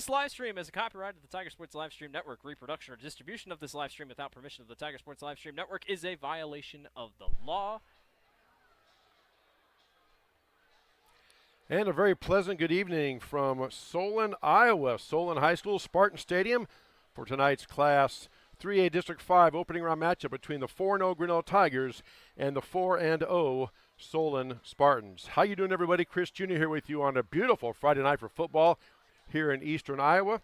This live stream is a copyright of the Tiger Sports Live Stream Network. Reproduction or distribution of this live stream without permission of the Tiger Sports Live Stream Network is a violation of the law. And a very pleasant good evening from Solon, Iowa. Solon High School, Spartan Stadium for tonight's Class 3A District 5 opening round matchup between the 4-0 Grinnell Tigers and the 4-0 Solon Spartans. How you doing, everybody? Chris Jr. here with you on a beautiful Friday night for football here in eastern Iowa.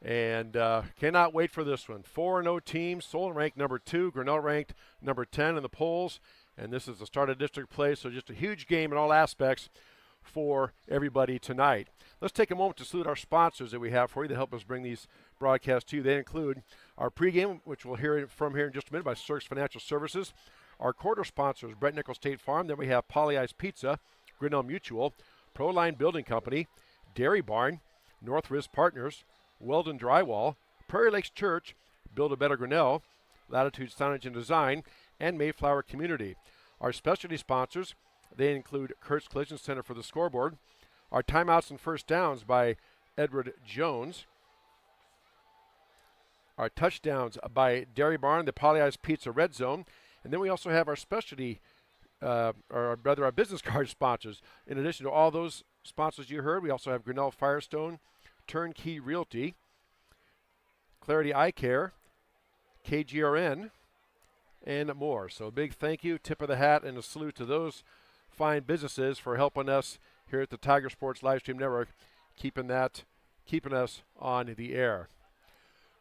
And cannot wait for this one. 4-0 team, Solon ranked number 2, Grinnell ranked number 10 in the polls. And this is the start of district play, so just a huge game in all aspects for everybody tonight. Let's take a moment to salute our sponsors that we have for you to help us bring these broadcasts to you. They include our pregame, which we'll hear from here in just a minute by Cirques Financial Services. Our quarter sponsors, Brett Nichols State Farm. Then we have Poly Ice Pizza, Grinnell Mutual, Proline Building Company, Dairy Barn, North Risk Partners, Weldon Drywall, Prairie Lakes Church, Build a Better Grinnell, Latitude Signage and Design, and Mayflower Community. Our specialty sponsors, they include Kurt's Collision Center for the scoreboard, our timeouts and first downs by Edward Jones, our touchdowns by Dairy Barn, the Poly Ice Pizza Red Zone, and then we also have our specialty, our business card sponsors. In addition to all those sponsors you heard, we also have Grinnell Firestone, Turnkey Realty, Clarity Eye Care, KGRN, and more. So a big thank you, tip of the hat, and a salute to those fine businesses for helping us here at the Tiger Sports Livestream Network, keeping us on the air.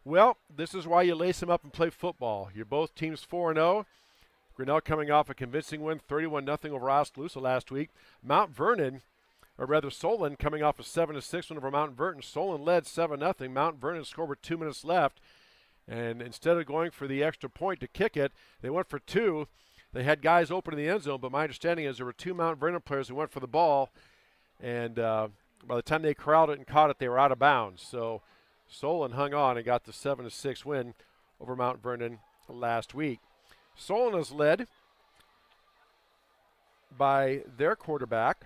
Well, this is why you lace them up and play football. You're both teams 4-0. Grinnell coming off a convincing win, 31-0 over Oskaloosa last week. Solon coming off a 7-6 win over Mount Vernon. Solon led 7-0. Mount Vernon scored with 2 minutes left. And instead of going for the extra point to kick it, they went for 2. They had guys open in the end zone, but my understanding is there were 2 Mount Vernon players who went for the ball. And by the time they corralled it and caught it, they were out of bounds. So Solon hung on and got the 7-6 win over Mount Vernon last week. Solon is led by their quarterback,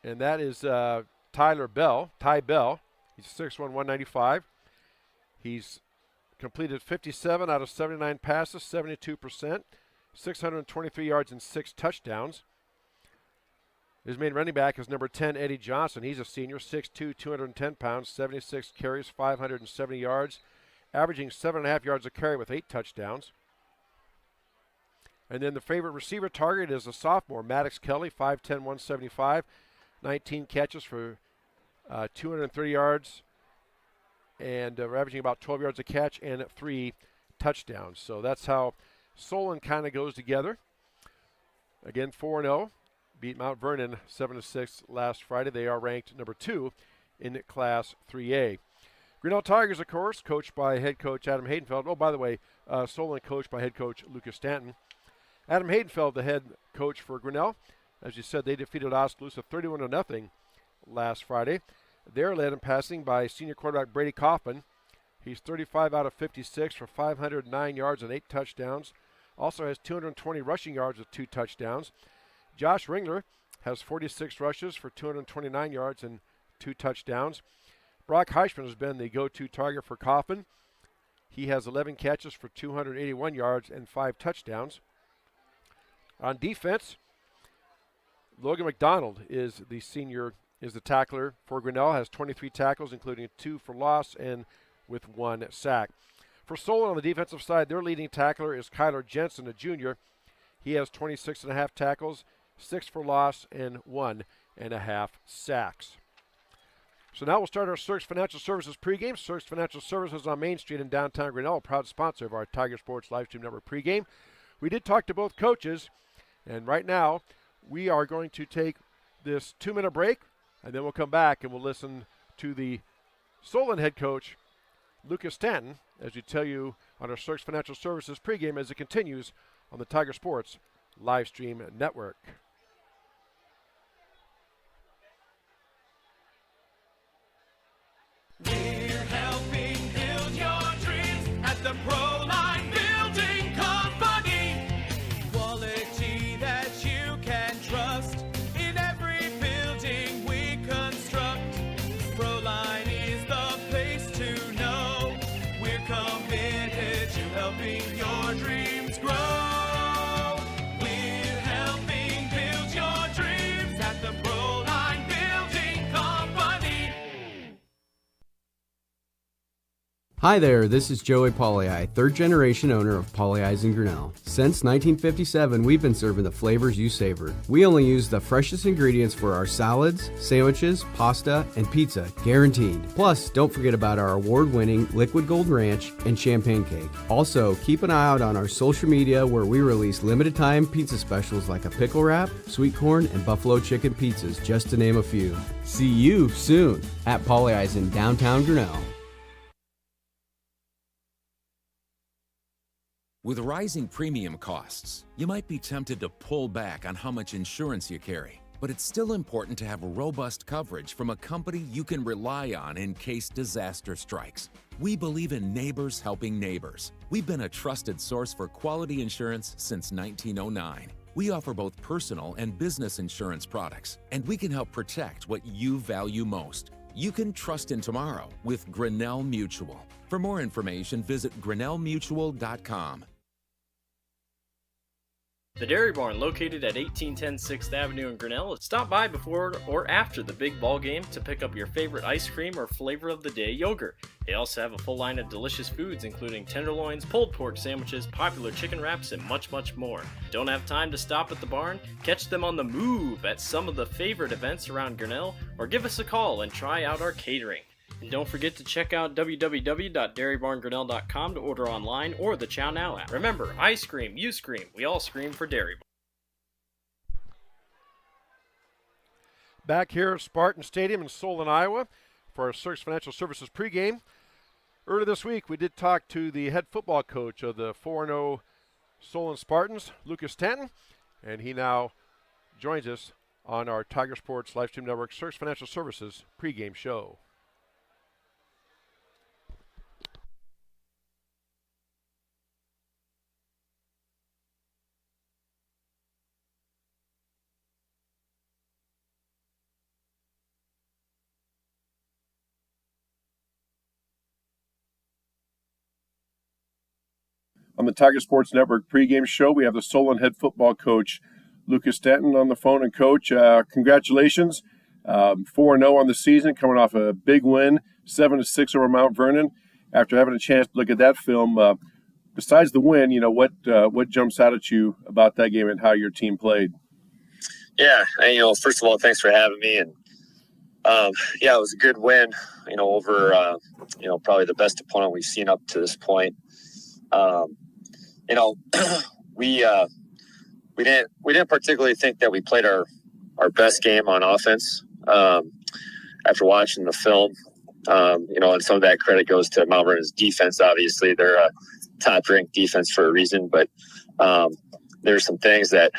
and that is Ty Bell. He's 6'1", 195. He's completed 57 out of 79 passes, 72%, 623 yards and 6 touchdowns. His main running back is number 10, Eddie Johnson. He's a senior, 6'2", 210 pounds, 76 carries, 570 yards, averaging 7.5 yards a carry with 8 touchdowns. And then the favorite receiver target is a sophomore, Maddox Kelly, 5'10", 175, 19 catches for 230 yards and averaging about 12 yards a catch and 3 touchdowns. So that's how Solon kind of goes together. Again, 4-0. Beat Mount Vernon 7-6 last Friday. They are ranked number 2 in Class 3A. Grinnell Tigers, of course, coached by head coach Adam Haydenfeld. Oh, by the way, Solon coached by head coach Lucas Stanton. Adam Haydenfeld, the head coach for Grinnell. As you said, they defeated Oskaloosa 31-0 last Friday. They're led in passing by senior quarterback Brady Kaufman. He's 35 out of 56 for 509 yards and 8 touchdowns. Also has 220 rushing yards with 2 touchdowns. Josh Ringler has 46 rushes for 229 yards and 2 touchdowns. Brock Heischman has been the go-to target for Kaufman. He has 11 catches for 281 yards and 5 touchdowns. On defense, Logan McDonald is the tackler for Grinnell, has 23 tackles, including 2 for loss and with 1 sack. For Solon on the defensive side, their leading tackler is Kyler Jensen, a junior. He has 26.5 tackles, 6 for loss, and 1.5 sacks. So now we'll start our Cirques Financial Services pregame. Cirques Financial Services on Main Street in downtown Grinnell, a proud sponsor of our Tiger Sports Livestream Network pregame. We did talk to both coaches, and right now we are going to take this 2-minute break, and then we'll come back and we'll listen to the Solon head coach, Lucas Stanton, as we tell you on our Cirques Financial Services pregame as it continues on the Tiger Sports Livestream Network. We're helping build your dreams at the Proline Building Company. Quality that you can trust in every building we construct. Hi there, this is Joey Pauley, third generation owner of Pauley's in Grinnell. Since 1957, we've been serving the flavors you savored. We only use the freshest ingredients for our salads, sandwiches, pasta, and pizza, guaranteed. Plus, don't forget about our award-winning Liquid Gold Ranch and Champagne Cake. Also, keep an eye out on our social media where we release limited time pizza specials like a pickle wrap, sweet corn, and buffalo chicken pizzas, just to name a few. See you soon at Pauley's in downtown Grinnell. With rising premium costs, you might be tempted to pull back on how much insurance you carry. But it's still important to have robust coverage from a company you can rely on in case disaster strikes. We believe in neighbors helping neighbors. We've been a trusted source for quality insurance since 1909. We offer both personal and business insurance products, and we can help protect what you value most. You can trust in tomorrow with Grinnell Mutual. For more information, visit grinnellmutual.com. The Dairy Barn, located at 1810 6th Avenue in Grinnell. Stop by before or after the big ball game to pick up your favorite ice cream or flavor of the day yogurt. They also have a full line of delicious foods, including tenderloins, pulled pork sandwiches, popular chicken wraps, and much, much more. Don't have time to stop at the barn? Catch them on the move at some of the favorite events around Grinnell, or give us a call and try out our catering. And don't forget to check out www.dairybarngrinnell.com to order online or the Chow Now app. Remember, I scream, you scream, we all scream for Dairy Barn. Back here at Spartan Stadium in Solon, Iowa for our Circus Financial Services pregame. Earlier this week, we did talk to the head football coach of the 4-0 Solon Spartans, Lucas Stanton, and he now joins us on our Tiger Sports Livestream Network Circus Financial Services pregame show. On the Tiger Sports Network pregame show, we have the Solon head football coach, Lucas Stanton, on the phone. And, Coach, congratulations. 4-0 on the season, coming off a big win, 7-6 over Mount Vernon. After having a chance to look at that film, besides the win, what jumps out at you about that game and how your team played? Yeah, and, first of all, thanks for having me. And, it was a good win, over, probably the best opponent we've seen up to this point. We didn't particularly think that we played our best game on offense. After watching the film, and some of that credit goes to Mount Vernon's defense. Obviously, they're a top-ranked defense for a reason, but there's some things that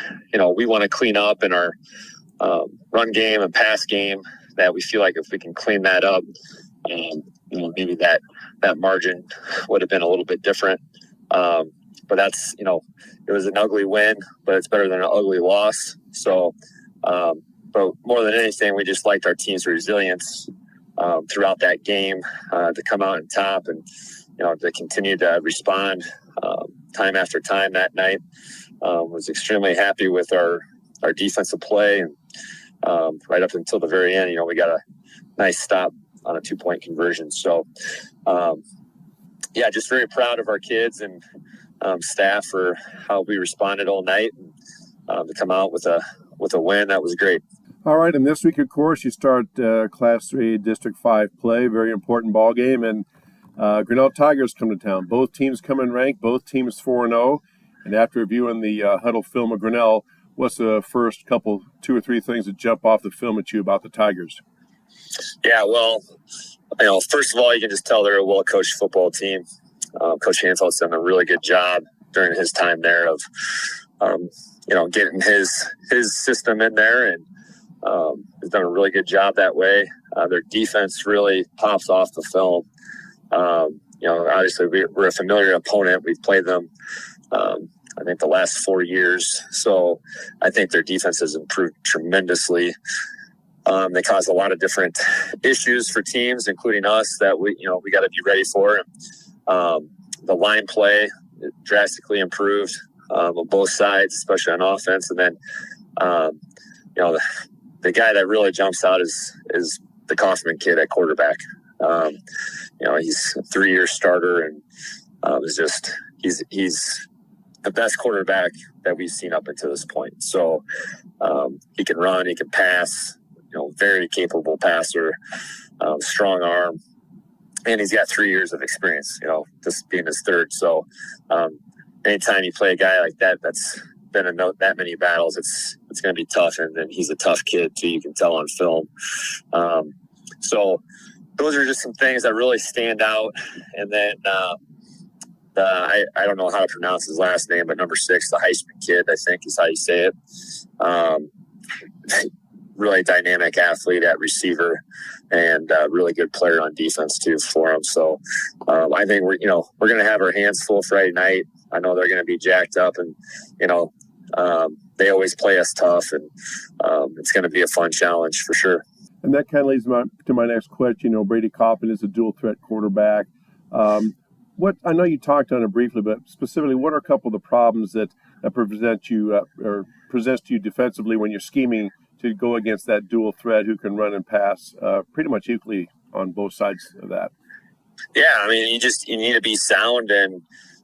we want to clean up in our run game and pass game that we feel like if we can clean that up, maybe that margin would have been a little bit different. But that's, it was an ugly win, but it's better than an ugly loss. So, but more than anything, we just liked our team's resilience throughout that game to come out on top and, to continue to respond time after time that night. Was extremely happy with our defensive play. And right up until the very end, we got a nice stop on a 2-point conversion. So, just very proud of our kids and staff for how we responded all night and to come out with a win. That was great. All right, and this week, of course, you start Class 3 District 5 play, very important ball game, and Grinnell Tigers come to town. Both teams come in ranked, both teams 4-0, and after reviewing the huddle film of Grinnell, what's the first couple, 2 or 3 things that jump off the film at you about the Tigers? Yeah, well, first of all, you can just tell they're a well-coached football team. Coach Hanfeld's done a really good job during his time there of, getting his system in there, and has done a really good job that way. Their defense really pops off the film. Obviously we're a familiar opponent. We've played them, I think, the last 4 years. So I think their defense has improved tremendously. They cause a lot of different issues for teams, including us, that we got to be ready for. The line play drastically improved on both sides, especially on offense. And then, the guy that really jumps out is the Kaufman kid at quarterback. He's a 3-year starter, and he's the best quarterback that we've seen up until this point. So he can run, he can pass, very capable passer, strong arm, and he's got 3 years of experience, this being his third. So anytime you play a guy like that, that's been in that many battles, it's going to be tough. And then he's a tough kid too. You can tell on film. So those are just some things that really stand out. And then I don't know how to pronounce his last name, but number 6, the Heisman kid, I think is how you say it. Really dynamic athlete at receiver, and really good player on defense too for him. So I think we're going to have our hands full Friday night. I know they're going to be jacked up, and they always play us tough, and it's going to be a fun challenge for sure. And that kind of leads to my next question. Brady Coppin is a dual threat quarterback. What I know you talked on it briefly, but specifically, what are a couple of the problems that presents to you defensively when you're scheming to go against that dual threat who can run and pass pretty much equally on both sides of that? Yeah, I mean, you need to be sound in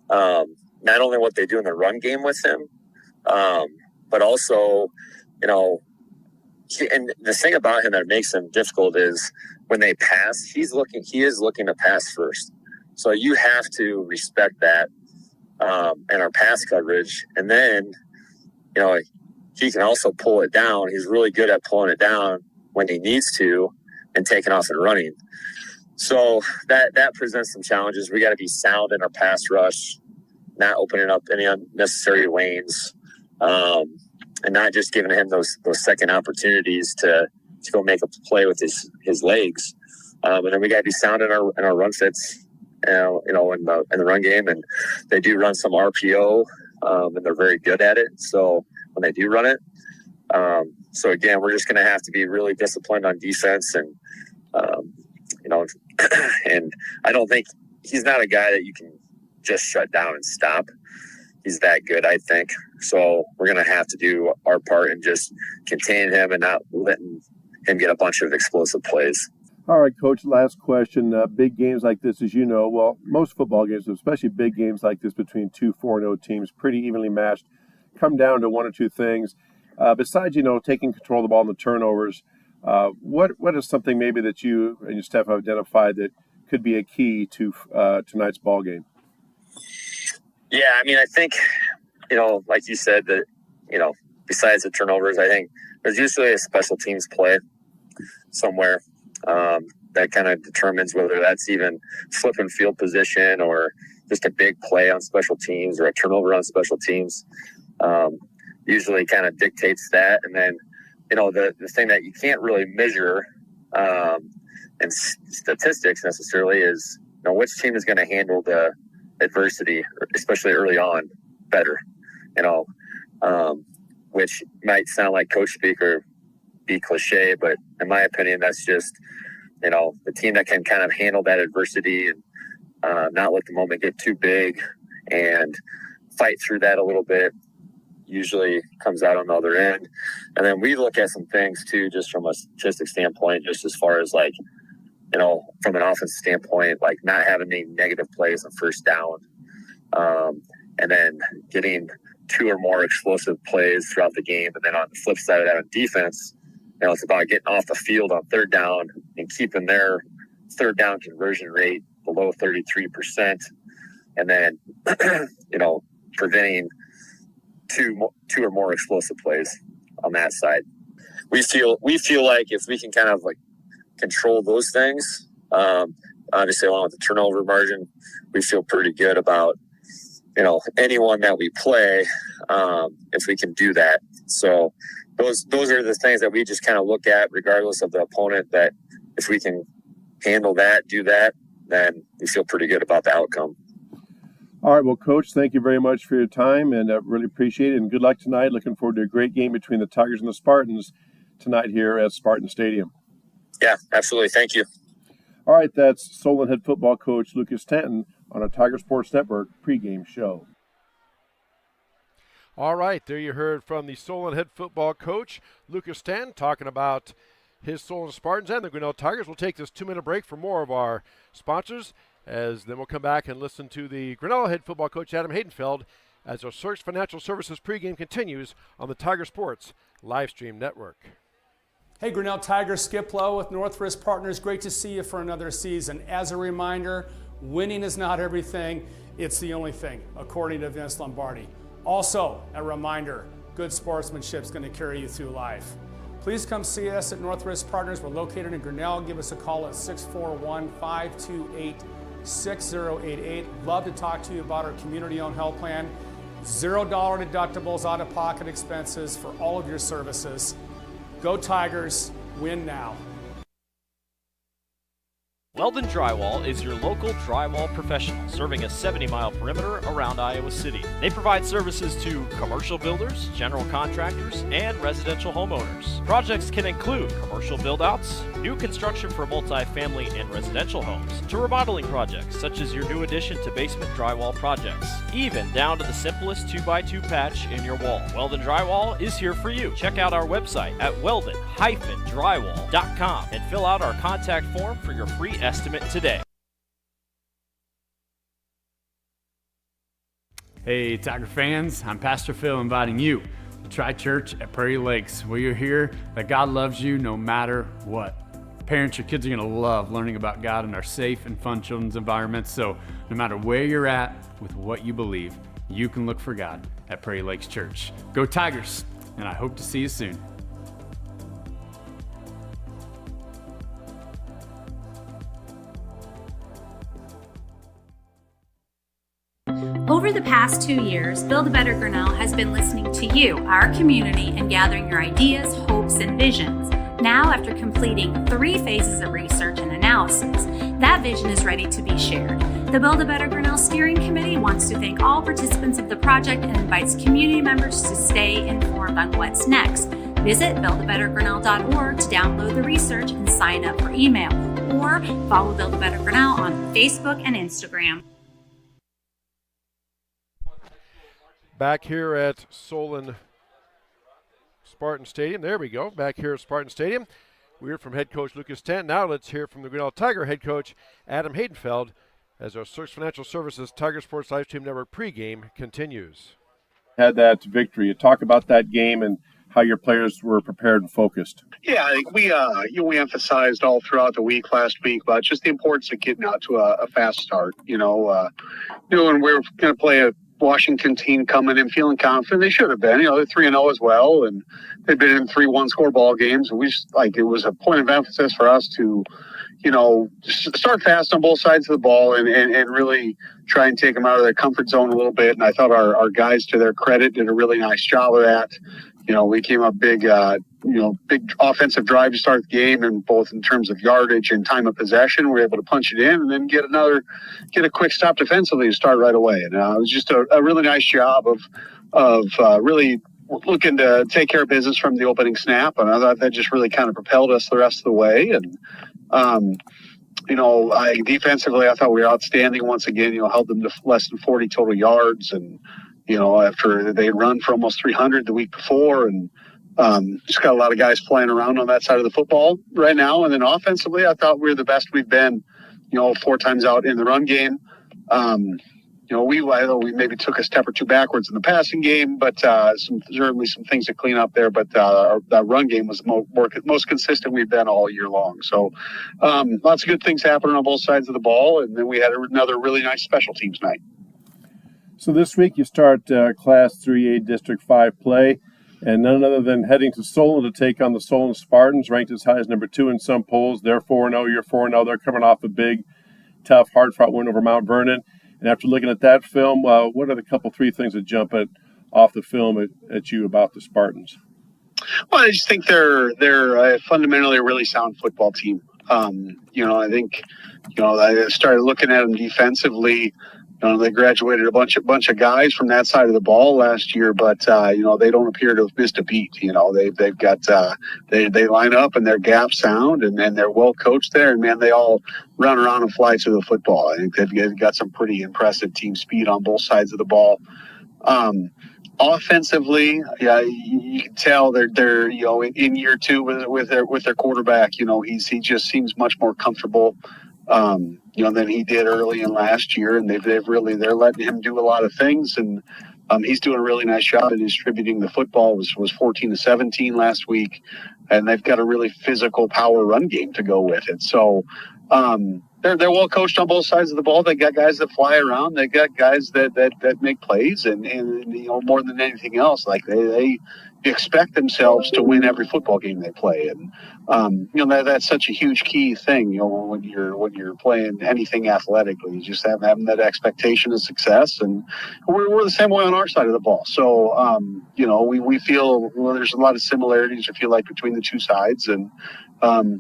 not only what they do in the run game with him, but also, and the thing about him that makes him difficult is when they pass, he is looking to pass first. So you have to respect that in our pass coverage. And then, he can also pull it down. He's really good at pulling it down when he needs to and taking off and running. So that presents some challenges. We got to be sound in our pass rush, not opening up any unnecessary lanes, and not just giving him those second opportunities to go make a play with his legs. And then we got to be sound in our run fits, in the run game. And they do run some RPO, and they're very good at it. So when they do run it, so again, we're just going to have to be really disciplined on defense, and and I don't think he's not a guy that you can just shut down and stop. He's that good, I think. So we're going to have to do our part and just contain him and not letting him get a bunch of explosive plays. All right, Coach, last question. Big games like this, as you know, well, most football games, especially big games like this between two 4-0 teams, pretty evenly matched, come down to one or two things. Besides, taking control of the ball and the turnovers, what is something maybe that you and your staff have identified that could be a key to tonight's ball game? Yeah, I mean, I think, like you said, that, besides the turnovers, I think there's usually a special teams play somewhere that kind of determines whether that's even flipping field position or just a big play on special teams or a turnover on special teams. Usually kind of dictates that. And then, the thing that you can't really measure in statistics necessarily is, which team is going to handle the adversity, especially early on, better, which might sound like coach speak or be cliche, but in my opinion, that's just, the team that can kind of handle that adversity and not let the moment get too big and fight through that a little bit usually comes out on the other end. And then we look at some things too, just from a statistic standpoint, just as far as like, from an offense standpoint, like not having any negative plays on first down, and then getting 2 or more explosive plays throughout the game. And then on the flip side of that, on defense, it's about getting off the field on third down and keeping their third down conversion rate below 33%. And then, preventing two or more explosive plays on that side. We feel like if we can kind of like control those things, obviously along with the turnover margin, we feel pretty good about, anyone that we play, if we can do that. So those are the things that we just kind of look at regardless of the opponent, that if we can handle that, do that, then we feel pretty good about the outcome. All right, well, Coach, thank you very much for your time, and really appreciate it, and good luck tonight. Looking forward to a great game between the Tigers and the Spartans tonight here at Spartan Stadium. Yeah, absolutely. Thank you. All right, that's Solon head football coach Lucas Stanton on our Tiger Sports Network pregame show. All right, there you heard from the Solon head football coach Lucas Stanton talking about his Solon Spartans and the Grinnell Tigers. We'll take this 2-minute break for more of our sponsors, as then we'll come back and listen to the Grinnell head football coach Adam Hayden Feld as our Search Financial Services pregame continues on the Tiger Sports Livestream Network. Hey, Grinnell Tigers, Skip Lowe with Northwest Partners. Great to see you for another season. As a reminder, winning is not everything. It's the only thing, according to Vince Lombardi. Also, a reminder, good sportsmanship is going to carry you through life. Please come see us at Northwest Partners. We're located in Grinnell. Give us a call at 641-528-6088. Love to talk to you about our community-owned health plan. $0 deductibles, out-of-pocket expenses for all of your services. Go Tigers, win now. Weldon Drywall is your local drywall professional, serving a 70-mile perimeter around Iowa City. They provide services to commercial builders, general contractors, and residential homeowners. Projects can include commercial build-outs, new construction for multi-family and residential homes, to remodeling projects such as your new addition to basement drywall projects, even down to the simplest 2x2 patch in your wall. Weldon Drywall is here for you. Check out our website at weldon-drywall.com and fill out our contact form for your free estimate today. Hey Tiger fans, I'm Pastor Phil inviting you to Tri Church at Prairie Lakes, where you're here that God loves you no matter what. Parents, your kids are going to love learning about God in our safe and fun children's environments, so no matter where you're at with what you believe, you can look for God at Prairie Lakes Church. Go Tigers, and I hope to see you soon. Over the past 2 years, Build a Better Grinnell has been listening to you, our community, and gathering your ideas, hopes, and visions. Now, after completing 3 phases of research and analysis, that vision is ready to be shared. The Build a Better Grinnell Steering Committee wants to thank all participants of the project and invites community members to stay informed on what's next. Visit buildabettergrinnell.org to download the research and sign up for email, or follow Build a Better Grinnell on Facebook and Instagram. Back here at Solon Spartan Stadium. There we go. Back here at Spartan Stadium. We heard from head coach Lucas Stanton. Now let's hear from the Grinnell Tiger head coach Adam Haydenfeld as our Search Financial Services Tiger Sports Livestream Network pregame continues. Had that victory. Talk about that game and how your players were prepared and focused. Yeah, I think we emphasized all throughout the week last week about just the importance of getting out to a fast start. And we're going to play a Washington team coming in feeling confident. They should have been. They're 3-0 as well, and they've been in 3-1 score ball games. And we just it was a point of emphasis for us to, start fast on both sides of the ball and really try and take them out of their comfort zone a little bit. And I thought our guys, to their credit, did a really nice job of that. We came up big offensive drive to start the game, and both in terms of yardage and time of possession, we were able to punch it in and then get a quick stop defensively to start right away. And it was just a really nice job of really looking to take care of business from the opening snap. And I thought that just really kind of propelled us the rest of the way. And, defensively, I thought we were outstanding once again, held them to less than 40 total yards. And, after they had run for almost 300 the week before, and just got a lot of guys flying around on that side of the football right now. And then offensively, I thought we were the best we've been, 4 times out in the run game. We maybe took a step or 2 backwards in the passing game, but certainly some things to clean up there. But that run game was the most consistent we've been all year long. So lots of good things happening on both sides of the ball. And then we had another really nice special teams night. So this week you start Class 3A District 5 play, and none other than heading to Solon to take on the Solon Spartans, ranked as high as number 2 in some polls. They're 4-0, you're 4-0. They're coming off a big, tough, hard-fought win over Mount Vernon. And after looking at that film, what are the 3 things that jump off the film at you about the Spartans? Well, I just think they're fundamentally a really sound football team. I think, I started looking at them defensively. They graduated a bunch of guys from that side of the ball last year, but they don't appear to have missed a beat. They've got they line up and they're gap sound and they're well coached there. And man, they all run around and fly through the football. I think they've got some pretty impressive team speed on both sides of the ball. Offensively, yeah, you can tell they're in year two with their quarterback. He just seems much more comfortable, than he did early in last year, and they're letting him do a lot of things, and he's doing a really nice job in distributing the football. Was 14-17 last week, and they've got a really physical power run game to go with it. So. They're well coached on both sides of the ball. They got guys that fly around. They got guys that make plays, and more than anything else, like they expect themselves to win every football game they play, and that's such a huge key thing. When you're playing anything athletically, you just having that expectation of success, and we're the same way on our side of the ball. So we feel there's a lot of similarities. I feel like between the two sides, and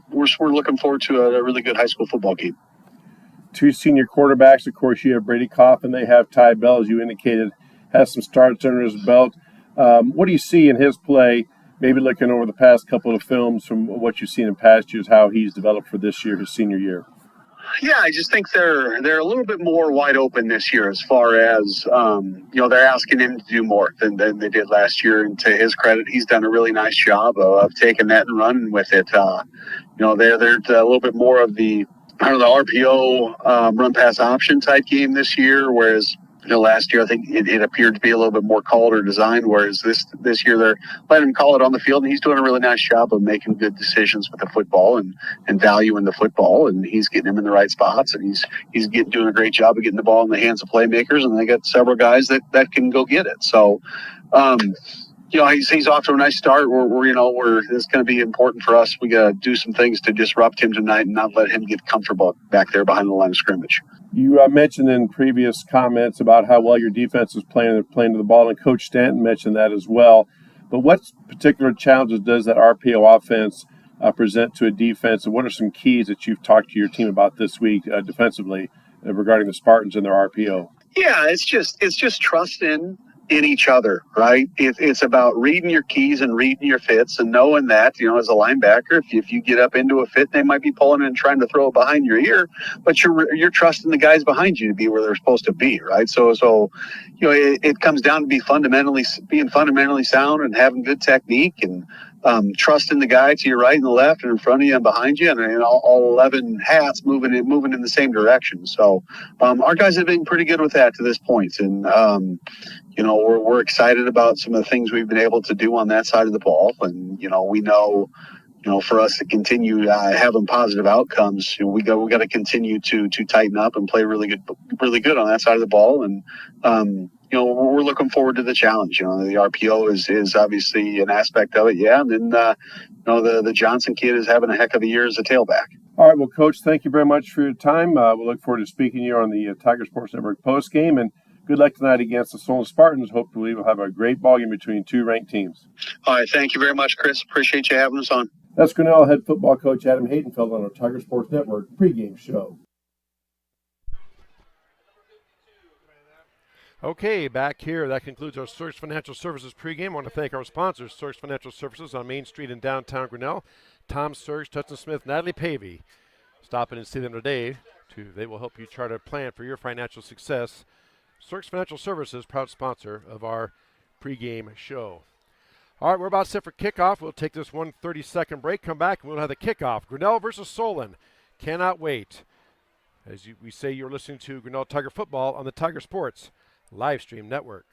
we're looking forward to a really good high school football game. Two senior quarterbacks, of course, you have Brady Koff and they have Ty Bell, as you indicated, has some starts under his belt. What do you see in his play, maybe looking over the past couple of films from what you've seen in past years, how he's developed for this year, his senior year? Yeah, I just think they're a little bit more wide open this year as far as, they're asking him to do more than they did last year. And to his credit, he's done a really nice job of taking that and running with it. They're a little bit more of the RPO run pass option type game this year, whereas last year I think it appeared to be a little bit more called or designed, whereas this year they're letting him call it on the field, and he's doing a really nice job of making good decisions with the football and valuing the football, and he's getting him in the right spots, and he's doing a great job of getting the ball in the hands of playmakers, and they got several guys that can go get it. So he's off to a nice start. It's going to be important for us. We got to do some things to disrupt him tonight and not let him get comfortable back there behind the line of scrimmage. You mentioned in previous comments about how well your defense is playing to the ball, and Coach Stanton mentioned that as well. But what particular challenges does that RPO offense present to a defense, and what are some keys that you've talked to your team about this week defensively regarding the Spartans and their RPO? Yeah, it's just trusting in each other, right? It's about reading your keys and reading your fits and knowing that, as a linebacker, if you get up into a fit, they might be pulling and trying to throw it behind your ear, but you're trusting the guys behind you to be where they're supposed to be, right? So it comes down to being fundamentally sound and having good technique and trusting the guy to your right and the left and in front of you and behind you, and all 11 hats moving in the same direction. So our guys have been pretty good with that to this point, and we're excited about some of the things we've been able to do on that side of the ball, and we know for us to continue having positive outcomes, we got to continue to tighten up and play really good on that side of the ball, and we're looking forward to the challenge. The RPO is obviously an aspect of it, yeah. And then, the Johnson kid is having a heck of a year as a tailback. All right, well, Coach, thank you very much for your time. We'll look forward to speaking to you on the Tiger Sports Network postgame, and good luck tonight against the Solon Spartans. Hopefully we'll have a great ball game between two ranked teams. All right, thank you very much, Chris. Appreciate you having us on. That's Grinnell head football coach Adam Hayden Feld on our Tiger Sports Network pregame show. Okay, back here. That concludes our Source Financial Services pregame. I want to thank our sponsors, Source Financial Services on Main Street in downtown Grinnell. Tom Surge, Tutson Smith, Natalie Pavey. Stop in and see them today. They will help you chart a plan for your financial success. Source Financial Services, proud sponsor of our pregame show. All right, we're about set for kickoff. We'll take this 1:30-second break, come back, and we'll have the kickoff. Grinnell versus Solen. Cannot wait. As we say, you're listening to Grinnell Tiger Football on the Tiger Sports Livestream Network.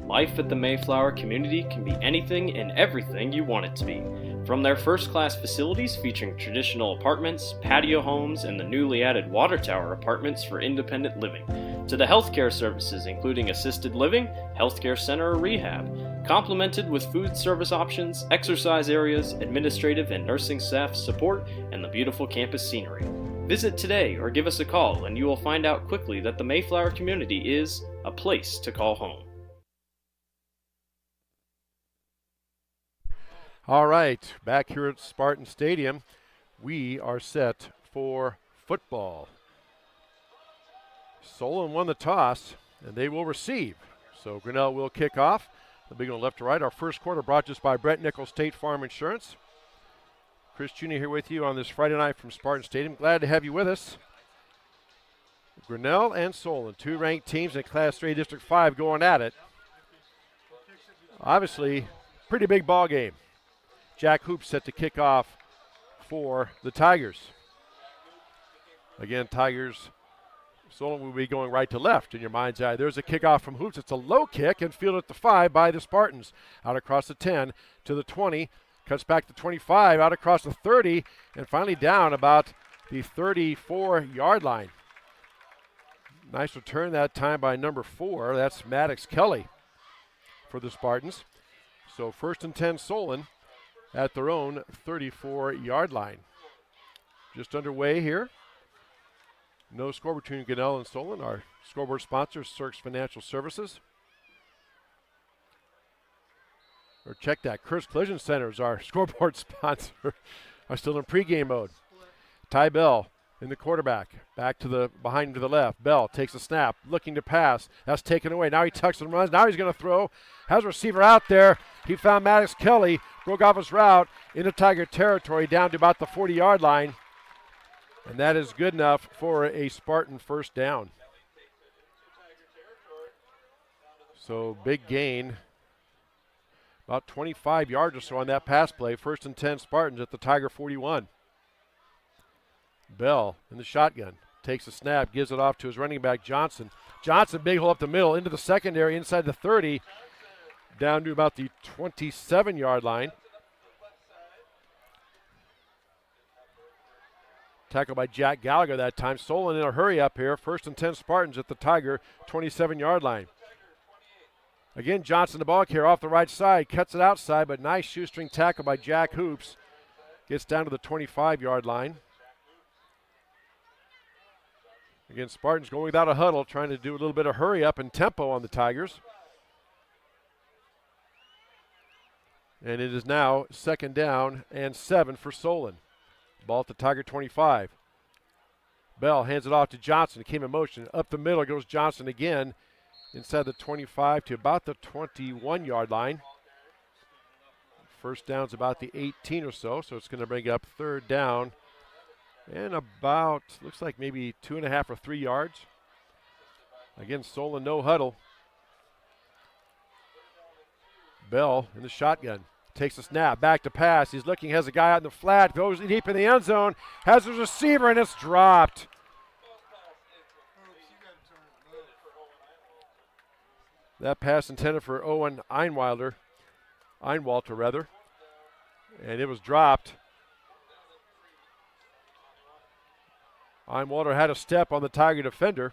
Life at the Mayflower community can be anything and everything you want it to be. From their first-class facilities featuring traditional apartments, patio homes, and the newly added water tower apartments for independent living, to the healthcare services including assisted living, healthcare center, or rehab, complemented with food service options, exercise areas, administrative and nursing staff support, and the beautiful campus scenery. Visit today or give us a call and you will find out quickly that the Mayflower community is a place to call home. All right, back here at Spartan Stadium, we are set for football. Solon won the toss, and they will receive. So Grinnell will kick off. They'll be going left to right. Our first quarter brought to us by Brent Nichols State Farm Insurance. Chris Jr. here with you on this Friday night from Spartan Stadium. Glad to have you with us. Grinnell and Solon, two ranked teams in Class 3 District 5 going at it. Obviously, pretty big ball game. Jack Hoops set to kick off for the Tigers. Again, Tigers, Solon will be going right to left in your mind's eye. There's a kickoff from Hoops. It's a low kick and fielded at the 5 by the Spartans. Out across the 10 to the 20. Cuts back to 25, out across the 30, and finally down about the 34-yard line. Nice return that time by number 4. That's Maddox Kelly for the Spartans. So 1st and 10 Solon at their own 34-yard line. Just underway here. No score between Grinnell and Solon. Our scoreboard sponsor, Cirques Financial Services. Or check that. Kurt's Collision Center is our scoreboard sponsor. Are still in pregame mode. Ty Bell in the quarterback. Back to the behind to the left. Bell takes a snap, looking to pass. That's taken away. Now he tucks and runs. Now he's going to throw. Has a receiver out there. He found Maddox Kelly. Broke off his route into Tiger territory down to about the 40-yard line. And that is good enough for a Spartan first down. So big gain. About 25 yards or so on that pass play. 1st and 10 Spartans at the Tiger 41. Bell in the shotgun. Takes a snap, gives it off to his running back Johnson. Johnson, big hole up the middle, into the secondary, inside the 30, down to about the 27-yard line. Tackled by Jack Gallagher that time. Solon in a hurry up here. 1st and 10 Spartans at the Tiger 27-yard line. Again, Johnson, the ball carrier off the right side, cuts it outside, but nice shoestring tackle by Jack Hoops. Gets down to the 25-yard line. Again, Spartans going without a huddle, trying to do a little bit of hurry up and tempo on the Tigers. And it is now 2nd down and 7 for Solon. Ball at the Tiger 25. Bell hands it off to Johnson. Came in motion. Up the middle goes Johnson again. Inside the 25 to about the 21-yard line. First down's about the 18 or so, so it's going to bring up 3rd down and about, looks like maybe 2.5 or 3 yards. Again, Solon no huddle. Bell in the shotgun. Takes a snap, back to pass. He's looking, has a guy out in the flat, goes deep in the end zone, has a receiver, and it's dropped. That pass intended for Owen Einwalter, and it was dropped. Einwalter had a step on the Tiger defender,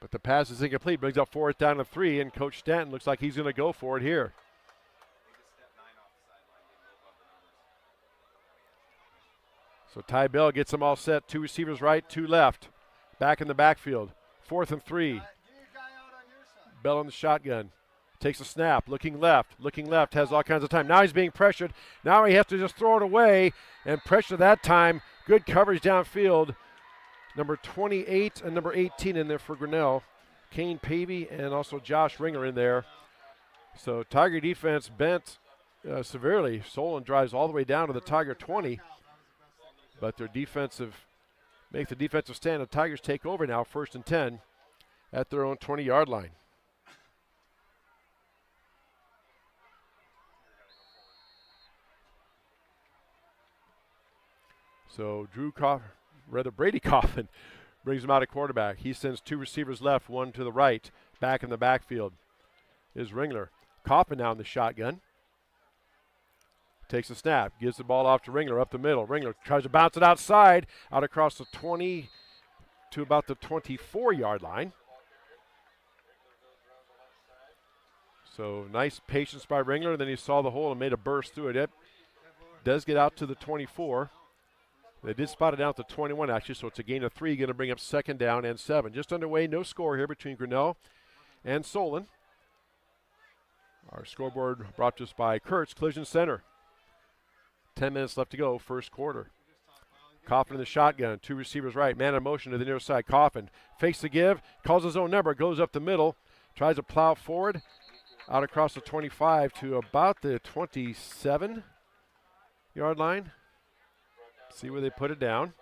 but the pass is incomplete. Brings up 4th down and 3, and Coach Stanton looks like he's going to go for it here. So Ty Bell gets them all set. 2 receivers right, 2 left. Back in the backfield. 4th and 3. Bell in the shotgun. Takes a snap, looking left, has all kinds of time. Now he's being pressured. Now he has to just throw it away and pressure that time. Good coverage downfield. Number 28 and number 18 in there for Grinnell. Kane Pavey and also Josh Ringer in there. So Tiger defense bent severely. Solon drives all the way down to the Tiger 20. But their defensive, make the defensive stand. The Tigers take over now, 1st and 10 at their own 20-yard line. So Brady Coffin brings him out at quarterback. He sends 2 receivers left, 1 to the right. Back in the backfield is Ringler. Coffin now in the shotgun. Takes a snap, gives the ball off to Ringler up the middle. Ringler tries to bounce it outside, out across the 20 to about the 24-yard line. So nice patience by Ringler. Then he saw the hole and made a burst through it. It does get out to the 24. They did spot it out to 21, actually, so it's a gain of 3, going to bring up 2nd down and 7. Just underway, no score here between Grinnell and Solon. Our scoreboard brought to us by Kurt's Collision Center. 10 minutes left to go, first quarter. Coffin in the shotgun, 2 receivers right, man in motion to the near side. Coffin fakes the give, calls his own number, goes up the middle, tries to plow forward, out across the 25 to about the 27-yard line. See where they put it down.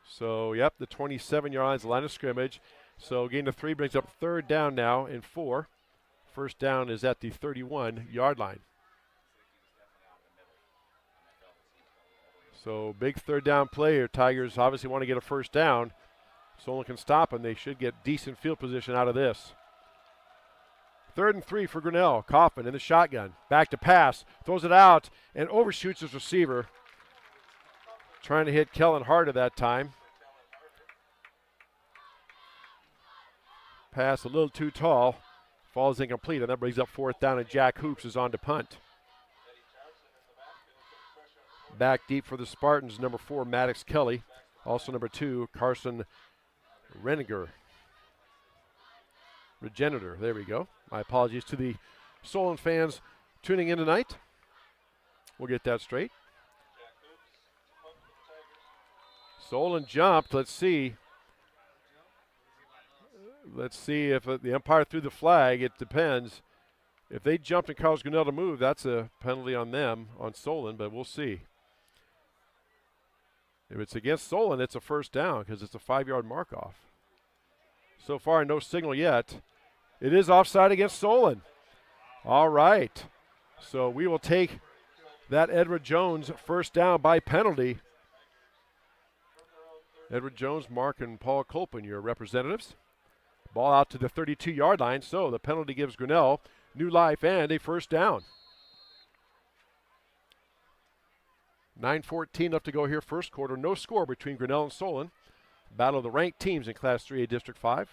So, yep, the 27-yard line is the line of scrimmage. So, gain of 3 brings up 3rd down now and 4. First down is at the 31-yard line. So big third down play here. Tigers obviously want to get a first down. Solon can stop, and they should get decent field position out of this. 3rd and 3 for Grinnell. Kaufman in the shotgun. Back to pass. Throws it out and overshoots his receiver. Trying to hit Kellen hard at that time. Pass a little too tall. Falls incomplete, and that brings up 4th down, and Jack Hoops is on to punt. Back deep for the Spartans, number 4, Maddox Kelly. Also number 2, Carson Regener. There we go. My apologies to the Solon fans tuning in tonight. We'll get that straight. Solon jumped. Let's see. Let's see if the umpire threw the flag. It depends. If they jumped and caused Grinnell to move, that's a penalty on them, on Solon, but we'll see. If it's against Solon, it's a first down because it's a 5-yard mark-off. So far, no signal yet. It is offside against Solon. All right. So we will take that Edward Jones first down by penalty. Edward Jones, Mark, and Paul Colpin, your representatives. Ball out to the 32-yard line, so the penalty gives Grinnell new life and a first down. 9:14 left to go here, first quarter. No score between Grinnell and Solon. Battle of the ranked teams in Class 3A District 5.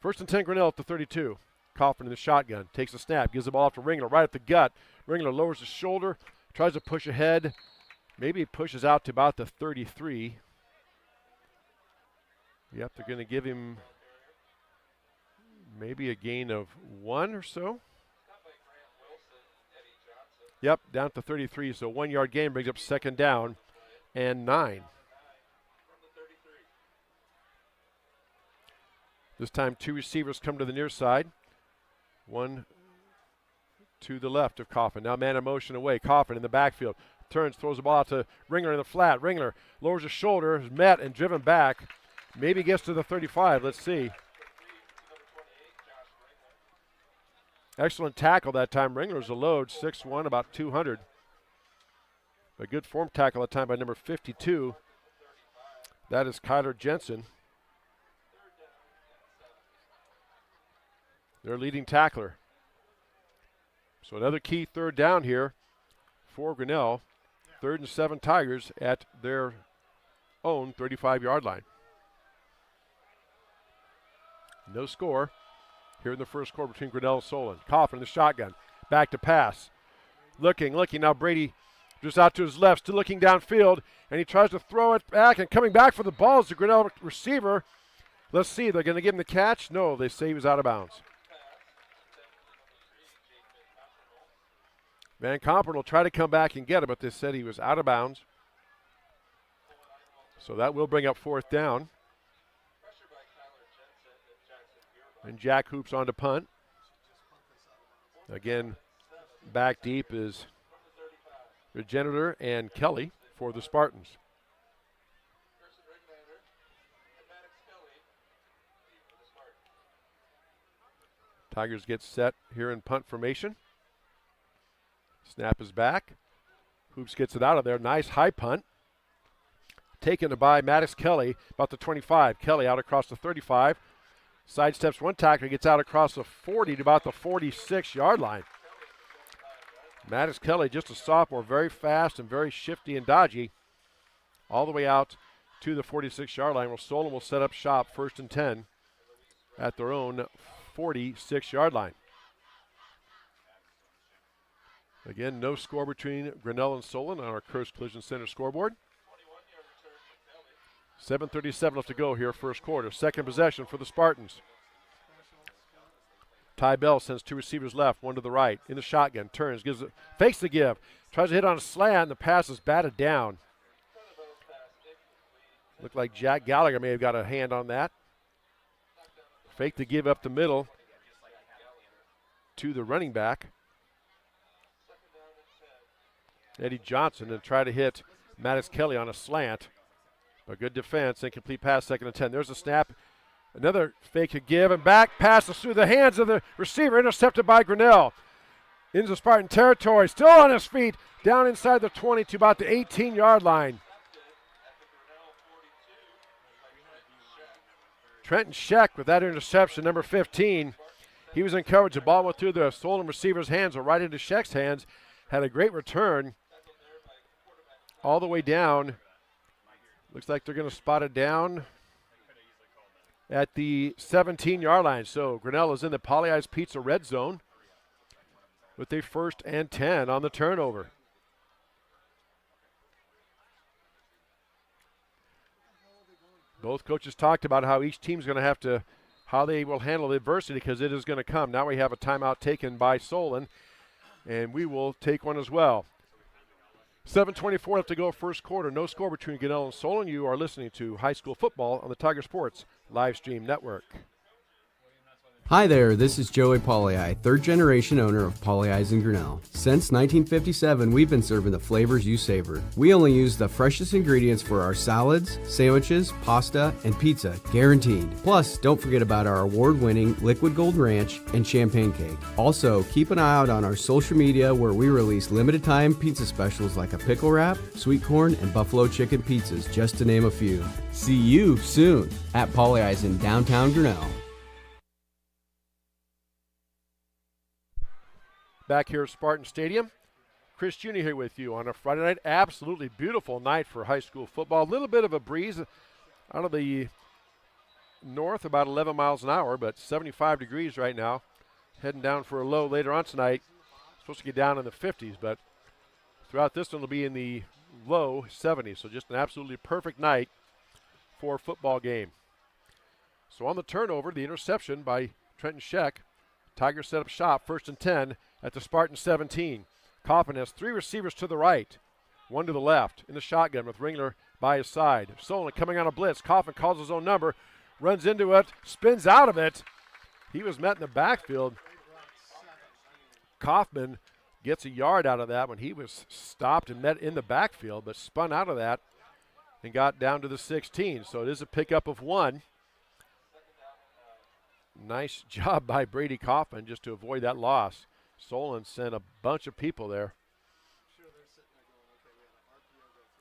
1st and 10, Grinnell at the 32. Kaufman in the shotgun, takes a snap, gives the ball off to Ringler right at the gut. Ringler lowers his shoulder, tries to push ahead. Maybe he pushes out to about the 33. Yep, they're going to give him maybe a gain of 1 or so. Yep, down to 33, so 1-yard gain brings up 2nd down and 9. This time 2 receivers come to the near side. 1 to the left of Kaufman. Now man in motion away. Kaufman in the backfield. Turns, throws the ball out to Ringler in the flat. Ringler lowers his shoulder, is met and driven back. Maybe gets to the 35. Let's see. Excellent tackle that time. Ringler's a load, 6'1", about 200. A good form tackle that time by number 52. That is Kyler Jensen, their leading tackler. So another key 3rd down here for Grinnell. 3rd and 7 Tigers at their own 35-yard line. No score here in the first quarter between Grinnell and Solon. Kaufman in the shotgun. Back to pass. Looking. Now Brady just out to his left, still looking downfield, and he tries to throw it back, and coming back for the ball is the Grinnell receiver. Let's see, they're going to give him the catch? No, they say he was out of bounds. Van Compen will try to come back and get it, but they said he was out of bounds. So that will bring up 4th down. And Jack Hoops on to punt. Again, back deep is Regener and Kelly for the Spartans. Tigers get set here in punt formation. Snap is back. Hoops gets it out of there. Nice high punt. Taken by Maddox Kelly, about the 25. Kelly out across the 35. Sidesteps one tackler, gets out across the 40 to about the 46-yard line. Maddox Kelly, just a sophomore, very fast and very shifty and dodgy. All the way out to the 46-yard line, where Solon will set up shop 1st and 10 at their own 46-yard line. Again, no score between Grinnell and Solon on our Curse Collision Center scoreboard. 7:37 left to go here, first quarter. Second possession for the Spartans. Ty Bell sends 2 receivers left, 1 to the right. In the shotgun, turns, fakes the give. Tries to hit on a slant, and the pass is batted down. Looked like Jack Gallagher may have got a hand on that. Fake the give up the middle to the running back, Eddie Johnson, and try to hit Maddox Kelly on a slant. A good defense, incomplete pass, 2nd and 10. There's a snap. Another fake to give, and back passes through the hands of the receiver, intercepted by Grinnell. Into Spartan territory, still on his feet, down inside the 20 to about the 18-yard line. Trenton Scheck with that interception, number 15. He was in coverage. The ball went through the Solon receiver's hands or right into Scheck's hands. Had a great return all the way down. Looks like they're going to spot it down at the 17-yard line. So Grinnell is in the Pollyeyes Pizza red zone with a 1st and 10 on the turnover. Both coaches talked about how each team's going to have to, how they will handle the adversity because it is going to come. Now we have a timeout taken by Solon, and we will take one as well. 7:24 left to go first quarter. No score between Grinnell and Solon. You are listening to high school football on the Tiger Sports live stream network. Hi there, this is Joey Polleyeye, third generation owner of Polleyeyes in Grinnell. Since 1957, we've been serving the flavors you savor. We only use the freshest ingredients for our salads, sandwiches, pasta, and pizza, guaranteed. Plus, don't forget about our award-winning Liquid Gold Ranch and Champagne Cake. Also, keep an eye out on our social media where we release limited time pizza specials like a pickle wrap, sweet corn, and buffalo chicken pizzas, just to name a few. See you soon at Polleyeyes in downtown Grinnell. Back here at Spartan Stadium, Chris Jr. here with you on a Friday night. Absolutely beautiful night for high school football. A little bit of a breeze out of the north, about 11 miles an hour, but 75 degrees right now. Heading down for a low later on tonight. Supposed to get down in the 50s, but throughout this one will be in the low 70s. So just an absolutely perfect night for a football game. So on the turnover, the interception by Trenton Scheck. Tigers set up shop, 1st and 10 at the Spartan 17. Coffin has 3 receivers to the right, 1 to the left in the shotgun with Ringler by his side. Solon coming on a blitz. Coffin calls his own number, runs into it, spins out of it. He was met in the backfield. Kaufman gets a yard out of that when he was stopped and met in the backfield, but spun out of that and got down to the 16. So it is a pickup of 1. Nice job by Brady Kaufman just to avoid that loss. Solon sent a bunch of people there.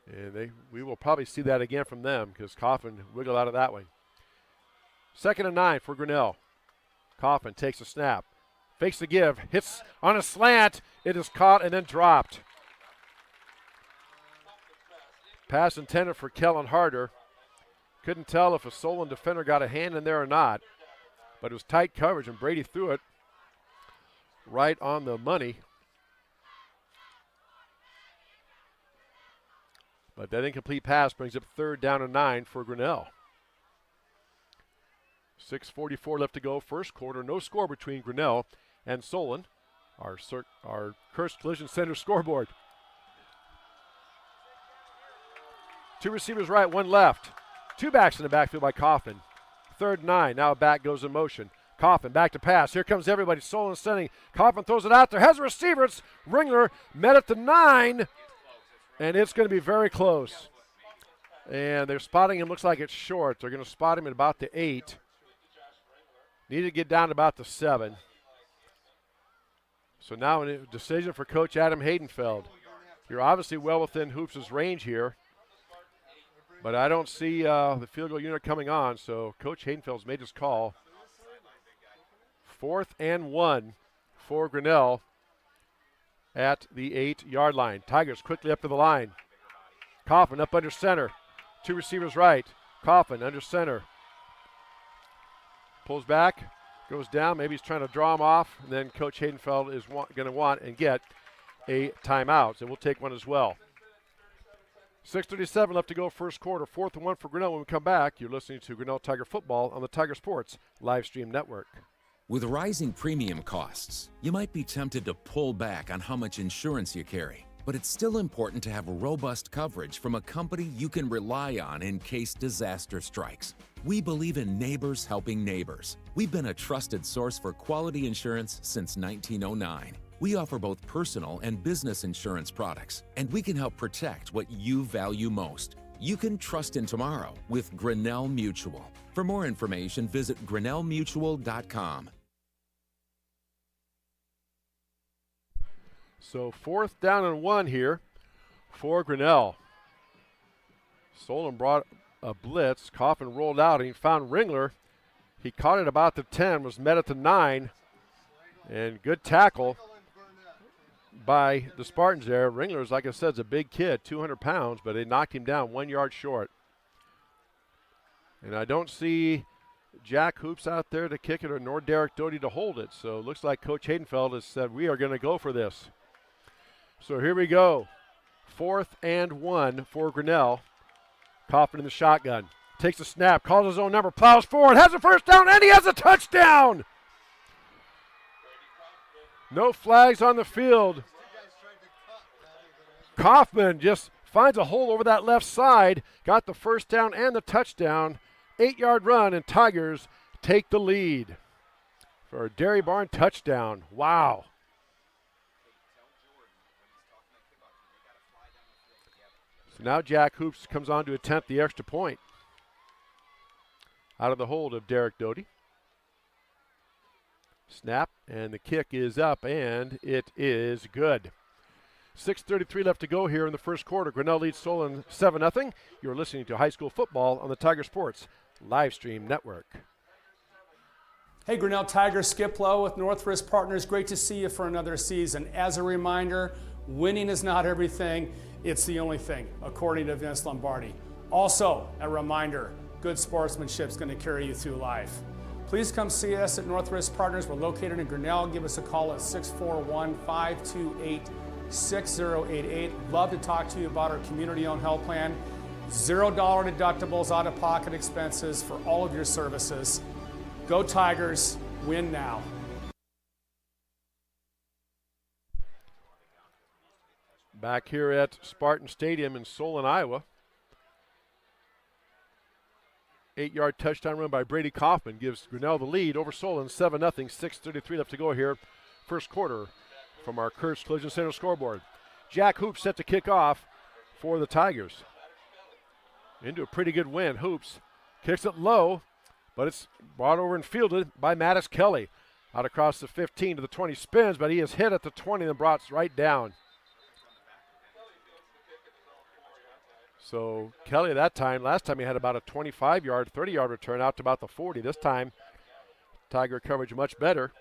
And we will probably see that again from them because Kaufman wiggled out of that one. 2nd and 9 for Grinnell. Kaufman takes a snap. Fakes the give. Hits on a slant. It is caught and then dropped. Pass intended for Kellen Harder. Couldn't tell if a Solon defender got a hand in there or not. But it was tight coverage, and Brady threw it right on the money. But that incomplete pass brings up 3rd down and 9 for Grinnell. 6:44 left to go, first quarter. No score between Grinnell and Solon, our Cursed Collision Center scoreboard. 2 receivers right, 1 left. 2 backs in the backfield by Kaufman. 3rd and 9. Now back goes in motion. Kaufman back to pass. Here comes everybody. Solon sending. Kaufman throws it out there. Has a receiver. It's Ringler. Met at the 9. And it's going to be very close. And they're spotting him. Looks like it's short. They're going to spot him at about the 8. Need to get down to about the 7. So now a decision for Coach Adam Haydenfeld. You're obviously well within Hoops' range here. But I don't see the field goal unit coming on, so Coach Haydenfeld's made his call. 4th and 1 for Grinnell at the 8-yard line. Tigers quickly up to the line. Kaufman up under center. 2 receivers right. Kaufman under center. Pulls back, goes down. Maybe he's trying to draw him off. And then Coach Haydenfeld is going to want and get a timeout, and we'll take one as well. 6:37 left to go first quarter. 4th and 1 for Grinnell. When we come back, you're listening to Grinnell Tiger Football on the Tiger Sports live stream network. With rising premium costs, you might be tempted to pull back on how much insurance you carry. But it's still important to have robust coverage from a company you can rely on in case disaster strikes. We believe in neighbors helping neighbors. We've been a trusted source for quality insurance since 1909. We offer both personal and business insurance products, and we can help protect what you value most, you can trust in tomorrow with Grinnell Mutual. For more information, visit grinnellmutual.com. So 4th down and 1 here for Grinnell. Solon brought a blitz. Coffin rolled out and he found Ringler. He caught it about the 10, was met at the 9. And good tackle by the Spartans there. Ringler's, like I said, is a big kid, 200 pounds, but they knocked him down 1 yard short. And I don't see Jack Hoops out there to kick it, or nor Derek Doty to hold it. So it looks like Coach Hayden Feld has said, we are going to go for this. So here we go. 4th and 1 for Grinnell. Coffin in the shotgun. Takes a snap, calls his own number, plows forward, has a first down, and he has a touchdown! No flags on the field. Kaufman just finds a hole over that left side, got the first down and the touchdown. 8-yard run, and Tigers take the lead for a Dairy Barn touchdown. Wow. So now Jack Hoops comes on to attempt the extra point. Out of the hold of Derek Doty. Snap, and the kick is up, and it is good. 6:33 left to go here in the first quarter. Grinnell leads Solen 7-0. You're listening to high school football on the Tiger Sports live stream network. Hey, Grinnell Tigers, Skip Lowe with Northwest Partners. Great to see you for another season. As a reminder, winning is not everything. It's the only thing, according to Vince Lombardi. Also, a reminder, good sportsmanship is going to carry you through life. Please come see us at Northwest Partners. We're located in Grinnell. Give us a call at 641-528-6088. Love to talk to you about our community-owned health plan. $0 deductibles, out-of-pocket expenses for all of your services. Go Tigers, win now. Back here at Spartan Stadium in Solon, Iowa. 8-yard touchdown run by Brady Kaufman gives Grinnell the lead over Solon, 7-0, 6:33 left to go here. First quarter from our Kurtz Collision Center scoreboard. Jack Hoops set to kick off for the Tigers. Into a pretty good win. Hoops kicks it low, but it's brought over and fielded by Mattis Kelly. Out across the 15 to the 20, spins, but he is hit at the 20 and brought right down. So Kelly last time he had about a 25-yard, 30-yard return out to about the 40. This time, Tiger coverage much better.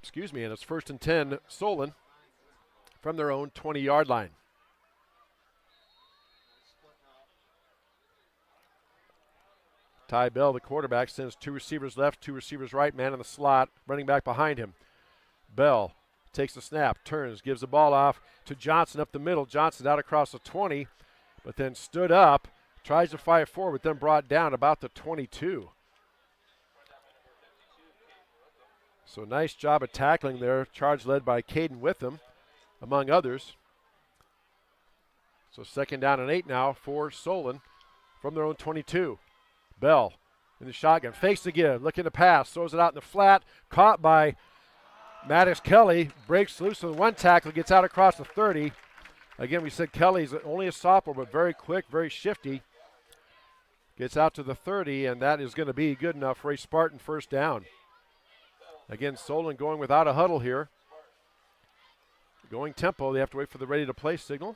Excuse me, and it's 1st and 10, Solon, from their own 20-yard line. Ty Bell, the quarterback, sends 2 receivers left, 2 receivers right, man in the slot, running back behind him. Bell takes the snap, turns, gives the ball off to Johnson up the middle. Johnson out across the 20, but then stood up, tries to fire forward, then brought down about the 22. So nice job of tackling there. Charge led by Caden Witham, among others. So 2nd down and 8 now for Solon from their own 22. Bell in the shotgun, fakes the give, looking to pass, throws it out in the flat, caught by Mattis Kelly, breaks loose with one tackle, gets out across the 30. Again, we said Kelly's only a sophomore, but very quick, very shifty. Gets out to the 30, and that is going to be good enough for a Spartan first down. Again, Solon going without a huddle here. Going tempo, they have to wait for the ready to play signal.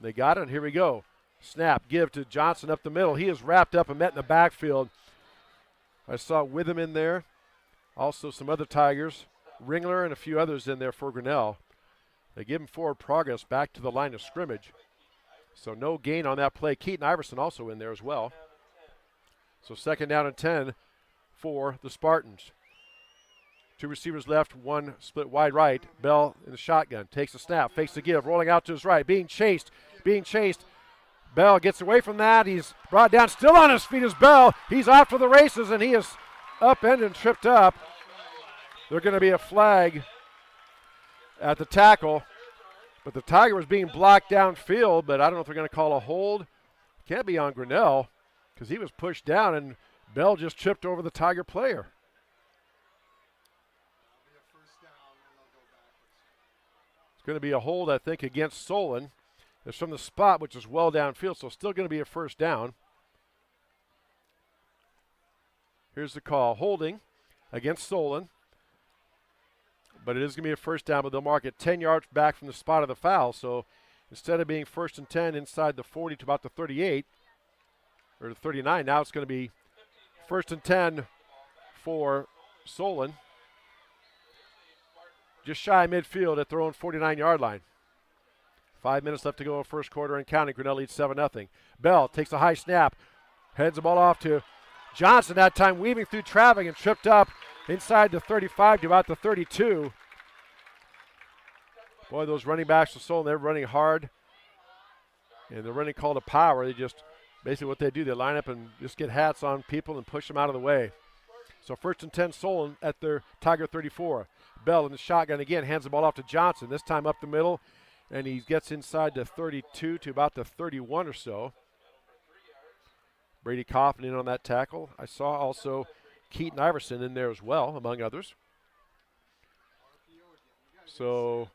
They got it, and here we go. Snap, give to Johnson up the middle. He is wrapped up and met in the backfield. I saw Witham in there. Also some other Tigers. Ringler and a few others in there for Grinnell. They give him forward progress back to the line of scrimmage. So no gain on that play. Keaton Iverson also in there as well. So 2nd down and 10 for the Spartans. 2 receivers left, 1 split wide right. Bell in the shotgun, takes a snap, fakes the give, rolling out to his right, being chased. Bell gets away from that. He's brought down, still on his feet is Bell. He's off to the races, and he is upended and tripped up. There's going to be a flag at the tackle, but the Tiger was being blocked downfield, but I don't know if they're going to call a hold. Can't be on Grinnell because he was pushed down, and Bell just tripped over the Tiger player. going to be a hold, I think, against Solen. It's from the spot, which is well downfield, so still going to be a first down. Here's the call. Holding against Solen. But it is going to be a first down, but they'll mark it 10 yards back from the spot of the foul. So instead of being 1st and 10 inside the 40 to about the 38, or the 39, now it's going to be 1st and 10 for Solen. Just shy of midfield at their own 49-yard line. 5 minutes left to go in first quarter and counting. Grinnell leads 7-0. Bell takes a high snap, heads the ball off to Johnson, that time weaving through traffic and tripped up inside the 35 to about the 32. Boy, those running backs for Solon, they're running hard. And they're running called a power. They just, basically what they do, they line up and just get hats on people and push them out of the way. So 1st and 10 Solon at their Tiger 34. Bell in the shotgun again, hands the ball off to Johnson, this time up the middle. And he gets inside the 32 to about the 31 or so. Brady Coffin in on that tackle. I saw also Keaton Iverson in there as well, among others. So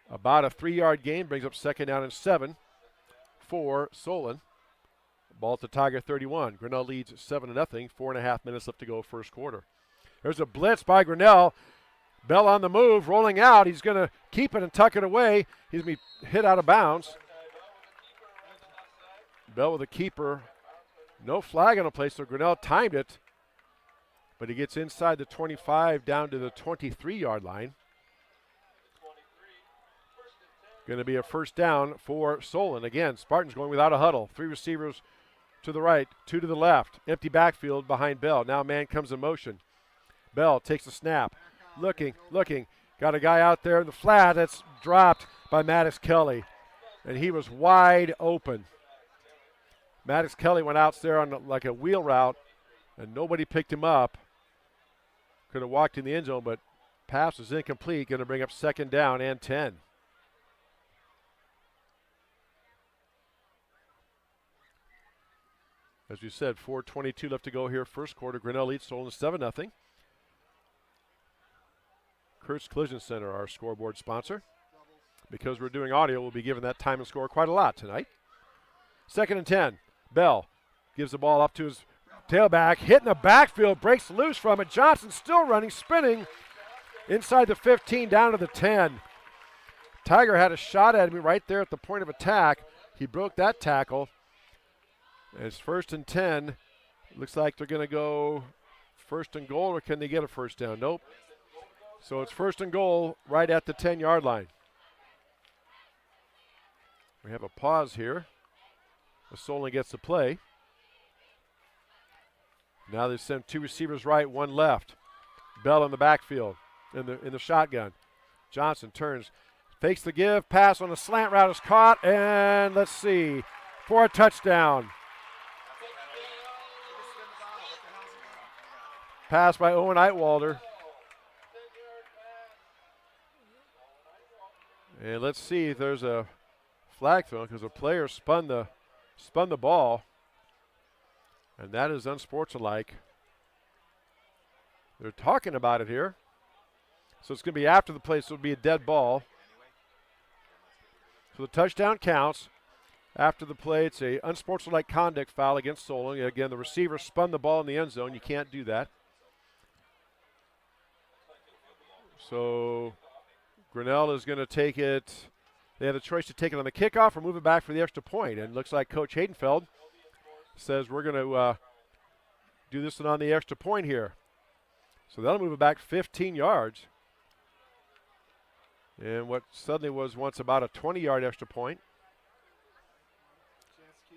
about a 3-yard gain brings up 2nd down and 7 for Solen. Ball at the Tiger 31. Grinnell leads 7-0. 4.5 minutes left to go first quarter. There's a blitz by Grinnell. Bell on the move, rolling out. He's going to keep it and tuck it away. He's going to be hit out of bounds. Bell with a keeper. No flag on the play, so Grinnell timed it. But he gets inside the 25 down to the 23-yard line. Going to be a first down for Solen. Again, Spartans going without a huddle. 3 receivers to the right, 2 to the left. Empty backfield behind Bell. Now man comes in motion. Bell takes a snap. Looking. Got a guy out there in the flat that's dropped by Maddox Kelly. And he was wide open. Maddox Kelly went out there on like a wheel route, and nobody picked him up. Could have walked in the end zone, but pass was incomplete. Going to bring up 2nd down and 10. As we said, 4:22 left to go here. First quarter. Grinnell leads Solon 7-0. Kurtz Collision Center, our scoreboard sponsor. Because we're doing audio, we'll be giving that time and score quite a lot tonight. 2nd and 10. Bell gives the ball up to his tailback. Hit in the backfield. Breaks loose from it. Johnson still running, spinning. Inside the 15, down to the 10. Tiger had a shot at him right there at the point of attack. He broke that tackle. And it's 1st and 10. Looks like they're going to go 1st and goal, or can they get a first down? Nope. So it's 1st and goal right at the 10-yard line. We have a pause here. Solon gets the play. Now they send 2 receivers right, 1 left. Bell in the backfield in the shotgun. Johnson turns, fakes the give, pass on a slant route is caught, and let's see, for a touchdown. Pass by Owen Eitwalder. And let's see if there's a flag thrown because the player spun the ball. And that is unsportsmanlike. They're talking about it here. So it's going to be after the play, so it'll be a dead ball. So the touchdown counts. After the play, it's a unsportsmanlike conduct foul against Solon. Again, the receiver spun the ball in the end zone. You can't do that. So Grinnell is going to take it. They have the choice to take it on the kickoff or move it back for the extra point. And it looks like Coach Hayden Feld says we're going to do this one on the extra point here. So that'll move it back 15 yards. And what suddenly was once about a 20-yard extra point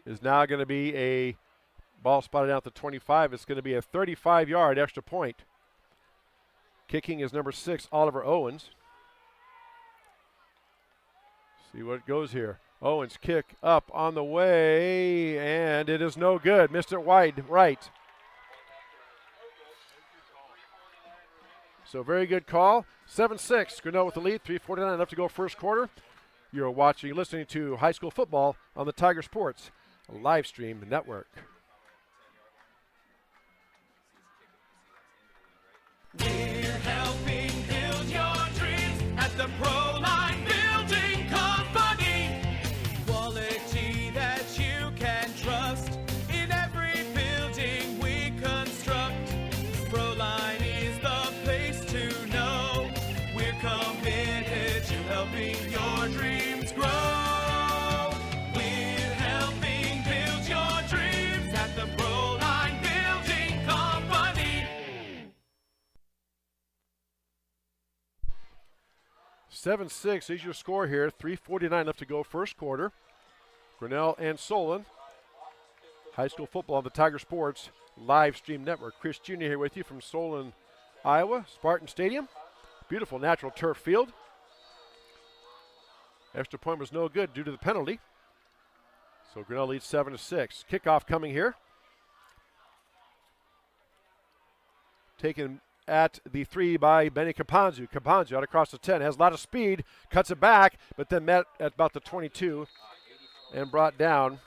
is now going to be a ball spotted out at the 25. It's going to be a 35-yard extra point. Kicking is number 6, Oliver Owens. See what goes here. Owens kick up on the way, and it is no good. Missed it wide right. So very good call. 7-6, Grinnell with the lead. 3:49 left to go first quarter. You're listening to high school football on the Tiger Sports live stream network. We're helping build your dreams at the Pro Line Building 7-6 is your score here. 3:49 left to go first quarter. Grinnell and Solon. High school football on the Tiger Sports live stream network. Chris Jr. here with you from Solon, Iowa, Spartan Stadium. Beautiful natural turf field. Extra point was no good due to the penalty. So Grinnell leads 7-6. Kickoff coming here. Taken at the 3 by Benny Capanzu. Capanzu out across the 10, has a lot of speed, cuts it back, but then met at about the 22 and brought down.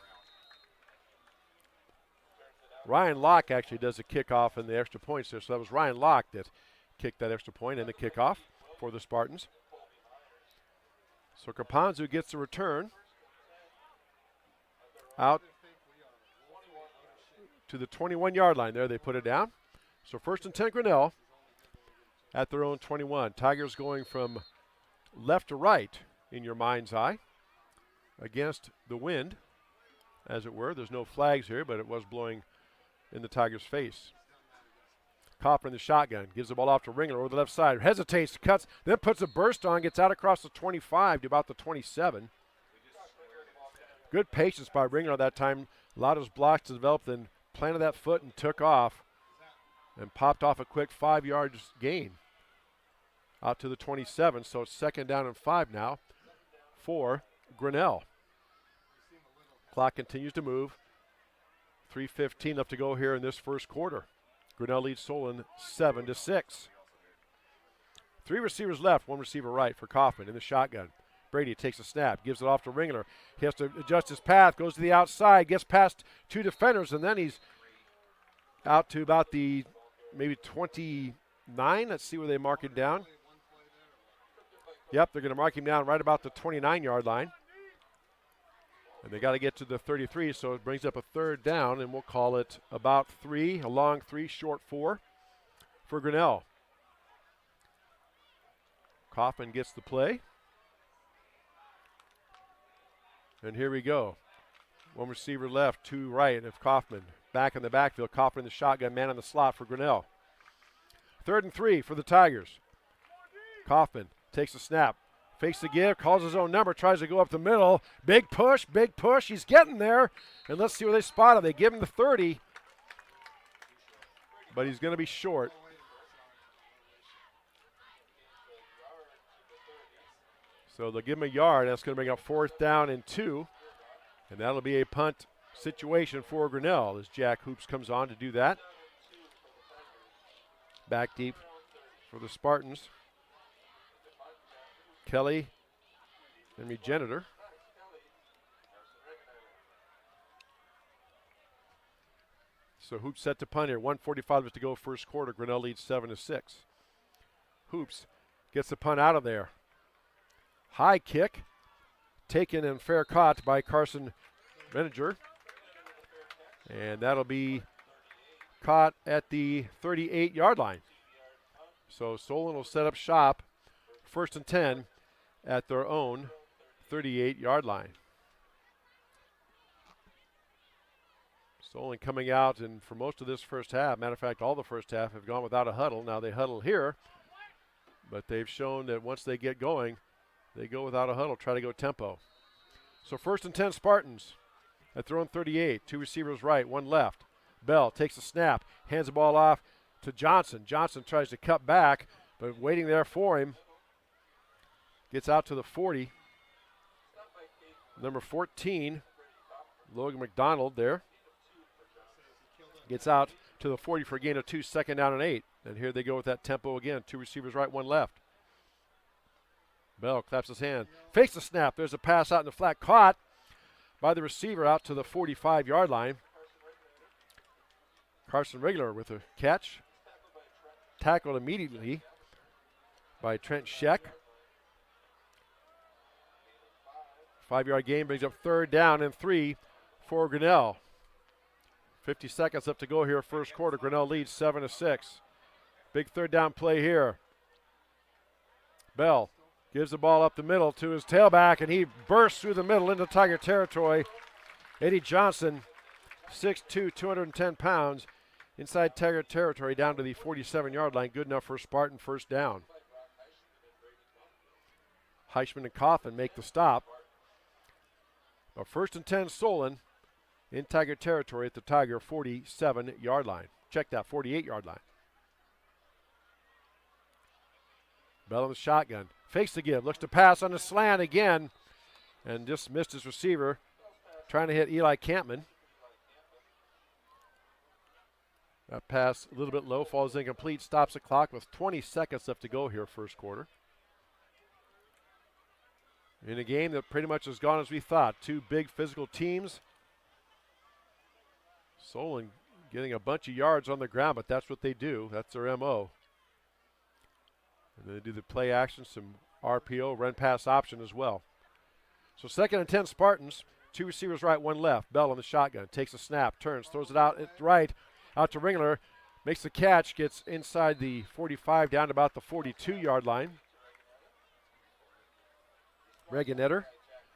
Ryan Locke actually does the kickoff and the extra points there, so that was Ryan Locke that kicked that extra point and the kickoff for the Spartans. So Capanzu gets the return out to the 21-yard line. There they put it down. So 1st and 10 Grinnell at their own 21. Tigers going from left to right in your mind's eye against the wind, as it were. There's no flags here, but it was blowing in the Tigers' face. Copper in the shotgun, gives the ball off to Ringler over the left side, hesitates, cuts, then puts a burst on, gets out across the 25 to about the 27. Good patience by Ringler that time. A lot of his blocks developed, then planted that foot and took off and popped off a quick 5 yards gain out to the 27. So it's 2nd down and 5 now for Grinnell. Clock continues to move. 3:15 left to go here in this first quarter. Grinnell leads Solon 7-6. 3 receivers left, 1 receiver right for Kaufman in the shotgun. Brady takes a snap, gives it off to Ringler. He has to adjust his path, goes to the outside, gets past 2 defenders, and then he's out to about the maybe 29. Let's see where they mark it down. Yep, they're going to mark him down right about the 29-yard line. And they got to get to the 33, so it brings up a 3rd down, and we'll call it about 3, a long 3, short 4 for Grinnell. Kaufman gets the play. And here we go. 1 receiver left, 2 right, and Kaufman back in the backfield. Kaufman in the shotgun, man in the slot for Grinnell. 3rd and 3 for the Tigers. Kaufman takes a snap. Fakes the give, calls his own number, tries to go up the middle. Big push. He's getting there. And let's see where they spot him. They give him the 30, but he's going to be short. So they'll give him a yard. That's going to bring up 4th down and 2. And that'll be a punt situation for Grinnell as Jack Hoops comes on to do that. Back deep for the Spartans. Kelly and Regenerator. So Hoops set to punt here. 1:45 to go first quarter. Grinnell leads 7-6. Hoops gets the punt out of there. High kick. Taken and fair caught by Carson Reninger. And that'll be caught at the 38-yard line. So Solon will set up shop. 1st and 10 at their own 38-yard line. Solon coming out, and for most of this first half, matter of fact, all the first half have gone without a huddle. Now they huddle here, but they've shown that once they get going, they go without a huddle, try to go tempo. So 1st and 10 Spartans at their own 38. 2 receivers right, 1 left. Bell takes a snap, hands the ball off to Johnson. Johnson tries to cut back, but waiting there for him. Gets out to the 40. Number 14, Logan McDonald there. Gets out to the 40 for a gain of 2, 2nd down and 8. And here they go with that tempo again. 2 receivers right, 1 left. Bell claps his hand. Fakes the snap. There's a pass out in the flat. Caught by the receiver out to the 45-yard line. Carson Regler with a catch. Tackled immediately by Trent Scheck. 5-yard gain brings up 3rd down and 3 for Grinnell. 50 seconds left to go here, first quarter. Grinnell leads 7-6. Big 3rd down play here. Bell gives the ball up the middle to his tailback, and he bursts through the middle into Tiger territory. Eddie Johnson, 6'2", 210 pounds, inside Tiger territory down to the 47-yard line. Good enough for Spartan 1st down. Heishman and Coffin make the stop. But first and 10, Solon in Tiger territory at the Tiger 47-yard line. Check that, 48-yard line. Bell in the shotgun. Fakes the give. Looks to pass on the slant again. And just missed his receiver. Trying to hit Eli Campman. That pass a little bit low. Falls incomplete. Stops the clock with 20 seconds left to go here first quarter. In a game that pretty much has gone as we thought. Two big physical teams. Solon getting a bunch of yards on the ground, but that's what they do. That's their MO. And they do the play action, some RPO, run pass option as well. So second and 10 Spartans. Two receivers right, one left. Bell on the shotgun. Takes a snap, turns, throws it out at right, out to Ringler. Makes the catch, gets inside the 45, down to about the 42-yard line. Reganetter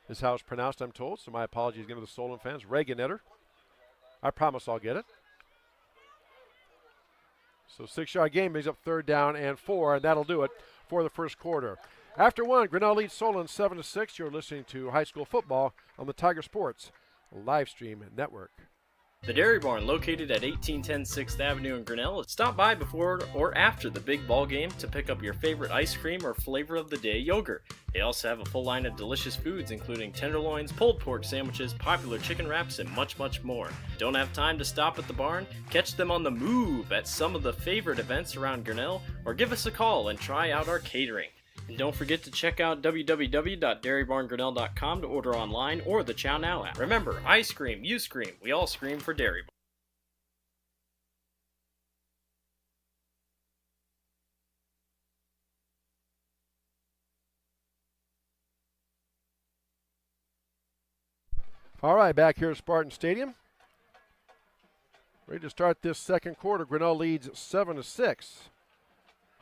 is how it's pronounced, I'm told. So my apologies again to the Solon fans. Reganetter. I promise I'll get it. So 6-yard gain brings up third down and 4, and that'll do it for the first quarter. After one, Grinnell leads Solon 7-6. You're listening to high school football on the Tiger Sports live stream network. The Dairy Barn, located at 1810 6th Avenue in Grinnell. Stop by before or after the big ball game to pick up your favorite ice cream or flavor of the day yogurt. They also have a full line of delicious foods, including tenderloins, pulled pork sandwiches, popular chicken wraps, and much, much more. Don't have time to stop at the barn? Catch them on the move at some of the favorite events around Grinnell, or give us a call and try out our catering. And don't forget to check out www.dairybarngrinnell.com to order online or the Chow Now app. Remember, I scream, you scream, we all scream for Dairy Barn. All right, back here at Spartan Stadium. Ready to start this second quarter. Grinnell leads 7-6.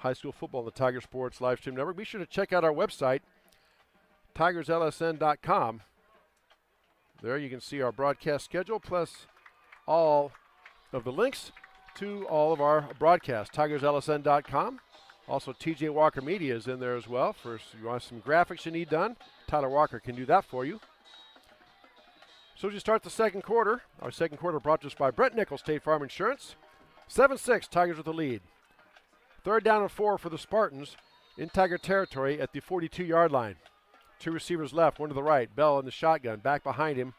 High school football on the Tiger Sports live stream network. Be sure to check out our website, tigerslsn.com. There you can see our broadcast schedule plus all of the links to all of our broadcasts, tigerslsn.com. Also, TJ Walker Media is in there as well. For if you want some graphics you need done, Tyler Walker can do that for you. So as you start the second quarter, our second quarter brought to us by Brett Nichols, State Farm Insurance. 7-6, Tigers with the lead. Third down and 4 for the Spartans in Tiger territory at the 42-yard line. Two receivers left, one to the right. Bell in the shotgun, back behind him.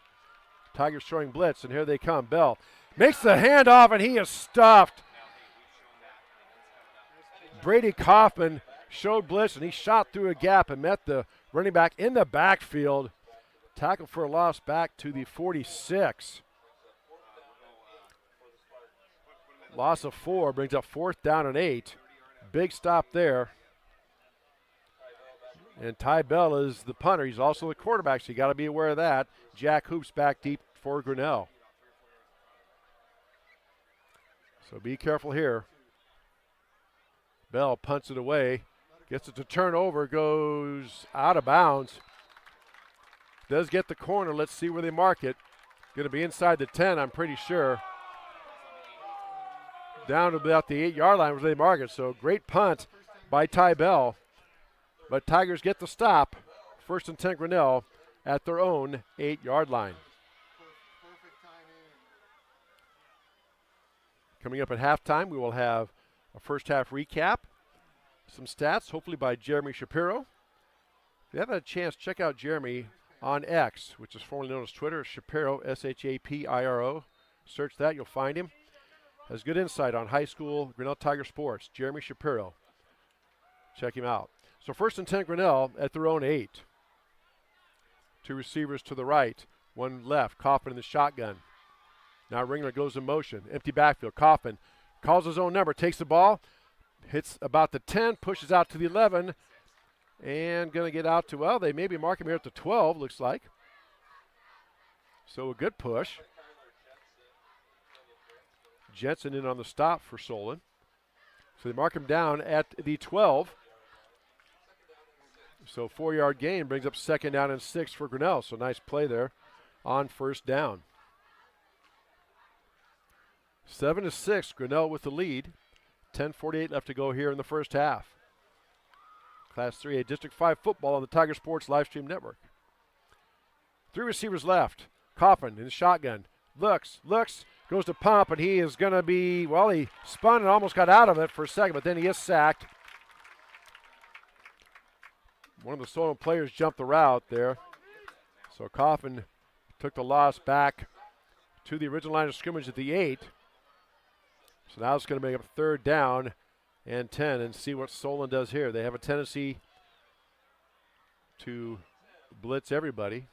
Tigers showing blitz, and here they come. Bell makes the handoff, and he is stuffed. Brady Kaufman showed blitz, and he shot through a gap and met the running back in the backfield. Tackle for a loss back to the 46. Loss of 4 brings up fourth down and 8. Big stop there. And Ty Bell is the punter. He's also the quarterback, so you got to be aware of that. Jack Hoops back deep for Grinnell. So be careful here. Bell punts it away. Gets it to turn over. Goes out of bounds. Does get the corner. Let's see where they mark it. Going to be inside the 10, I'm pretty sure. Down to about the 8-yard line where they mark it. So great punt by Ty Bell. But Tigers get the stop. First and 10 Grinnell at their own 8-yard line. Coming up at halftime, we will have a first half recap. Some stats, hopefully by Jeremy Shapiro. If you haven't had a chance, check out Jeremy on X, which is formerly known as Twitter. Shapiro, Shapiro. Search that, you'll find him. Has good insight on high school Grinnell Tiger sports. Jeremy Shapiro. Check him out. So first and 10 Grinnell at their own 8. Two receivers to the right, one left. Coffin in the shotgun. Now Ringler goes in motion. Empty backfield. Coffin calls his own number, takes the ball, hits about the 10, pushes out to the 11, and going to get out to, well, they maybe mark him here at the 12, looks like. So a good push. Jensen in on the stop for Solon. So they mark him down at the 12. So 4-yard gain brings up second down and 6 for Grinnell. So nice play there on first down. 7-6, Grinnell with the lead. 10:48 left to go here in the first half. Class 3A District 5 football on the Tiger Sports live stream network. 3 receivers left. Coffin in the shotgun. Looks, goes to pump, and he is going to be, well, he spun and almost got out of it for a second, but then he is sacked. One of the Solon players jumped the route there. So Coffin took the loss back to the original line of scrimmage at the 8. So now it's going to make up 3rd down and 10, and see what Solon does here. They have a tendency to blitz everybody.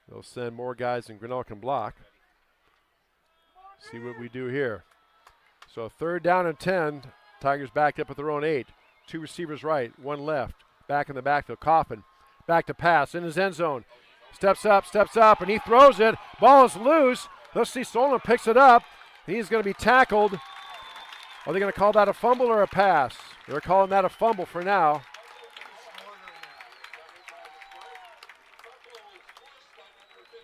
They'll send more guys than Grinnell can block. See what we do here. So 3rd down and 10. Tigers backed up at their own 8. 2 receivers right, 1 left. Back in the backfield. Coffin back to pass in his end zone. Steps up, and he throws it. Ball is loose. Let's see, Solon picks it up. He's going to be tackled. Are they going to call that a fumble or a pass? They're calling that a fumble for now.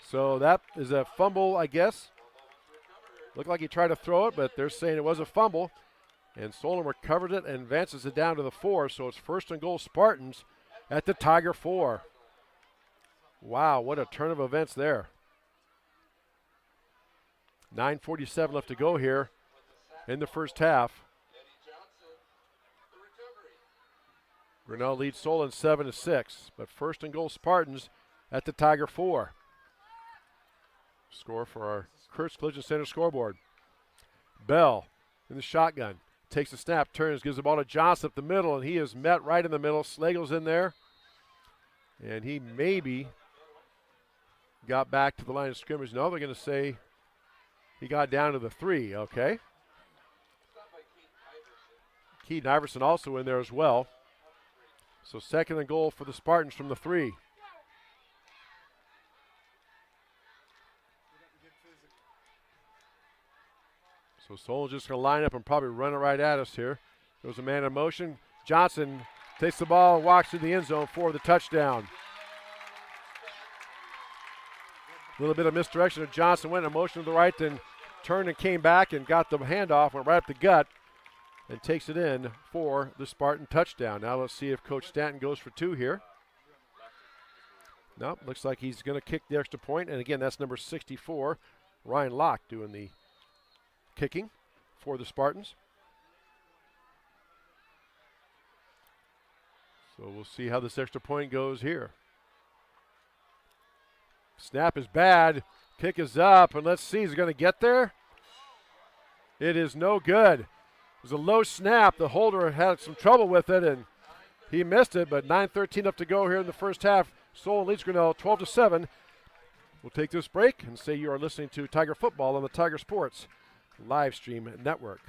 So that is a fumble, I guess. Looked like he tried to throw it, but they're saying it was a fumble. And Solon recovered it and advances it down to the 4. So it's 1st and goal Spartans at the Tiger 4. Wow, what a turn of events there. 9:47 left to go here in the first half. Grinnell leads Solon 7-6, but 1st and goal Spartans at the Tiger 4. Score for our Kurtz Collision Center scoreboard. Bell in the shotgun. Takes a snap, turns, gives the ball to Johnson up the middle, and he is met right in the middle. Slagle's in there. And he maybe got back to the line of scrimmage. No, they're going to say he got down to the 3, okay. Keaton Iverson also in there as well. So 2nd and goal for the Spartans from the 3. So Solon's just going to line up and probably run it right at us here. There's a man in motion. Johnson takes the ball and walks to the end zone for the touchdown. A little bit of misdirection of Johnson. Went in motion to the right, then turned and came back and got the handoff, went right up the gut, and takes it in for the Spartan touchdown. Now let's see if Coach Stanton goes for 2 here. Nope, looks like he's going to kick the extra point. And again, that's number 64, Ryan Locke, doing the kicking for the Spartans. So we'll see how this extra point goes here. Snap is bad. Kick is up, and let's see, is he going to get there? It is no good. It was a low snap. The holder had some trouble with it, and he missed it, but 9:13 up to go here in the first half. Solon leads Grinnell 12-7. We'll take this break and say you are listening to Tiger Football on the Tiger Sports live stream network.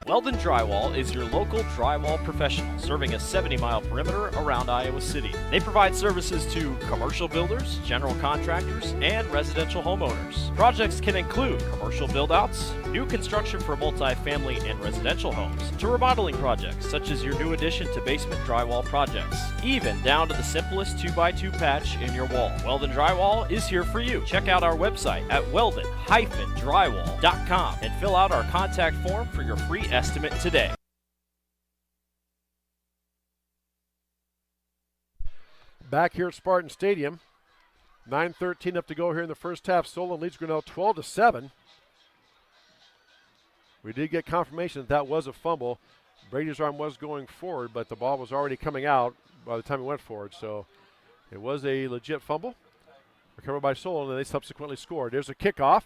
Weldon Drywall is your local drywall professional, serving a 70-mile perimeter around Iowa City. They provide services to commercial builders, general contractors, and residential homeowners. Projects can include commercial build-outs, new construction for multi-family and residential homes, to remodeling projects such as your new addition to basement drywall projects, even down to the simplest 2x2 patch in your wall. Weldon Drywall is here for you. Check out our website at weldon-drywall.com and fill out our contact form for your free estimate today. Back here at Spartan Stadium, 9:13 up to go here in the first half. Solon leads Grinnell 12-7. We did get confirmation that that was a fumble. Brady's arm was going forward, but the ball was already coming out by the time it went forward. So it was a legit fumble. Recovered by Solon, and they subsequently scored. There's a kickoff.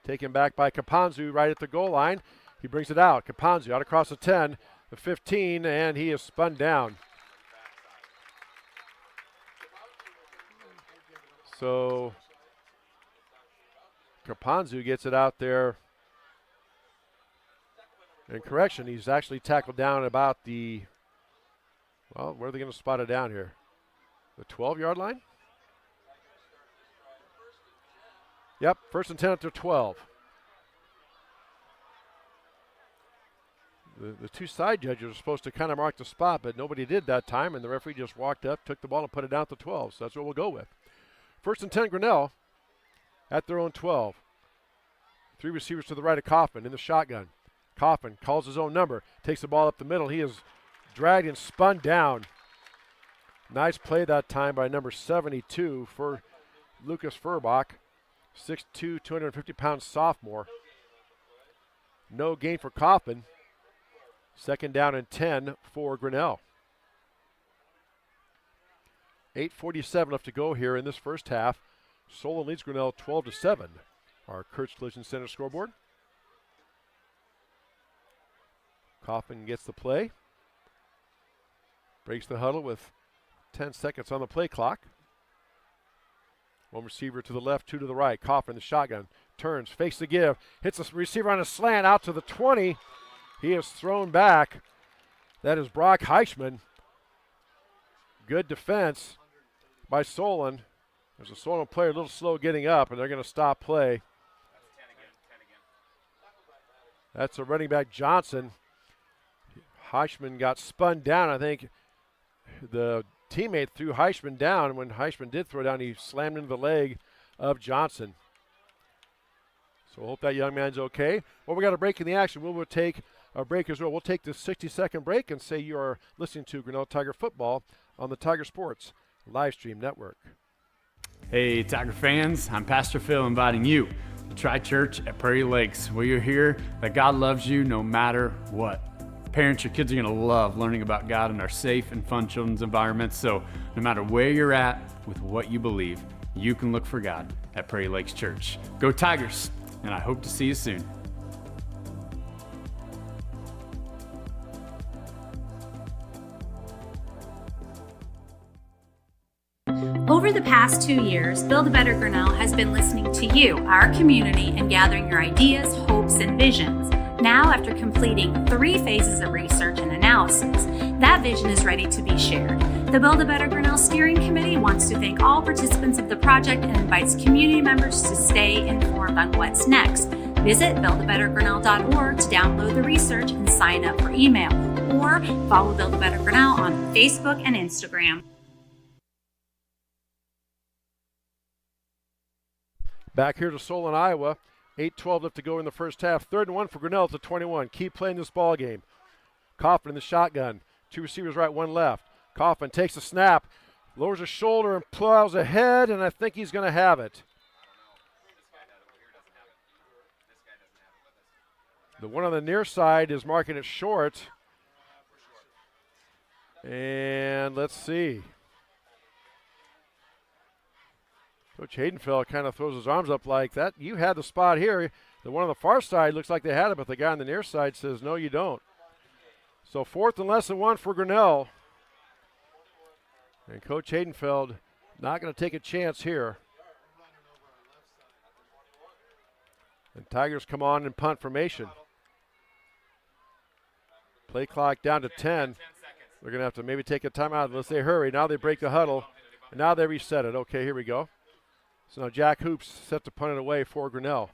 Taken back by Caponzu right at the goal line. He brings it out. Caponzu out across the 10, the 15, and he is spun down. So Caponzu gets it out there. And correction, he's actually tackled down about the, well, where are they going to spot it down here? The 12-yard line? Yep, 1st and 10 at their 12. The two side judges are supposed to kind of mark the spot, but nobody did that time, and the referee just walked up, took the ball, and put it down at the 12. So that's what we'll go with. 1st and 10, Grinnell at their own 12. 3 receivers to the right of Kaufman in the shotgun. Coffin calls his own number, takes the ball up the middle. He is dragged and spun down. Nice play that time by number 72 for Lucas Furbach, 6'2", 250-pound sophomore. No gain for Coffin. Second down and 10 for Grinnell. 8:47 left to go here in this first half. Solon leads Grinnell 12-7. Our Kurtz Collision Center scoreboard. Coffin gets the play. Breaks the huddle with 10 seconds on the play clock. One receiver to the left, two to the right. Coffin, the shotgun, turns, fakes the give, hits the receiver on a slant out to the 20. He is thrown back. That is Brock Heichman. Good defense by Solon. There's a Solon player a little slow getting up, and they're going to stop play. That's a running back Johnson. Heichman got spun down. I think the teammate threw Heichman down, and when Heichman did throw down, he slammed into the leg of Johnson. So I hope that young man's okay. Well, we got a break in the action. We'll take a break as well. We'll take this 60-second break and say you are listening to Grinnell Tiger Football on the Tiger Sports Live Stream Network. Hey, Tiger fans, I'm Pastor Phil inviting you to try church at Prairie Lakes, where you'll hear that God loves you no matter what. Parents, your kids are going to love learning about God in our safe and fun children's environments. So no matter where you're at with what you believe, you can look for God at Prairie Lakes Church. Go Tigers, and I hope to see you soon. Over the past 2 years, Build a Better Grinnell has been listening to you, our community, and gathering your ideas, hopes, and visions. Now, after completing 3 phases of research and analysis, that vision is ready to be shared. The Build a Better Grinnell Steering Committee wants to thank all participants of the project and invites community members to stay informed on what's next. Visit buildabettergrinnell.org to download the research and sign up for email, or follow Build a Better Grinnell on Facebook and Instagram. Back here to Solon, Iowa. 8:12 left to go in the first half. 3rd and 1 for Grinnell at the 21. Keep playing this ball game. Coffin in the shotgun. 2 receivers right, 1 left. Coffin takes a snap, lowers his shoulder and plows ahead, and I think he's going to have it. The one on the near side is marking it short. And let's see. Coach Hayden kind of throws his arms up like that. You had the spot here. The one on the far side looks like they had it, but the guy on the near side says, no, you don't. So 4th and less than 1 for Grinnell. And Coach Haydenfeld not going to take a chance here. And Tigers come on in punt formation. Play clock down to 10. They're going to have to maybe take a timeout unless they hurry. Now they break the huddle, and now they reset it. Okay, here we go. So now Jack Hoops set to punt it away for Grinnell.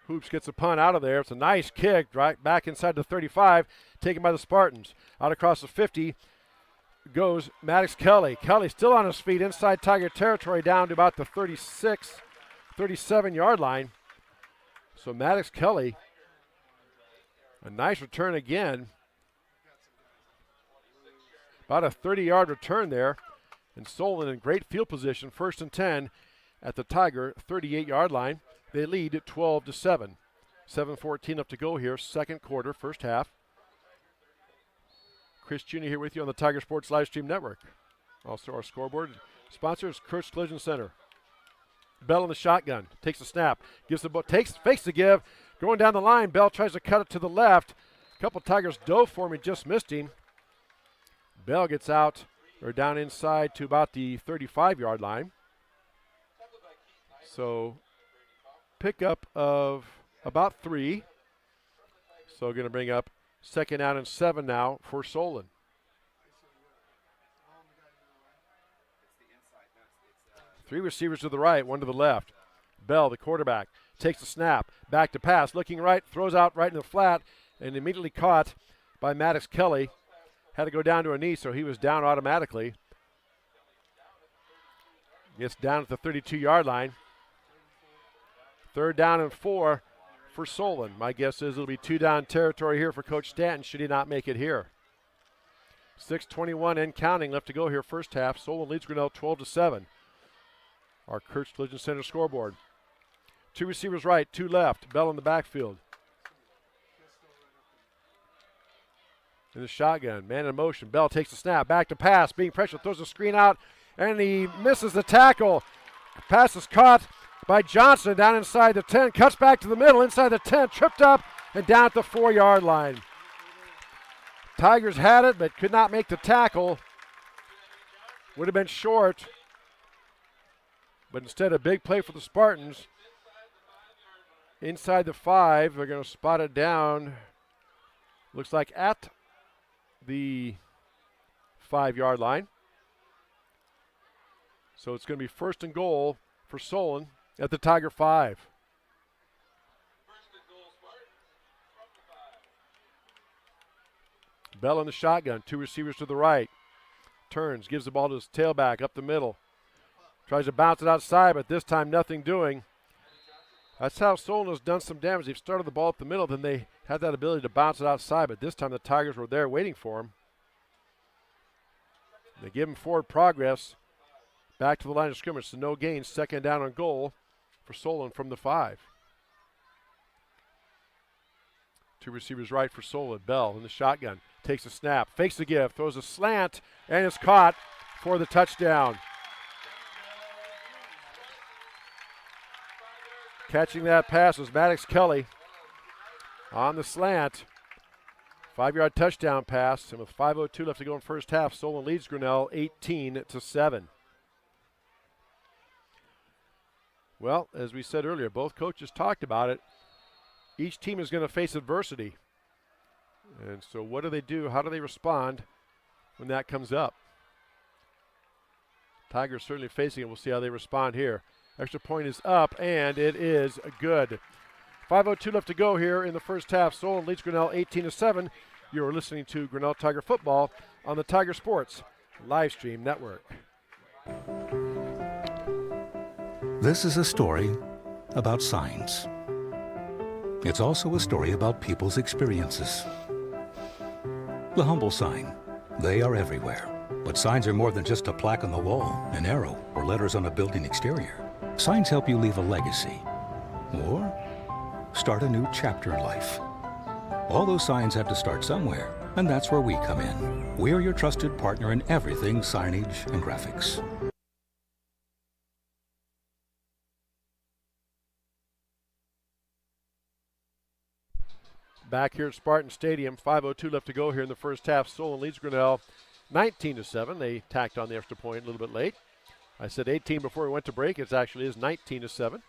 Hoops gets a punt out of there. It's a nice kick right back inside the 35, taken by the Spartans. Out across the 50 goes Maddox Kelly. Kelly still on his feet inside Tiger territory down to about the 36, 37-yard line. So Maddox Kelly, a nice return again. About a 30-yard return there. And Solon in great field position, 1st and 10 at the Tiger 38-yard line. They lead at 12-7. 7:14 left to go here, second quarter, first half. Chris Jr. here with you on the Tiger Sports Live Stream Network. Also our scoreboard sponsor is Kurtz Collision Center. Bell in the shotgun, takes a snap, gives the ball, fakes the give, going down the line. Bell tries to cut it to the left. A couple Tigers dove for him, he just missed him. Bell gets out, or down inside to about the 35-yard line. So pickup of about 3. So going to bring up 2nd down and 7 now for Solon. Three receivers to the right, 1 to the left. Bell, the quarterback, takes the snap, back to pass, looking right, throws out right in the flat, and immediately caught by Maddox Kelly. Had to go down to a knee, so he was down automatically. Gets down at the 32-yard line. 3rd down and 4 for Solon. My guess is it'll be 2-down territory here for Coach Stanton should he not make it here. 6:21 and counting left to go here first half. Solon leads Grinnell 12-7. Our Kurtz Collision Center scoreboard. 2 receivers right, 2 left. Bell in the backfield. In the shotgun, man in motion. Bell takes the snap, back to pass, being pressured, throws the screen out, and he misses the tackle. Pass is caught by Johnson down inside the 10, cuts back to the middle, inside the 10, tripped up, and down at the 4-yard line. Tigers had it, but could not make the tackle. Would have been short, but instead a big play for the Spartans. Inside the 5, they're going to spot it down. Looks like at the 5-yard line. So it's going to be 1st and goal for Solon at the Tiger 5. Bell in the shotgun, 2 receivers to the right. Turns, gives the ball to his tailback up the middle. Tries to bounce it outside, but this time nothing doing. That's how Solon has done some damage. They've started the ball up the middle, then they had that ability to bounce it outside, but this time the Tigers were there waiting for him. They give him forward progress. Back to the line of scrimmage, so no gain. 2nd down on goal for Solon from the 5. 2 receivers right for Solon. Bell in the shotgun. Takes a snap, fakes the give, throws a slant, and is caught for the touchdown. Catching that pass was Maddox Kelly on the slant. 5-yard touchdown pass, and with 5:02 left to go in first half, Solon leads Grinnell 18-7. Well, as we said earlier, both coaches talked about it. Each team is going to face adversity. And so what do they do? How do they respond when that comes up? Tigers certainly facing it. We'll see how they respond here. Extra point is up, and it is good. 5:02 left to go here in the first half. Solon leads Grinnell 18-7. You're listening to Grinnell Tiger Football on the Tiger Sports Livestream Network. This is a story about signs. It's also a story about people's experiences. The humble sign. They are everywhere. But signs are more than just a plaque on the wall, an arrow, or letters on a building exterior. Signs help you leave a legacy or start a new chapter in life. All those signs have to start somewhere, and that's where we come in. We're your trusted partner in everything signage and graphics. Back here at Spartan Stadium, 5:02 left to go here in the first half. Solon leads Grinnell 19-7. They tacked on the extra point a little bit late. I said 18 before we went to break. It actually is 19-7.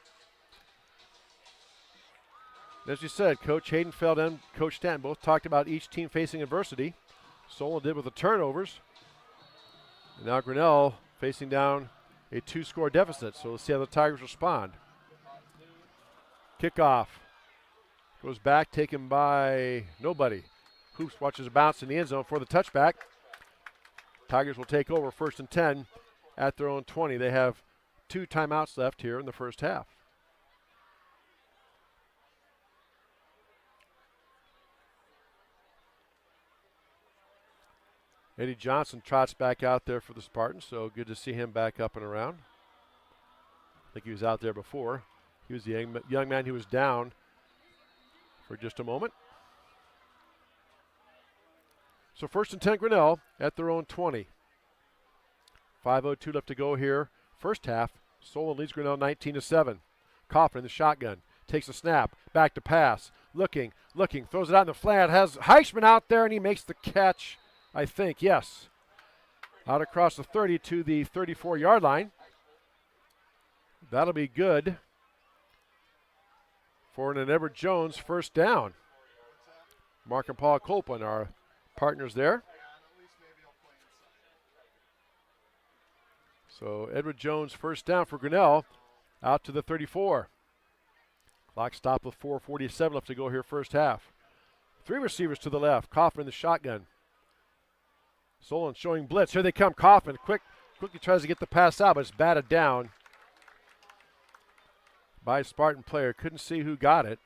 As you said, Coach Hayden, Feld, and Coach Stanton both talked about each team facing adversity. Solon did with the turnovers. And now Grinnell facing down a 2-score deficit. So let's see how the Tigers respond. Kickoff. Goes back, taken by nobody. Hoops watches a bounce in the end zone for the touchback. Tigers will take over 1st and 10 at their own 20. They have 2 timeouts left here in the first half. Eddie Johnson trots back out there for the Spartans, so good to see him back up and around. I think he was out there before. He was the young man who was down for just a moment. So 1st and 10 Grinnell at their own 20. 5:02 left to go here. First half, Solon leads Grinnell 19-7. Coffin in the shotgun, takes a snap, back to pass, looking, throws it out in the flat, has Heichman out there, and he makes the catch, I think, yes. Out across the 30 to the 34-yard line. That'll be good for an Edward Jones first down. Mark and Paul Copeland are partners there. So Edward Jones first down for Grinnell out to the 34. Clock stopped with 4:47 left to go here first half. 3 receivers to the left. Coffin in the shotgun. Solon showing blitz. Here they come. Coffin, quick quickly tries to get the pass out, but it's batted down by a Spartan player. Couldn't see who got it.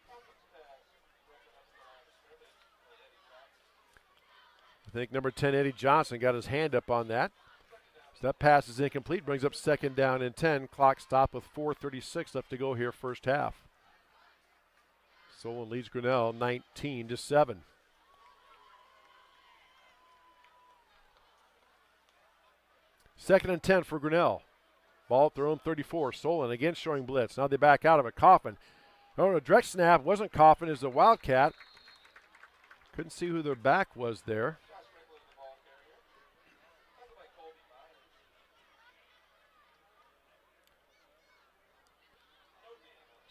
I think number 10, Eddie Johnson, got his hand up on that. So that pass is incomplete, brings up second down and 10. Clock stop with 4:36 left to go here, first half. Solon leads Grinnell 19-7. Second and 10 for Grinnell. Ball at their own 34. Solon again showing blitz. Now they back out of it. Coffin. Oh, a direct snap. Wasn't Coffin, is a Wildcat. Couldn't see who their back was there.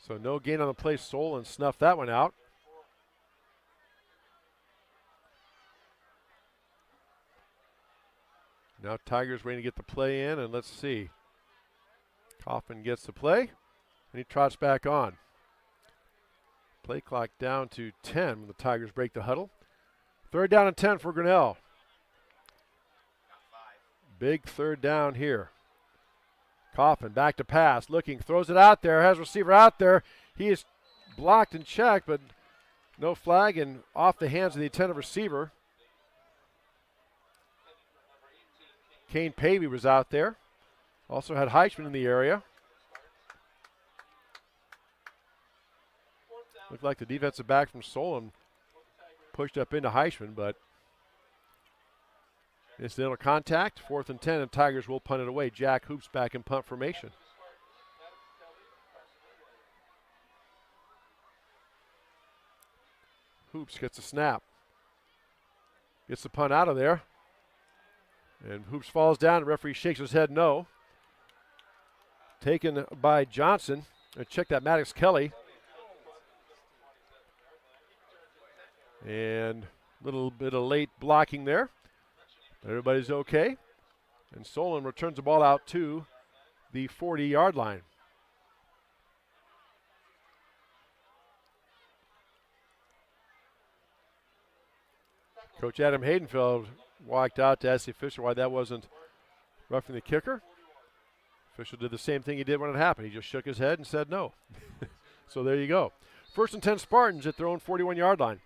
So no gain on the play. Solon snuffed that one out. Now Tigers waiting to get the play in, and let's see. Coffin gets the play, and he trots back on. Play clock down to 10 when the Tigers break the huddle. Third down and 10 for Grinnell. Big third down here. Coffin back to pass, looking, throws it out there, has receiver out there. He is blocked and checked, but no flag, and off the hands of the intended receiver. Kane Pavey was out there. Also had Heichman in the area. Looked like the defensive back from Solon pushed up into Heichman, but incidental contact, 4th and 10, and Tigers will punt it away. Jack Hoops back in punt formation. Hoops gets a snap. Gets the punt out of there. And Hoops falls down. The referee shakes his head no. Taken by Johnson. And check that, Maddox Kelly. And a little bit of late blocking there. Everybody's okay. And Solon returns the ball out to the 40-yard line. Coach Adam Haydenfeld walked out to ask the official why that wasn't roughing the kicker. Official did the same thing he did when it happened. He just shook his head and said no. So there you go. First and 10 Spartans at their own 41-yard line.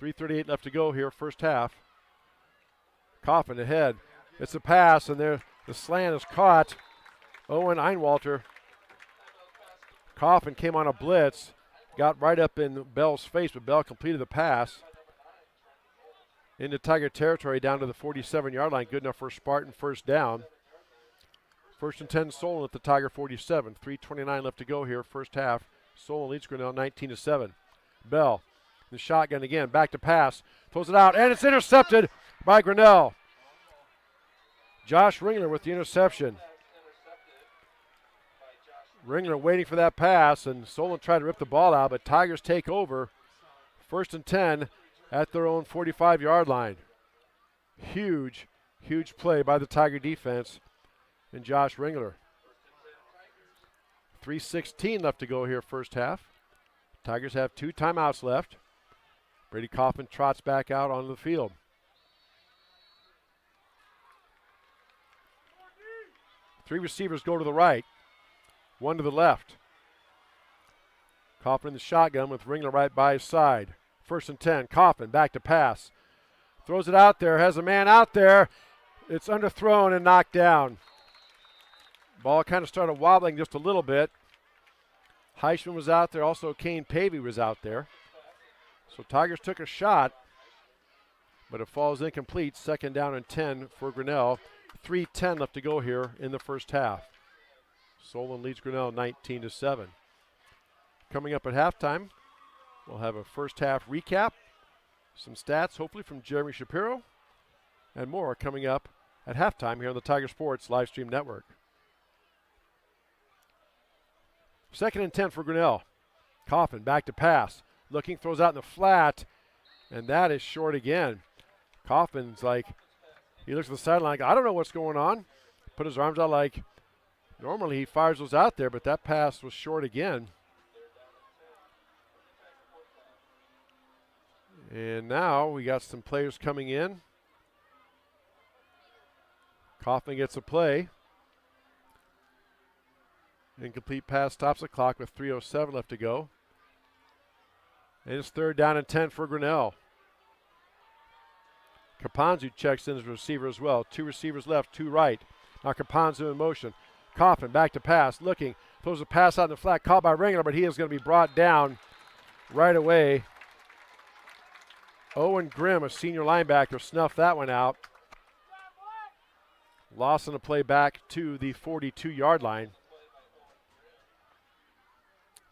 3:38 left to go here, first half. Coffin ahead. It's a pass, and there the slant is caught. Owen Einwalter. Coffin came on a blitz, got right up in Bell's face, but Bell completed the pass into Tiger territory down to the 47-yard line. Good enough for Spartan first down. First and 10 Solon at the Tiger 47. 3:29 left to go here, first half. Solon leads Grinnell 19-7. Bell, the shotgun again, back to pass, throws it out, and it's intercepted by Grinnell. Josh Ringler with the interception. Ringler waiting for that pass, and Solon tried to rip the ball out, but Tigers take over. First and 10 at their own 45-yard line. Huge, huge play by the Tiger defense and Josh Ringler. 3:16 left to go here, first half. Tigers have 2 timeouts left. Brady Coffin trots back out onto the field. Three receivers go to the right, one to the left. Coffin in the shotgun with Ringler right by his side. First and 10, Coffin back to pass. Throws it out there, has a man out there. It's underthrown and knocked down. Ball kind of started wobbling just a little bit. Heichman was out there, also Kane Pavey was out there. So Tigers took a shot, but it falls incomplete. Second down and 10 for Grinnell. 3:10 left to go here in the first half. Solon leads Grinnell 19-7. Coming up at halftime, we'll have a first half recap, some stats hopefully from Jeremy Shapiro, and more coming up at halftime here on the Tiger Sports live stream network. Second and 10 for Grinnell. Coffin back to pass. Looking, throws out in the flat, and that is short again. Coffin's like, he looks at the sideline like, I don't know what's going on. Put his arms out like, normally he fires those out there, but that pass was short again. And now we got some players coming in. Kaufman gets a play. Incomplete pass stops the clock with 3:07 left to go. And it's 3rd down and 10 for Grinnell. Caponzu checks in as a receiver as well. 2 receivers left, 2 right. Now Caponzu in motion. Kaufman back to pass, looking, throws a pass out in the flat, caught by Ringler, but he is going to be brought down right away. Owen Grimm, a senior linebacker, snuffed that one out. Loss on the play back to the 42-yard line.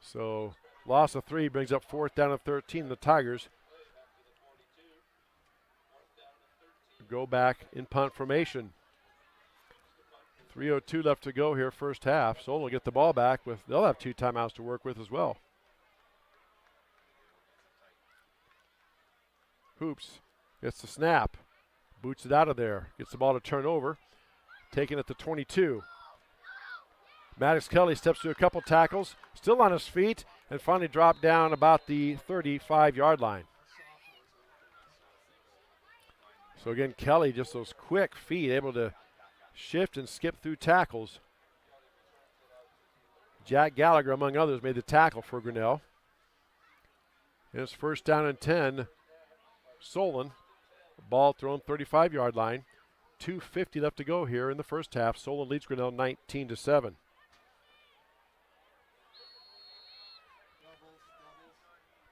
So loss of 3 brings up 4th down and 13. The Tigers go back in punt formation. 3:02 left to go here, first half. Solon will get the ball back. They'll have 2 timeouts to work with as well. Hoops gets the snap, boots it out of there, gets the ball to turn over, taking it to 22. Maddox Kelly steps through a couple tackles, still on his feet, and finally dropped down about the 35-yard line. So again, Kelly, just those quick feet, able to shift and skip through tackles. Jack Gallagher, among others, made the tackle for Grinnell. And it's 1st down and 10. Solon, ball thrown 35-yard line. 2:50 left to go here in the first half. Solon leads Grinnell 19-7.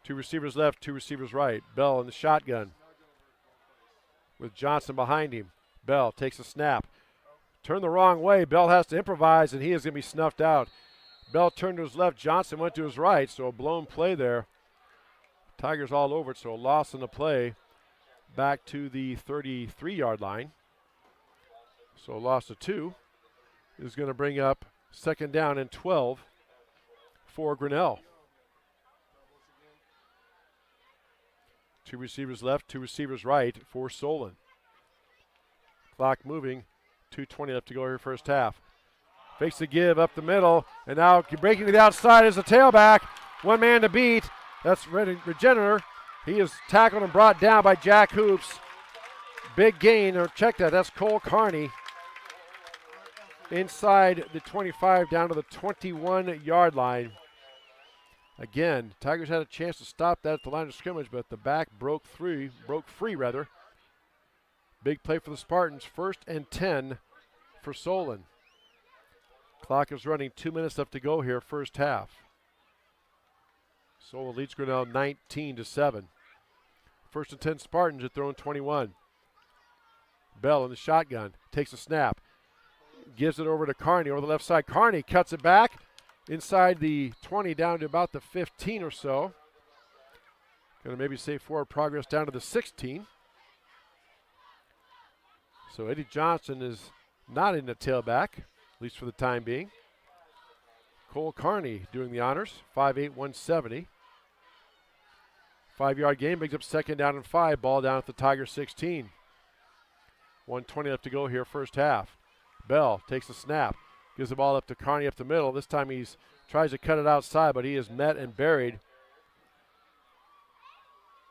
Two receivers left, 2 receivers right. Bell in the shotgun with Johnson behind him. Bell takes a snap. Turned the wrong way. Bell has to improvise, and he is going to be snuffed out. Bell turned to his left. Johnson went to his right, so a blown play there. Tigers all over it, so a loss in the play back to the 33-yard line. So a loss of 2 is going to bring up 2nd down and 12 for Grinnell. 2 receivers left, 2 receivers right for Solon. Clock moving. 2:20 left to go here first half. Fakes the give up the middle, and now breaking to the outside is the tailback. 1 man to beat. That's Regener. He is tackled and brought down by Jack Hoops. Big gain, or check that, that's Cole Carney. Inside the 25 down to the 21-yard line. Again, Tigers had a chance to stop that at the line of scrimmage, but the back broke free. Big play for the Spartans. 1st and 10 for Solon. Clock is running, 2 minutes left to go here, first half. Solon leads Grinnell 19-7. 1st and 10 Spartans at throwing 21. Bell in the shotgun, takes a snap, gives it over to Carney over the left side. Carney cuts it back inside the 20 down to about the 15 or so. Going to maybe save forward progress down to the 16. So Eddie Johnson is not in the tailback, at least for the time being. Cole Carney doing the honors, 5'8", 170. 5-yard gain brings up 2nd down and 5. Ball down at the Tiger 16. 1:20 left to go here, first half. Bell takes the snap, gives the ball up to Carney up the middle. This time he tries to cut it outside, but he is met and buried.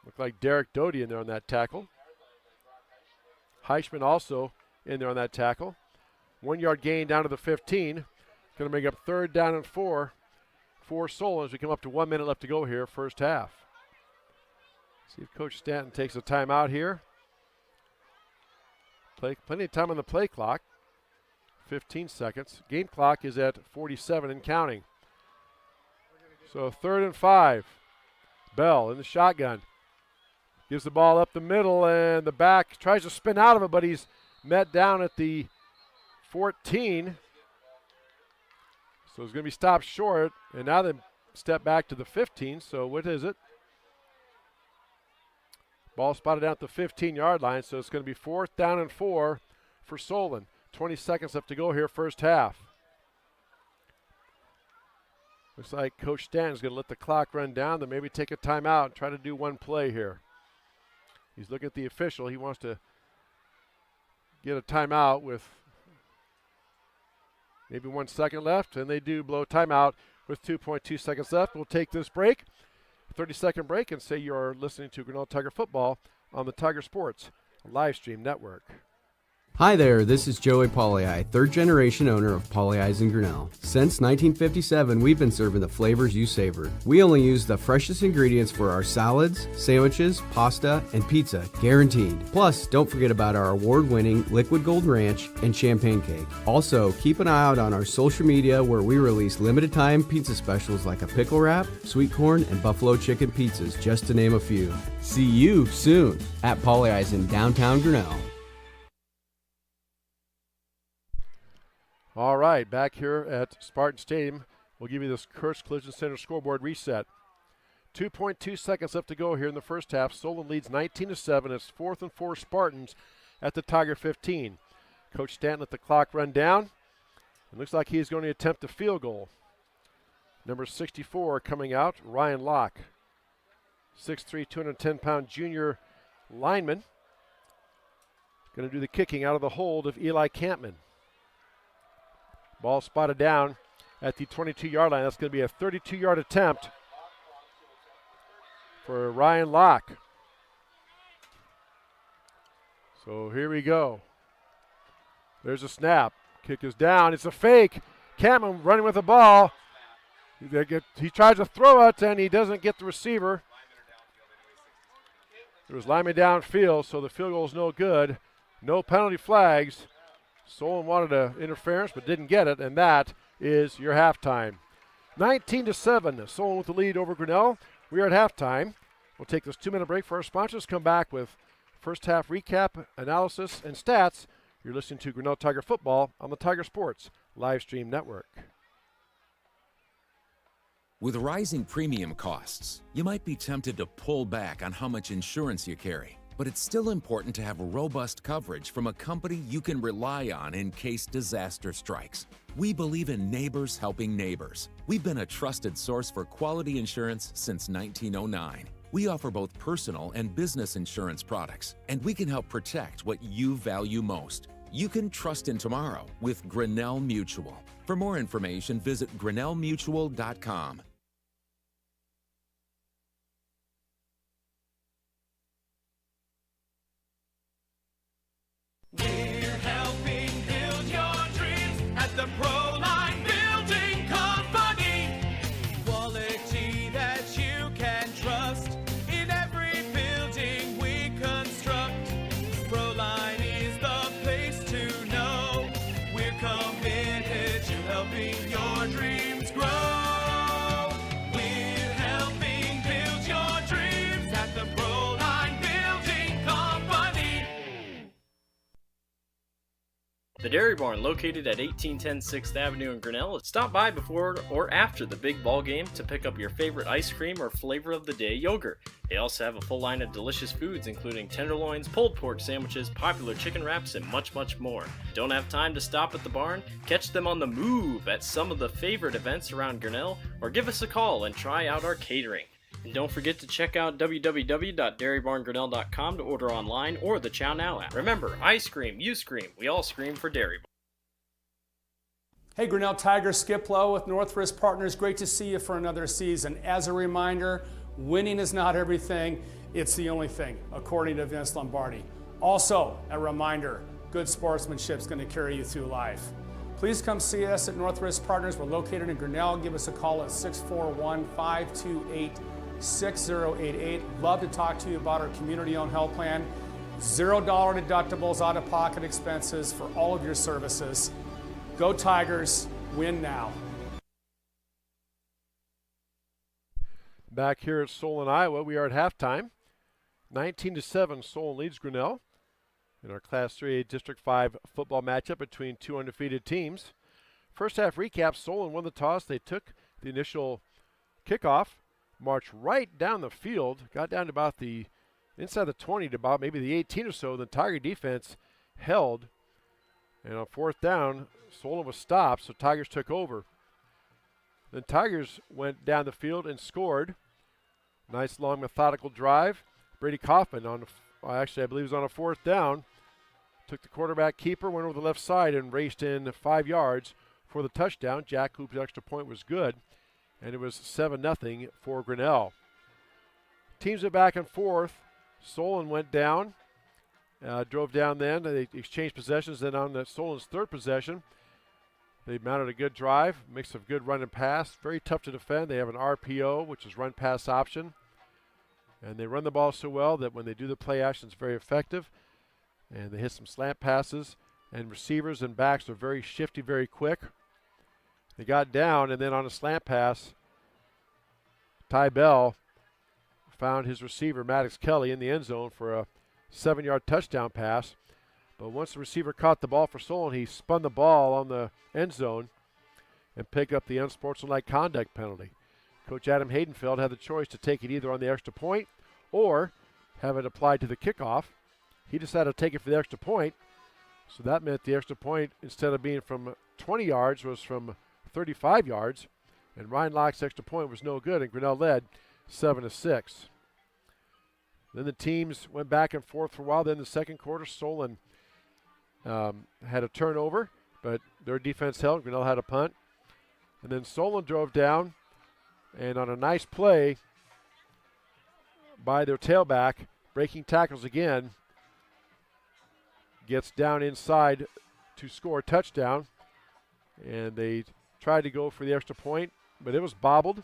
Looked like Derek Doty in there on that tackle. Heichman also in there on that tackle. 1-yard gain down to the 15. Going to make up 3rd down and 4 for Solon as we come up to 1 minute left to go here, first half. See if Coach Stanton takes a timeout here. Plenty of time on the play clock. 15 seconds. Game clock is at 47 and counting. So 3rd and 5. Bell in the shotgun. Gives the ball up the middle, and the back tries to spin out of it, but he's met down at the 14. So he's going to be stopped short, and now they step back to the 15. So what is it? Ball spotted down at the 15-yard line, so it's going to be 4th down and 4 for Solon. 20 seconds left to go here, first half. Looks like Coach Stanton's going to let the clock run down, then maybe take a timeout and try to do one play here. He's looking at the official. He wants to get a timeout with maybe 1 second left, and they do blow timeout with 2.2 seconds left. We'll take this break, 30-second break, and say you're listening to Grinnell Tiger Football on the Tiger Sports live stream network. Hi there, this is Joey Pollei, third generation owner of Polley's in Grinnell. Since 1957, we've been serving the flavors you savor. We only use the freshest ingredients for our salads, sandwiches, pasta, and pizza, guaranteed. Plus, don't forget about our award-winning Liquid Gold Ranch and Champagne Cake. Also, keep an eye out on our social media where we release limited time pizza specials like a pickle wrap, sweet corn, and buffalo chicken pizzas, just to name a few. See you soon at Polley's in downtown Grinnell. All right, back here at Spartan Stadium, we'll give you this Kurtz Collision Center scoreboard reset. 2.2 seconds left to go here in the first half. Solon leads 19-7. It's 4th and 4 Spartans at the Tiger 15. Coach Stanton let the clock run down. It looks like he's going to attempt a field goal. Number 64 coming out, Ryan Locke. 6'3", 210-pound junior lineman. Going to do the kicking out of the hold of Eli Campman. Ball spotted down at the 22-yard line. That's going to be a 32-yard attempt for Ryan Locke. So here we go. There's a snap. Kick is down. It's a fake. Campman running with the ball. He tries to throw it, and he doesn't get the receiver. It was lineman downfield, so the field goal is no good. No penalty flags. Solon wanted an interference but didn't get it, and that is your halftime. 19-7, Solon with the lead over Grinnell. We are at halftime. We'll take this 2-minute break for our sponsors. Come back with first half recap, analysis, and stats. You're listening to Grinnell Tiger Football on the Tiger Sports Live Stream Network. With rising premium costs, you might be tempted to pull back on how much insurance you carry. But it's still important to have robust coverage from a company you can rely on in case disaster strikes. We believe in neighbors helping neighbors. We've been a trusted source for quality insurance since 1909. We offer both personal and business insurance products, and we can help protect what you value most. You can trust in tomorrow with Grinnell Mutual. For more information, visit grinnellmutual.com. We're helping build your dreams at the Proline Building Company. Quality that you can trust in every building we construct. Proline is the place to know. We're committed to helping your dreams grow. We're helping build your dreams at the Proline Building Company. The Dairy Barn, located at 1810 6th Avenue in Grinnell. Stop by before or after the big ball game to pick up your favorite ice cream or flavor of the day yogurt. They also have a full line of delicious foods, including tenderloins, pulled pork sandwiches, popular chicken wraps, and much, much more. Don't have time to stop at the barn? Catch them on the move at some of the favorite events around Grinnell, or give us a call and try out our catering. And don't forget to check out www.dairybarngrinnell.com to order online or the Chow Now app. Remember, I scream, you scream, we all scream for Dairy Barn. Hey, Grinnell Tigers, Skip Lowe with Northwest Partners. Great to see you for another season. As a reminder, winning is not everything, it's the only thing, according to Vince Lombardi. Also, a reminder, good sportsmanship is going to carry you through life. Please come see us at Northwest Partners. We're located in Grinnell. Give us a call at 641-528-6088. Love to talk to you about our community-owned health plan. $0 deductibles, out-of-pocket expenses for all of your services. Go Tigers, win now. Back here at Solon, Iowa, we are at halftime. 19-7, Solon leads Grinnell in our Class 3A District 5 football matchup between two undefeated teams. First half recap, Solon won the toss. They took the initial kickoff, marched right down the field, got down to about the inside the 20 to about maybe the 18 or so. The Tiger defense held, and on fourth down, Solon was stopped, so Tigers took over. Then Tigers went down the field and scored. Nice long methodical drive. Brady Kaufman on, actually I believe it was on a fourth down, took the quarterback keeper, went over the left side and raced in 5 yards for the touchdown. Jack Hoop's extra point was good, and it was 7-0 for Grinnell. Teams are back and forth. Solon went down drove down then. They exchanged possessions. Then on the Solen's third possession, they mounted a good drive, mix of good run and pass. Very tough to defend. They have an RPO, which is run pass option. And they run the ball so well that when they do the play action, it's very effective. And they hit some slant passes. And receivers and backs are very shifty, very quick. They got down, and then on a slant pass, Ty Bell found his receiver, Maddox Kelly, in the end zone for a 7-yard touchdown pass. But once the receiver caught the ball for Solon, he spun the ball on the end zone and picked up the unsportsmanlike conduct penalty. Coach Adam Hayden Feld had the choice to take it either on the extra point or have it applied to the kickoff. He decided to take it for the extra point, so that meant the extra point, instead of being from 20 yards, was from 35 yards, and Ryan Locke's extra point was no good, and Grinnell led 7-6. Then the teams went back and forth for a while. Then the second quarter, Solen had a turnover, but their defense held. Grinnell had a punt. And then Solen drove down, and on a nice play by their tailback, breaking tackles again, gets down inside to score a touchdown. And they tried to go for the extra point, but it was bobbled,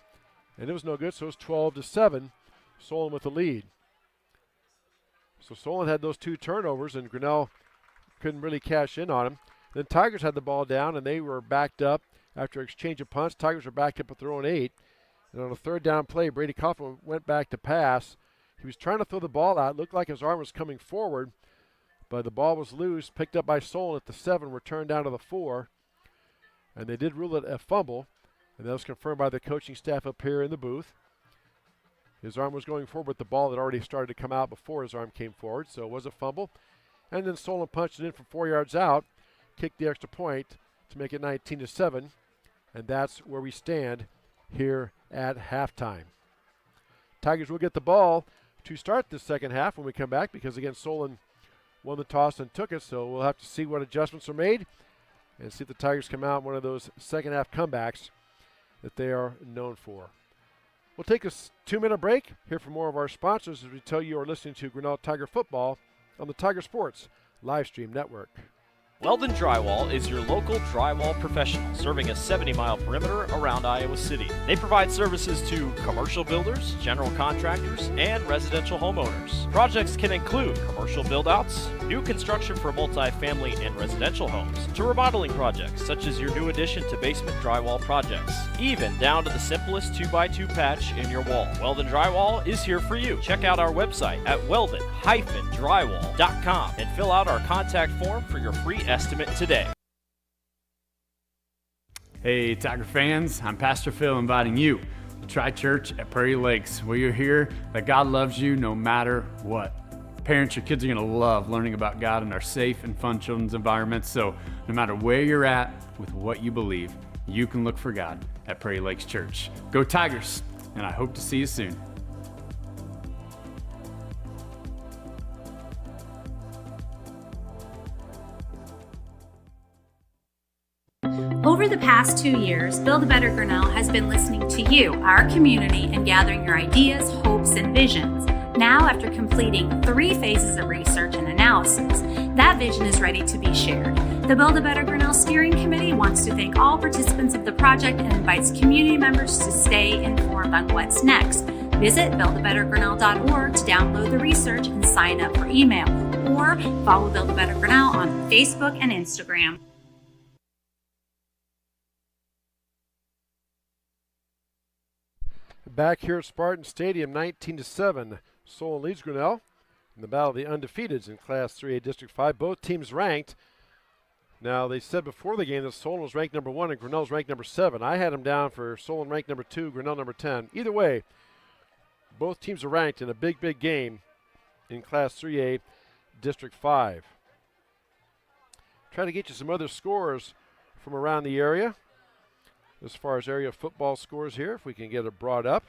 and it was no good, so it was 12-7, Solon with the lead. So Solon had those two turnovers, and Grinnell couldn't really cash in on them. Then Tigers had the ball down, and they were backed up after exchange of punts. Tigers were backed up at their own 8. And on a third down play, Brady Kaufman went back to pass. He was trying to throw the ball out. It looked like his arm was coming forward, but the ball was loose, picked up by Solon at the 7, returned down to the 4. And they did rule it a fumble, and that was confirmed by the coaching staff up here in the booth. His arm was going forward, but the ball had already started to come out before his arm came forward, so it was a fumble. And then Solon punched it in from 4 yards out, kicked the extra point to make it 19-7, and that's where we stand here at halftime. Tigers will get the ball to start the second half when we come back, because again, Solon won the toss and took it, so we'll have to see what adjustments are made and see if the Tigers come out one of those second half comebacks that they are known for. We'll take a 2-minute break, hear from more of our sponsors as we tell you are listening to Grinnell Tiger Football on the Tiger Sports Live Stream Network. Weldon Drywall is your local drywall professional, serving a 70-mile perimeter around Iowa City. They provide services to commercial builders, general contractors, and residential homeowners. Projects can include commercial build-outs, new construction for multi-family and residential homes, to remodeling projects such as your new addition to basement drywall projects, even down to the simplest 2x2 patch in your wall. Weldon Drywall is here for you. Check out our website at weldon-drywall.com and fill out our contact form for your free estimate today. Hey, Tiger fans, I'm Pastor Phil inviting you to try church at Prairie Lakes, where you'll hear that God loves you no matter what. Parents, your kids are going to love learning about God in our safe and fun children's environments, so no matter where you're at with what you believe, you can look for God at Prairie Lakes Church. Go Tigers, and I hope to see you soon. Over the past 2 years, Build a Better Grinnell has been listening to you, our community, and gathering your ideas, hopes, and visions. Now, after completing 3 phases of research and analysis, that vision is ready to be shared. The Build a Better Grinnell Steering Committee wants to thank all participants of the project and invites community members to stay informed on what's next. Visit buildabettergrinnell.org to download the research and sign up for email, or follow Build a Better Grinnell on Facebook and Instagram. Back here at Spartan Stadium, 19-7, Solon leads Grinnell in the battle of the undefeateds in Class 3A District 5. Both teams ranked. Now, they said before the game that Solon was ranked number 1 and Grinnell's ranked number 7. I had them down for Solon ranked number 2, Grinnell number 10. Either way, both teams are ranked in a big, big game in Class 3A District 5. Try to get you some other scores from around the area. As far as area football scores here, if we can get it brought up,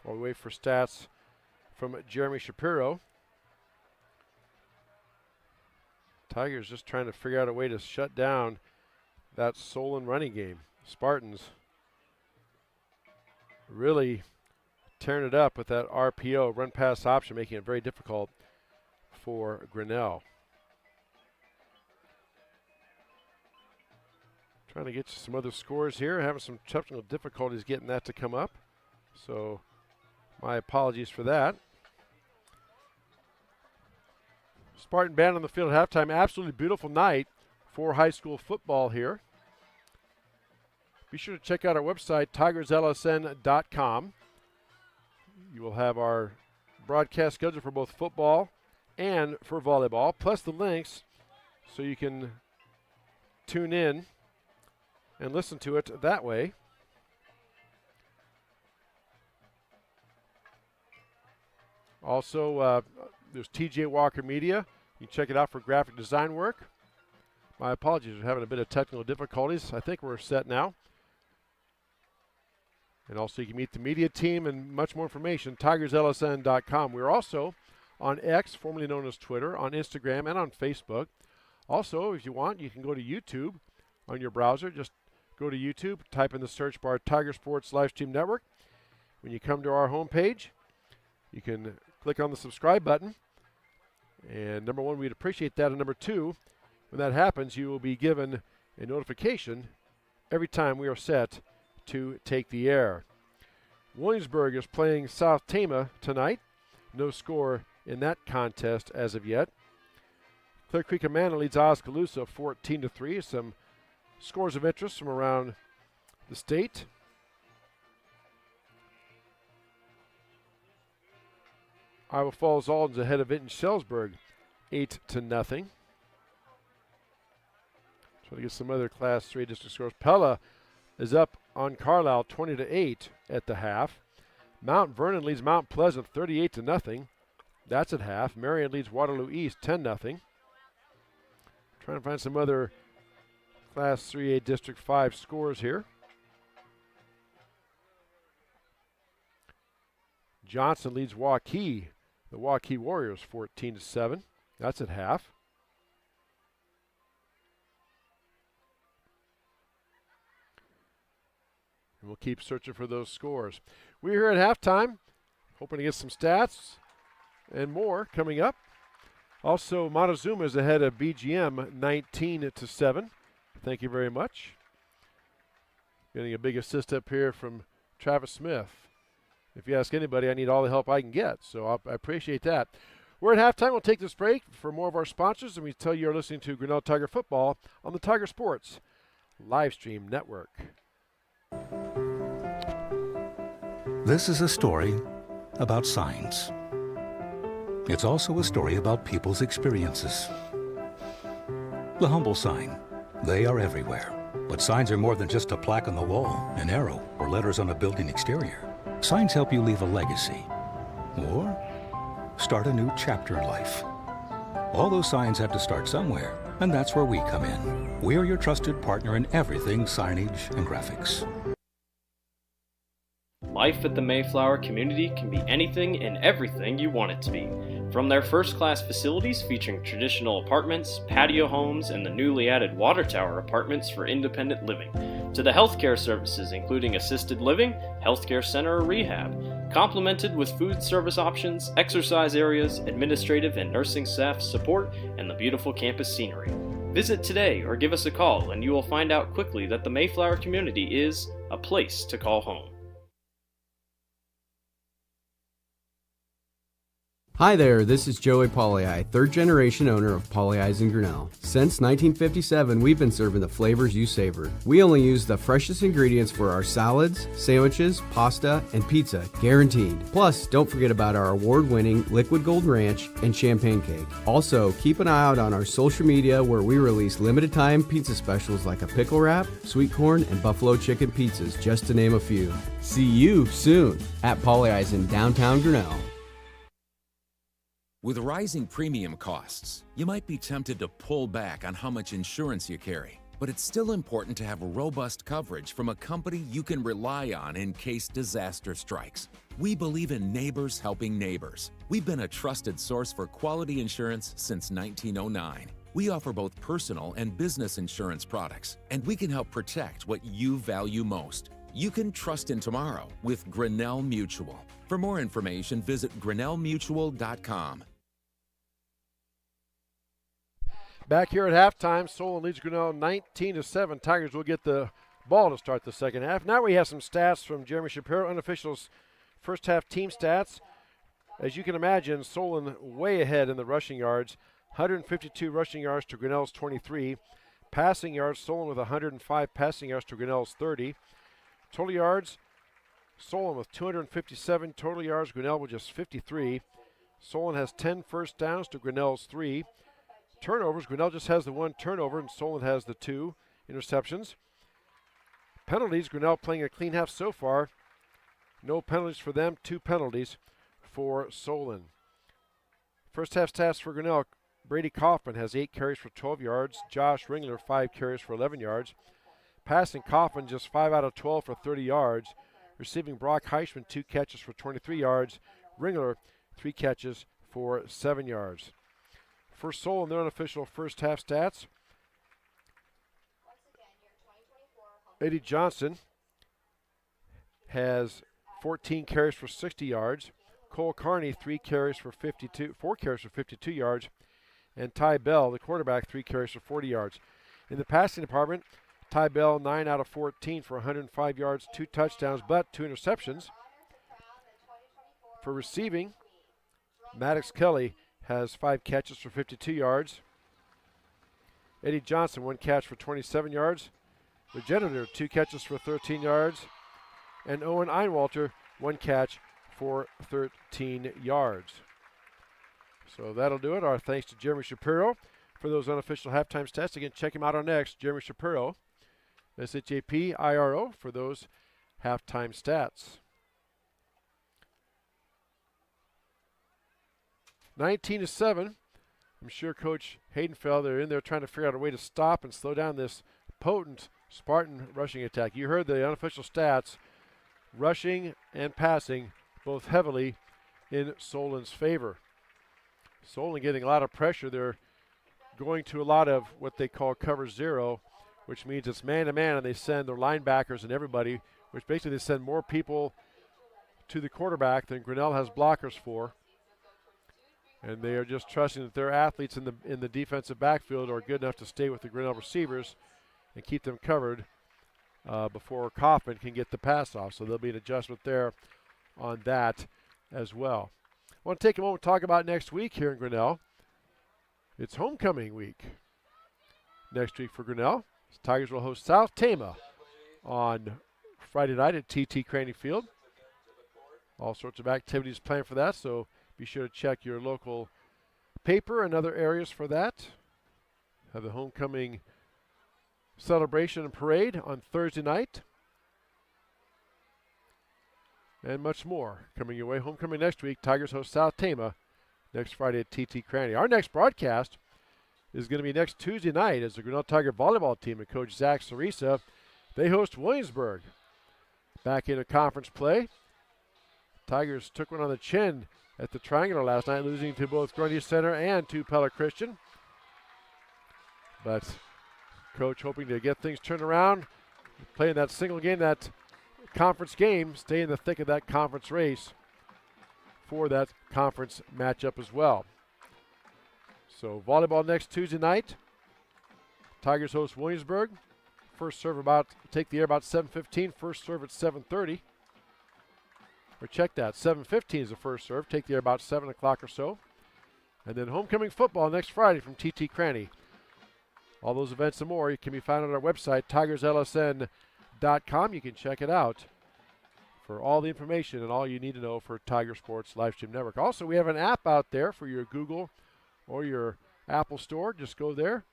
while we wait for stats from Jeremy Shapiro. Tigers just trying to figure out a way to shut down that Solon running game. Spartans really tearing it up with that RPO, run pass option, making it very difficult for Grinnell. Trying to get you some other scores here. Having some technical difficulties getting that to come up. So my apologies for that. Spartan band on the field at halftime. Absolutely beautiful night for high school football here. Be sure to check out our website, tigerslsn.com. You will have our broadcast schedule for both football and for volleyball, plus the links so you can tune in and listen to it that way. Also, there's TJ Walker Media. You can check it out for graphic design work. My apologies for having a bit of technical difficulties. I think we're set now. And also you can meet the media team and much more information, tigerslsn.com. We're also on X, formerly known as Twitter, on Instagram, and on Facebook. Also, if you want, you can go to YouTube on your browser. Just go to YouTube, type in the search bar Tiger Sports Livestream Network. When you come to our homepage, you can click on the subscribe button. And number one, we'd appreciate that. And number two, when that happens, you will be given a notification every time we are set to take the air. Williamsburg is playing South Tama tonight. No score in that contest as of yet. Clear Creek Amana leads Oskaloosa 14-3. Some scores of interest from around the state. Iowa Falls Alden's ahead of Vinton-Shellsburg 8-0. Trying to get some other Class 3 district scores. Pella is up on Carlisle 20-8 at the half. Mount Vernon leads Mount Pleasant 38-0. That's at half. Marion leads Waterloo East 10-0. Trying to find some other Class 3A District 5 scores here. Johnson leads Waukee, the Waukee Warriors 14-7. That's at half. And we'll keep searching for those scores. We're here at halftime, hoping to get some stats and more coming up. Also, Montezuma is ahead of BGM 19-7. Thank you very much. Getting a big assist up here from Travis Smith. If you ask anybody, I need all the help I can get, so I appreciate that. We're at halftime. We'll take this break for more of our sponsors, and we tell you you're listening to Grinnell Tiger Football on the Tiger Sports Livestream Network. This is a story about signs. It's also a story about people's experiences. The humble sign. They are everywhere. But signs are more than just a plaque on the wall, an arrow, or letters on a building exterior. Signs help you leave a legacy or start a new chapter in life. All those signs have to start somewhere, and that's where we come in. We're your trusted partner in everything signage and graphics. Life at the Mayflower community can be anything and everything you want it to be. From their first-class facilities featuring traditional apartments, patio homes, and the newly added water tower apartments for independent living, to the healthcare services including assisted living, healthcare center or rehab, complemented with food service options, exercise areas, administrative and nursing staff support, and the beautiful campus scenery. Visit today or give us a call and you will find out quickly that the Mayflower community is a place to call home. Hi there, this is Joey Pollei, third generation owner of Polley's in Grinnell. Since 1957, we've been serving the flavors you savor. We only use the freshest ingredients for our salads, sandwiches, pasta, and pizza, guaranteed. Plus, don't forget about our award-winning Liquid Gold Ranch and Champagne Cake. Also, keep an eye out on our social media where we release limited time pizza specials like a pickle wrap, sweet corn, and buffalo chicken pizzas, just to name a few. See you soon at Polley's in downtown Grinnell. With rising premium costs, you might be tempted to pull back on how much insurance you carry. But it's still important to have robust coverage from a company you can rely on in case disaster strikes. We believe in neighbors helping neighbors. We've been a trusted source for quality insurance since 1909. We offer both personal and business insurance products, and we can help protect what you value most. You can trust in tomorrow with Grinnell Mutual. For more information, visit grinnellmutual.com. Back here at halftime, Solon leads Grinnell 19-7. Tigers will get the ball to start the second half. Now we have some stats from Jeremy Shapiro, unofficial first half team stats. As you can imagine, Solon way ahead in the rushing yards. 152 rushing yards to Grinnell's 23. Passing yards, Solon with 105 passing yards to Grinnell's 30. Total yards, Solon with 257 total yards, Grinnell with just 53. Solon has 10 first downs to Grinnell's 3. Turnovers, Grinnell just has the 1 turnover and Solon has the 2 interceptions. Penalties, Grinnell playing a clean half so far. No penalties for them, 2 penalties for Solon. First half stats for Grinnell. Brady Kaufman has 8 carries for 12 yards. Josh Ringler, 5 carries for 11 yards. Passing, Kaufman just 5 out of 12 for 30 yards. Receiving, Brock Heischman, 2 catches for 23 yards. Ringler, 3 catches for 7 yards. For Solon, their unofficial first half stats. Eddie Johnson has 14 carries for 60 yards. Cole Carney, 4 carries for 52 yards. And Ty Bell, the quarterback, 3 carries for 40 yards. In the passing department, Ty Bell, 9 out of 14 for 105 yards, 2 touchdowns, but 2 interceptions. For receiving, Maddox Kelly has 5 catches for 52 yards. Eddie Johnson, 1 catch for 27 yards. The Janitor, 2 catches for 13 yards. And Owen Einwalter, 1 catch for 13 yards. So that'll do it. Our thanks to Jeremy Shapiro for those unofficial halftime stats. Again, check him out on X, Jeremy Shapiro, SHAPIRO, for those halftime stats. 19-7. I'm sure Coach Hayden Feld, they're in there trying to figure out a way to stop and slow down this potent Spartan rushing attack. You heard the unofficial stats, rushing and passing, both heavily in Solon's favor. Solon getting a lot of pressure. They're going to a lot of what they call cover 0, which means it's man-to-man, and they send their linebackers and everybody, which basically they send more people to the quarterback than Grinnell has blockers for. And they are just trusting that their athletes in the defensive backfield are good enough to stay with the Grinnell receivers and keep them covered before Kaufman can get the pass off. So there'll be an adjustment there on that as well. I want to take a moment to talk about next week here in Grinnell. It's homecoming week. Next week for Grinnell, Tigers will host South Tama on Friday night at TT Craney Field. All sorts of activities planned for that, so be sure to check your local paper and other areas for that. Have the homecoming celebration and parade on Thursday night. And much more coming your way. Homecoming next week. Tigers host South Tama next Friday at TT Craney. Our next broadcast is going to be next Tuesday night as the Grinnell Tiger volleyball team and Coach Zach Sarisa, they host Williamsburg. Back into conference play. Tigers took one on the chin at the Triangular last night, losing to both Grundy Center and to Pella Christian. But Coach hoping to get things turned around, playing that single game, that conference game, stay in the thick of that conference race for that conference matchup as well. So volleyball next Tuesday night. Tigers host Williamsburg. First serve take the air about 7:15. First serve at 7:30. Or check that, 7:15 is the first serve. Take the air about 7 o'clock or so. And then homecoming football next Friday from TT Craney. All those events and more can be found on our website, tigerslsn.com. You can check it out for all the information and all you need to know for Tiger Sports Livestream Network. Also, we have an app out there for your Google or your Apple store. Just go there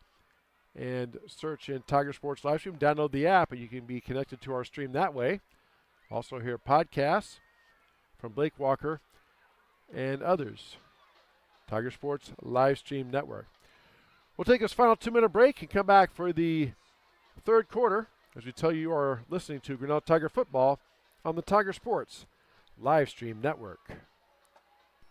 and search in Tiger Sports Livestream. Download the app, and you can be connected to our stream that way. Also hear podcasts from Blake Walker and others. Tiger Sports Livestream Network. We'll take this final 2-minute break and come back for the third quarter as we tell you are listening to Grinnell Tiger Football on the Tiger Sports Livestream Network.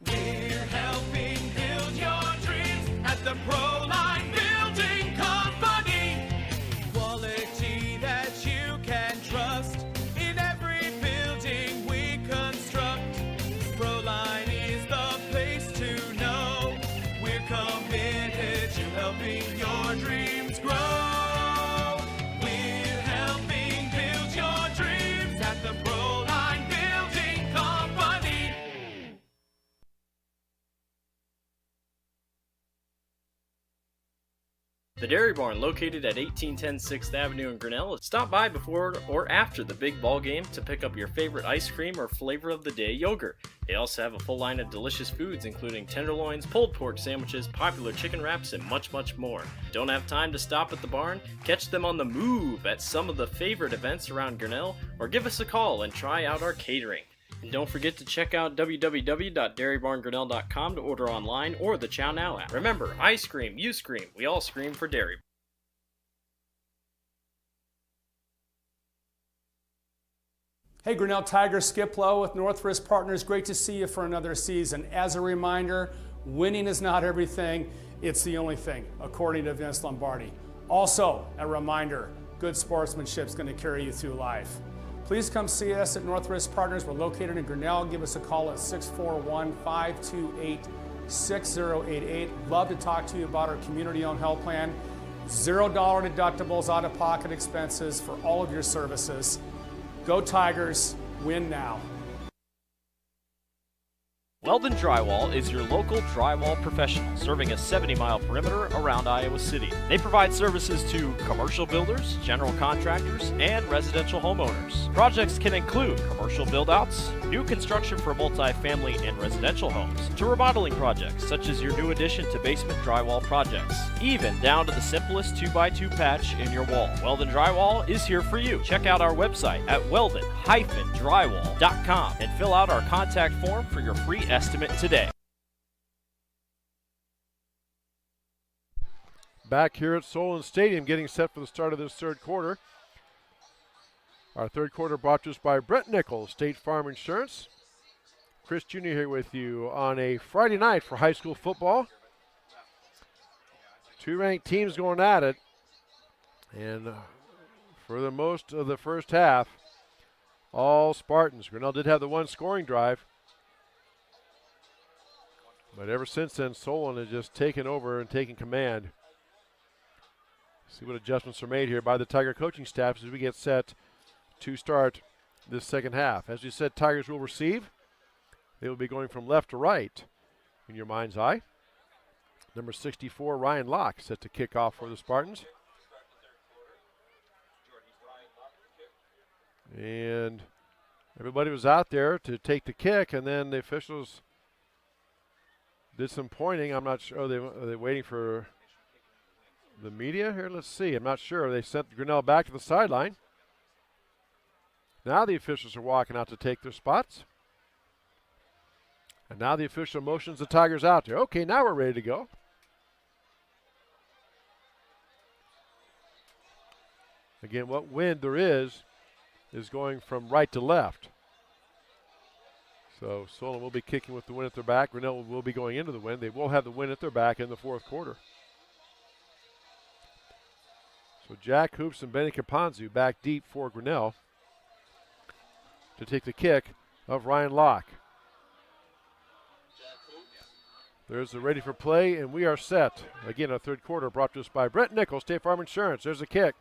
We're helping build your dreams at the Proline Building Company. Quality that you can trust in every building we construct. Proline is the place to know. We're committed to helping your The Dairy Barn, located at 1810 6th Avenue in Grinnell. Stop by before or after the big ball game to pick up your favorite ice cream or flavor of the day yogurt. They also have a full line of delicious foods, including tenderloins, pulled pork sandwiches, popular chicken wraps, and much, much more. Don't have time to stop at the barn? Catch them on the move at some of the favorite events around Grinnell, or give us a call and try out our catering. And don't forget to check out www.dairybarngrinnell.com to order online or the Chow Now app. Remember, I scream, you scream, we all scream for Dairy. Hey, Grinnell Tigers, Skip Lowe with Northwest Partners. Great to see you for another season. As a reminder, winning is not everything, it's the only thing, according to Vince Lombardi. Also, a reminder, good sportsmanship is going to carry you through life. Please come see us at Northwest Partners. We're located in Grinnell. Give us a call at 641-528-6088. Love to talk to you about our community-owned health plan. $0 deductibles, out-of-pocket expenses for all of your services. Go Tigers, win now. Weldon Drywall is your local drywall professional, serving a 70-mile perimeter around Iowa City. They provide services to commercial builders, general contractors, and residential homeowners. Projects can include commercial build-outs, new construction for multi-family and residential homes, to remodeling projects such as your new addition to basement drywall projects, even down to the simplest 2x2 patch in your wall. Weldon Drywall is here for you. Check out our website at weldon-drywall.com and fill out our contact form for your free estimate today. Back here at Solon Stadium, getting set for the start of this third quarter. Our third quarter brought to us by Brett Nichols, State Farm Insurance. Chris Jr. here with you on a Friday night for high school football. Two ranked teams going at it. And for the most of the first half, all Spartans. Grinnell did have the one scoring drive. But ever since then, Solon has just taken over and taken command. See what adjustments are made here by the Tiger coaching staff as we get set to start this second half. As we said, Tigers will receive. They will be going from left to right in your mind's eye. Number 64, Ryan Locke, set to kick off for the Spartans. And everybody was out there to take the kick, and then the officials did some pointing. I'm not sure. Are they waiting for the media here? Let's see. I'm not sure. They sent Grinnell back to the sideline. Now the officials are walking out to take their spots. And now the official motions the Tigers out there. Okay, now we're ready to go. Again, what wind there is going from right to left. So Solon will be kicking with the wind at their back. Grinnell will be going into the wind. They will have the wind at their back in the fourth quarter. So Jack Hoops and Benny Caponzu back deep for Grinnell to take the kick of Ryan Locke. There's the ready for play, and we are set. Again, our third quarter brought to us by Brett Nichols, State Farm Insurance. There's a kick.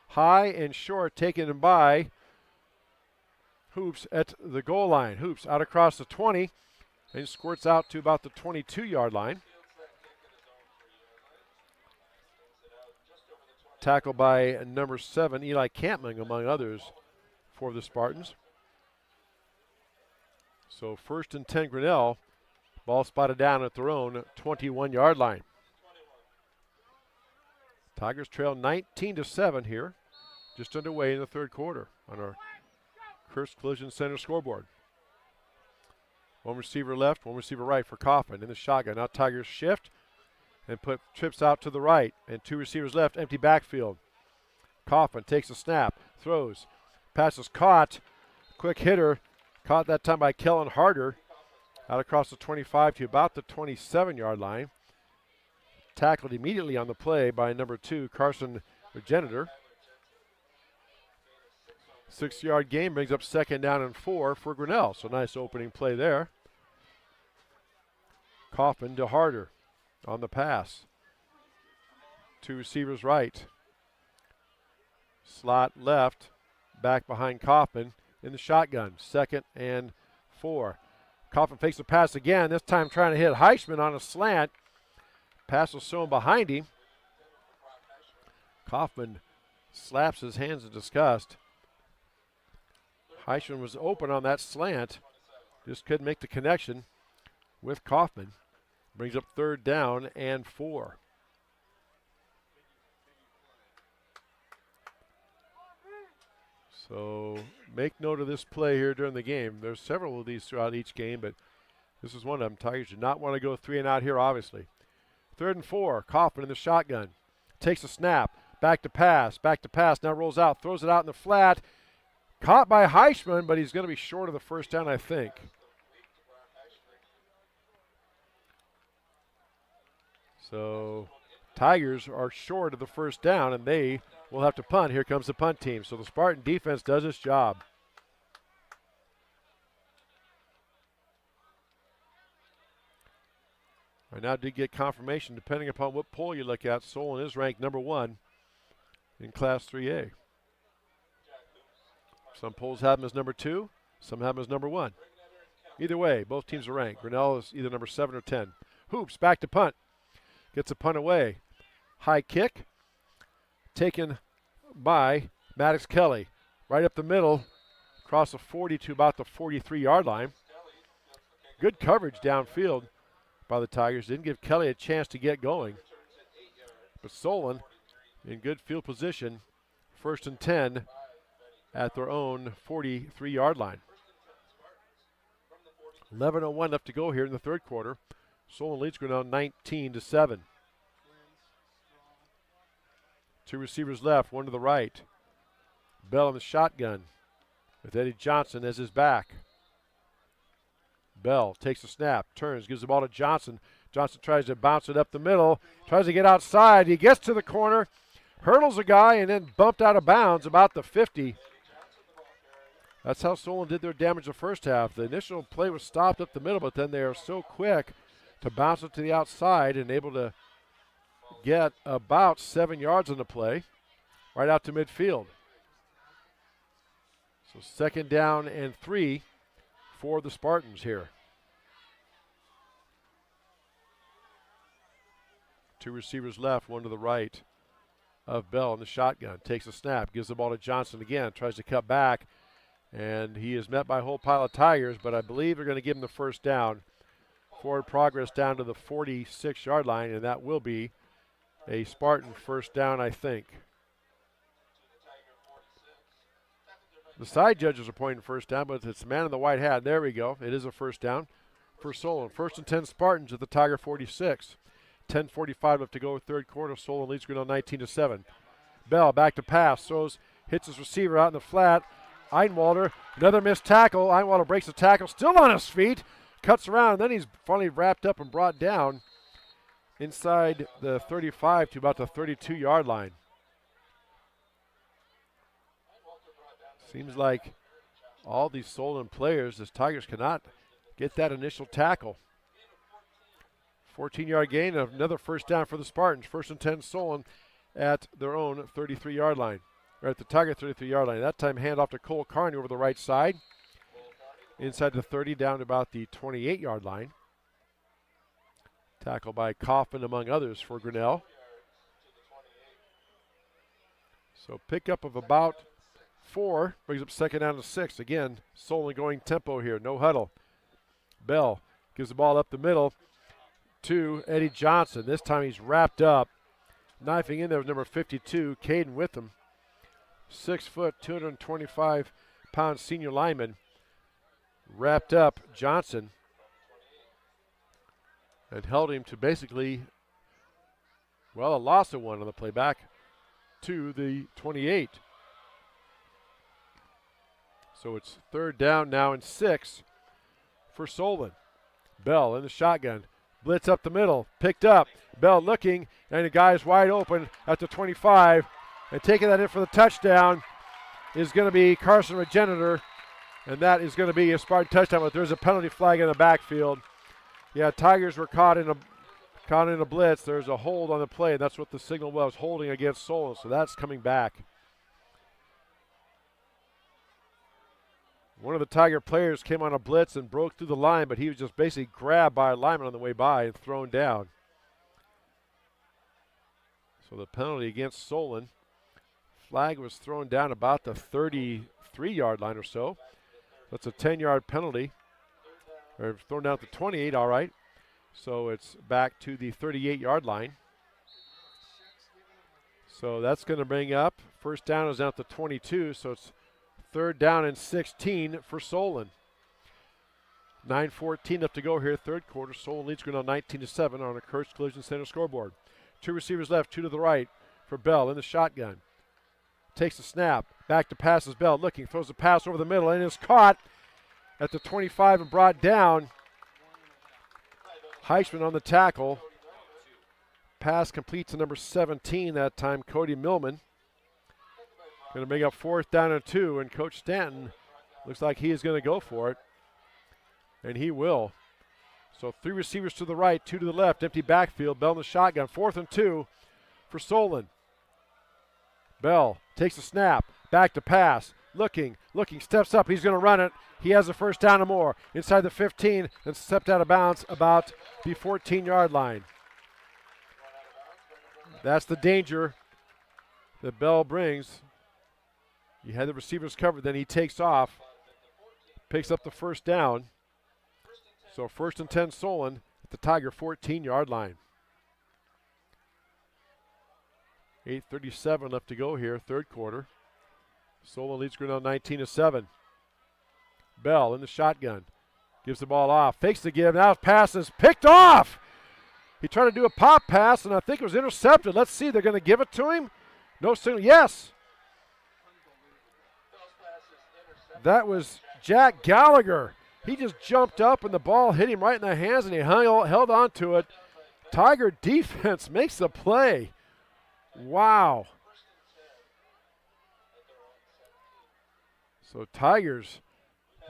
High and short, taken by Hoops at the goal line. Hoops out across the 20 and squirts out to about the 22-yard line. Tackled by number 7, Eli Campman, among others, for the Spartans. So 1st and 10 Grinnell. Ball spotted down at their own 21-yard line. Tigers trail 19-7 here, just underway in the third quarter on our Curse Collision Center scoreboard. One receiver left, one receiver right for Coffin in the shotgun. Now Tigers shift and put trips out to the right, and two receivers left, empty backfield. Coffin takes a snap, throws, pass is caught, quick hitter, caught that time by Kellen Harder, out across the 25 to about the 27-yard line. Tackled immediately on the play by number 2, Carson Regeneter. 6-yard gain brings up 2nd down and 4 for Grinnell. So nice opening play there. Coffin to Harder on the pass. Two receivers right. Slot left, back behind Coffin in the shotgun. 2nd and 4. Coffin fakes the pass again, this time trying to hit Heisman on a slant. Pass was thrown behind him. Kaufman slaps his hands in disgust. Heishman was open on that slant. Just couldn't make the connection with Kaufman. Brings up 3rd down and 4. So make note of this play here during the game. There's several of these throughout each game, but this is one of them. Tigers do not want to go 3 and out here, obviously. 3rd and 4. Kaufman in the shotgun. Takes a snap. Back to pass. Now rolls out. Throws it out in the flat. Caught by Heishman, but he's going to be short of the first down, I think. So Tigers are short of the first down, and they will have to punt. Here comes the punt team. So the Spartan defense does its job. I now did get confirmation, depending upon what poll you look at, Solon is ranked number 1 in Class 3A. Some polls have him as number 2, some have him as number 1. Either way, both teams are ranked. Grinnell is either number 7 or 10. Hoops, back to punt. Gets a punt away. High kick, taken by Maddox Kelly. Right up the middle, across the 40 to about the 43-yard line. Good coverage downfield by the Tigers. Didn't give Kelly a chance to get going. But Solen in good field position. 1st and 10 at their own 43-yard line. 11:01 left to go here in the 3rd quarter. Solon leads Grinnell 19-7. 2 receivers left, 1 to the right. Bell in the shotgun with Eddie Johnson as his back. Bell takes a snap, turns, gives the ball to Johnson. Johnson tries to bounce it up the middle, tries to get outside. He gets to the corner, hurdles a guy, and then bumped out of bounds about the 50. That's how Solon did their damage the first half. The initial play was stopped up the middle, but then they are so quick to bounce it to the outside and able to get about 7 yards on the play, right out to midfield. So 2nd down and 3 for the Spartans here. 2 receivers left, 1 to the right of Bell in the shotgun. Takes a snap, gives the ball to Johnson again, tries to cut back, and he is met by a whole pile of Tigers, but I believe they're going to give him the first down. Forward progress down to the 46-yard line, and that will be a Spartan first down, I think. The side judges are pointing first down, but it's the man in the white hat. There we go. It is a first down for Solon. 1st and 10 Spartans at the Tiger 46. 10:45 left to go, 3rd quarter. Solon leads Grinnell 19-7. Bell back to pass, throws, hits his receiver out in the flat. Einwalder, another missed tackle. Einwalder breaks the tackle, still on his feet, cuts around, and then he's finally wrapped up and brought down inside the 35 to about the 32-yard line. Seems like all these Solon players, as Tigers cannot get that initial tackle. 14-yard gain, another first down for the Spartans. 1st and 10 Solon at their own 33-yard line, or at the Tiger 33-yard line. That time handoff to Cole Carney over the right side. Inside the 30, down to about the 28-yard line. Tackle by Kaufman, among others, for Grinnell. So pickup of about 4, brings up 2nd down to 6. Again, Solon going tempo here, no huddle. Bell gives the ball up the middle to Eddie Johnson. This time he's wrapped up. Knifing in there with number 52, Hayden with him. 6 foot, 225-pound senior lineman. Wrapped up Johnson and held him to basically, well, a loss of 1 on the play back to the 28. So it's 3rd down now and 6 for Solon. Bell in the shotgun. Blitz up the middle. Picked up. Bell looking, and the guy is wide open at the 25. And taking that in for the touchdown is going to be Carson Regenerator. And that is going to be a Spartan touchdown, but there's a penalty flag in the backfield. Yeah, Tigers were caught in a blitz. There's a hold on the play, and that's what the signal was, holding against Solon. So that's coming back. One of the Tiger players came on a blitz and broke through the line, but he was just basically grabbed by a lineman on the way by and thrown down. So the penalty against Solon flag was thrown down about the 33-yard line or so. That's a 10-yard penalty. Or thrown down at the 28, all right. So it's back to the 38-yard line. So that's going to bring up, first down is down at the 22, so it's 3rd down and 16 for Solon. 9:14 left to go here, third quarter. Solon leads Grinnell 19-7 on a Kurtz Collision Center scoreboard. 2 receivers left, 2 to the right for Bell in the shotgun. Takes the snap, back to pass is Bell looking, throws the pass over the middle, and is caught at the 25 and brought down. Heisman on the tackle. Pass complete to number 17 that time, Cody Millman. Going to bring up 4th down and 2, and Coach Stanton looks like he is going to go for it. And he will. So 3 receivers to the right, 2 to the left, empty backfield. Bell in the shotgun, 4th and 2 for Solon. Bell takes a snap, back to pass, looking, steps up, he's going to run it. He has a first down and more. Inside the 15 and stepped out of bounds about the 14-yard line. That's the danger that Bell brings. He had the receivers covered, then he takes off, picks up the first down. So 1st and 10 Solon at the Tiger 14-yard line. 8:37 left to go here, third quarter. Solon leads Grinnell 19-7. Bell in the shotgun. Gives the ball off. Fakes the give. Now pass is picked off. He tried to do a pop pass, and I think it was intercepted. Let's see. They're going to give it to him. No signal. Yes. That was Jack Gallagher. He just jumped up, and the ball hit him right in the hands, and he held on to it. Tiger defense makes the play. Wow. So Tigers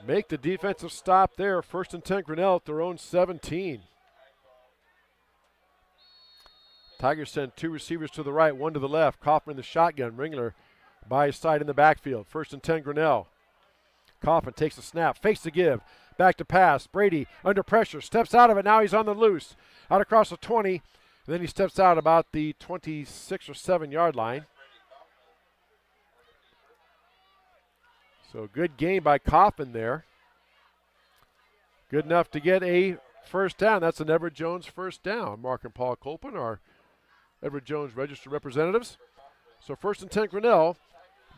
make the defensive stop there. 1st and 10 Grinnell at their own 17. Tigers send 2 receivers to the right, 1 to the left. Kaufman in the shotgun. Ringler by his side in the backfield. 1st and 10 Grinnell. Kaufman takes the snap, fakes the give. Back to pass. Brady under pressure. Steps out of it. Now he's on the loose. Out across the 20. Then he steps out about the 26 or 7-yard line. So good game by Kaufman there. Good enough to get a first down. That's an Everett Jones first down. Mark and Paul Colpin are Everett Jones registered representatives. So 1st and 10 Grinnell.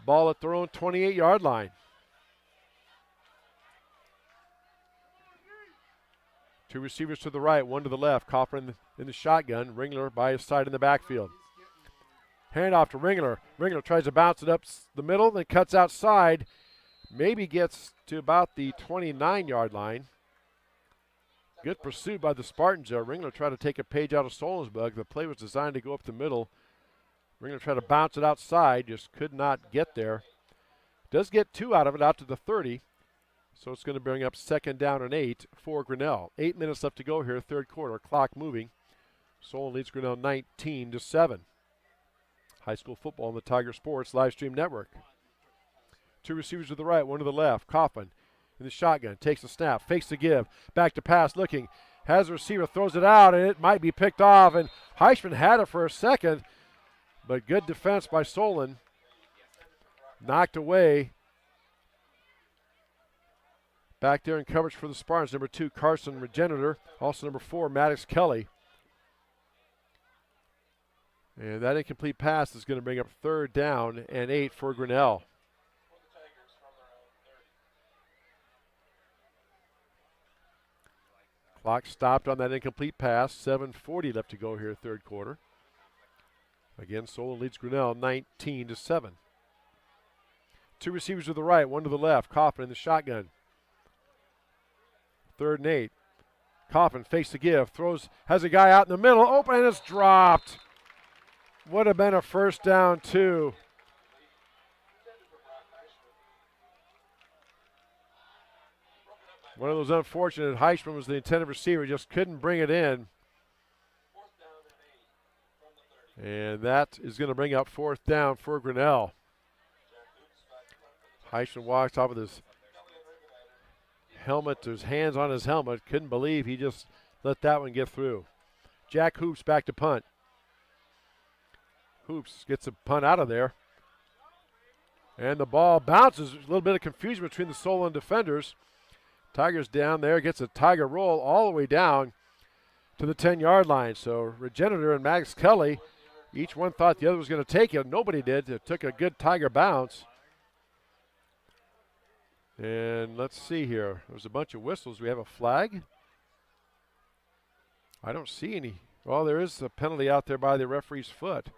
Ball at their own 28-yard line. 2 receivers to the right, 1 to the left. Kaufman in the shotgun. Ringler by his side in the backfield. Handoff to Ringler. Ringler tries to bounce it up the middle, then cuts outside. Maybe gets to about the 29-yard line. Good pursuit by the Spartans there. Ringler tried to take a page out of Solen's book. The play was designed to go up the middle. Ringler tried to bounce it outside, just could not get there. Does get 2 out of it, out to the 30. So it's going to bring up 2nd down and 8 for Grinnell. 8 minutes left to go here, third quarter. Clock moving. Solon leads Grinnell 19-7. High school football on the Tiger Sports Live Stream Network. 2 receivers to the right, 1 to the left. Kaufman in the shotgun, takes the snap, fakes the give, back to pass, looking, has the receiver, throws it out, and it might be picked off, and Heisman had it for a second, but good defense by Solon. Knocked away. Back there in coverage for the Spartans, number 2, Carson Regenerator. Also number 4, Maddox Kelly. And that incomplete pass is going to bring up 3rd down and 8 for Grinnell. Clock stopped on that incomplete pass. 7:40 left to go here, third quarter. Again, Solon leads Grinnell 19-7. 2 receivers to the right, 1 to the left. Kaufman in the shotgun. 3rd and 8. Kaufman fakes the give, throws, has a guy out in the middle, open, and it's dropped. Would have been a first down, too. One of those unfortunate, Heisman was the intended receiver, just couldn't bring it in. And that is going to bring up 4th down for Grinnell. Heisman walks off with his helmet, his hands on his helmet. Couldn't believe he just let that one get through. Jack Hoops back to punt. Hoops gets a punt out of there. And the ball bounces. A little bit of confusion between the Solon defenders. Tigers down there, gets a Tiger roll all the way down to the 10-yard line. So Regenerator and Max Kelly, each one thought the other was going to take it. Nobody did. It took a good Tiger bounce. And let's see here. There's a bunch of whistles. We have a flag. I don't see any. Well, there is a penalty out there by the referee's foot.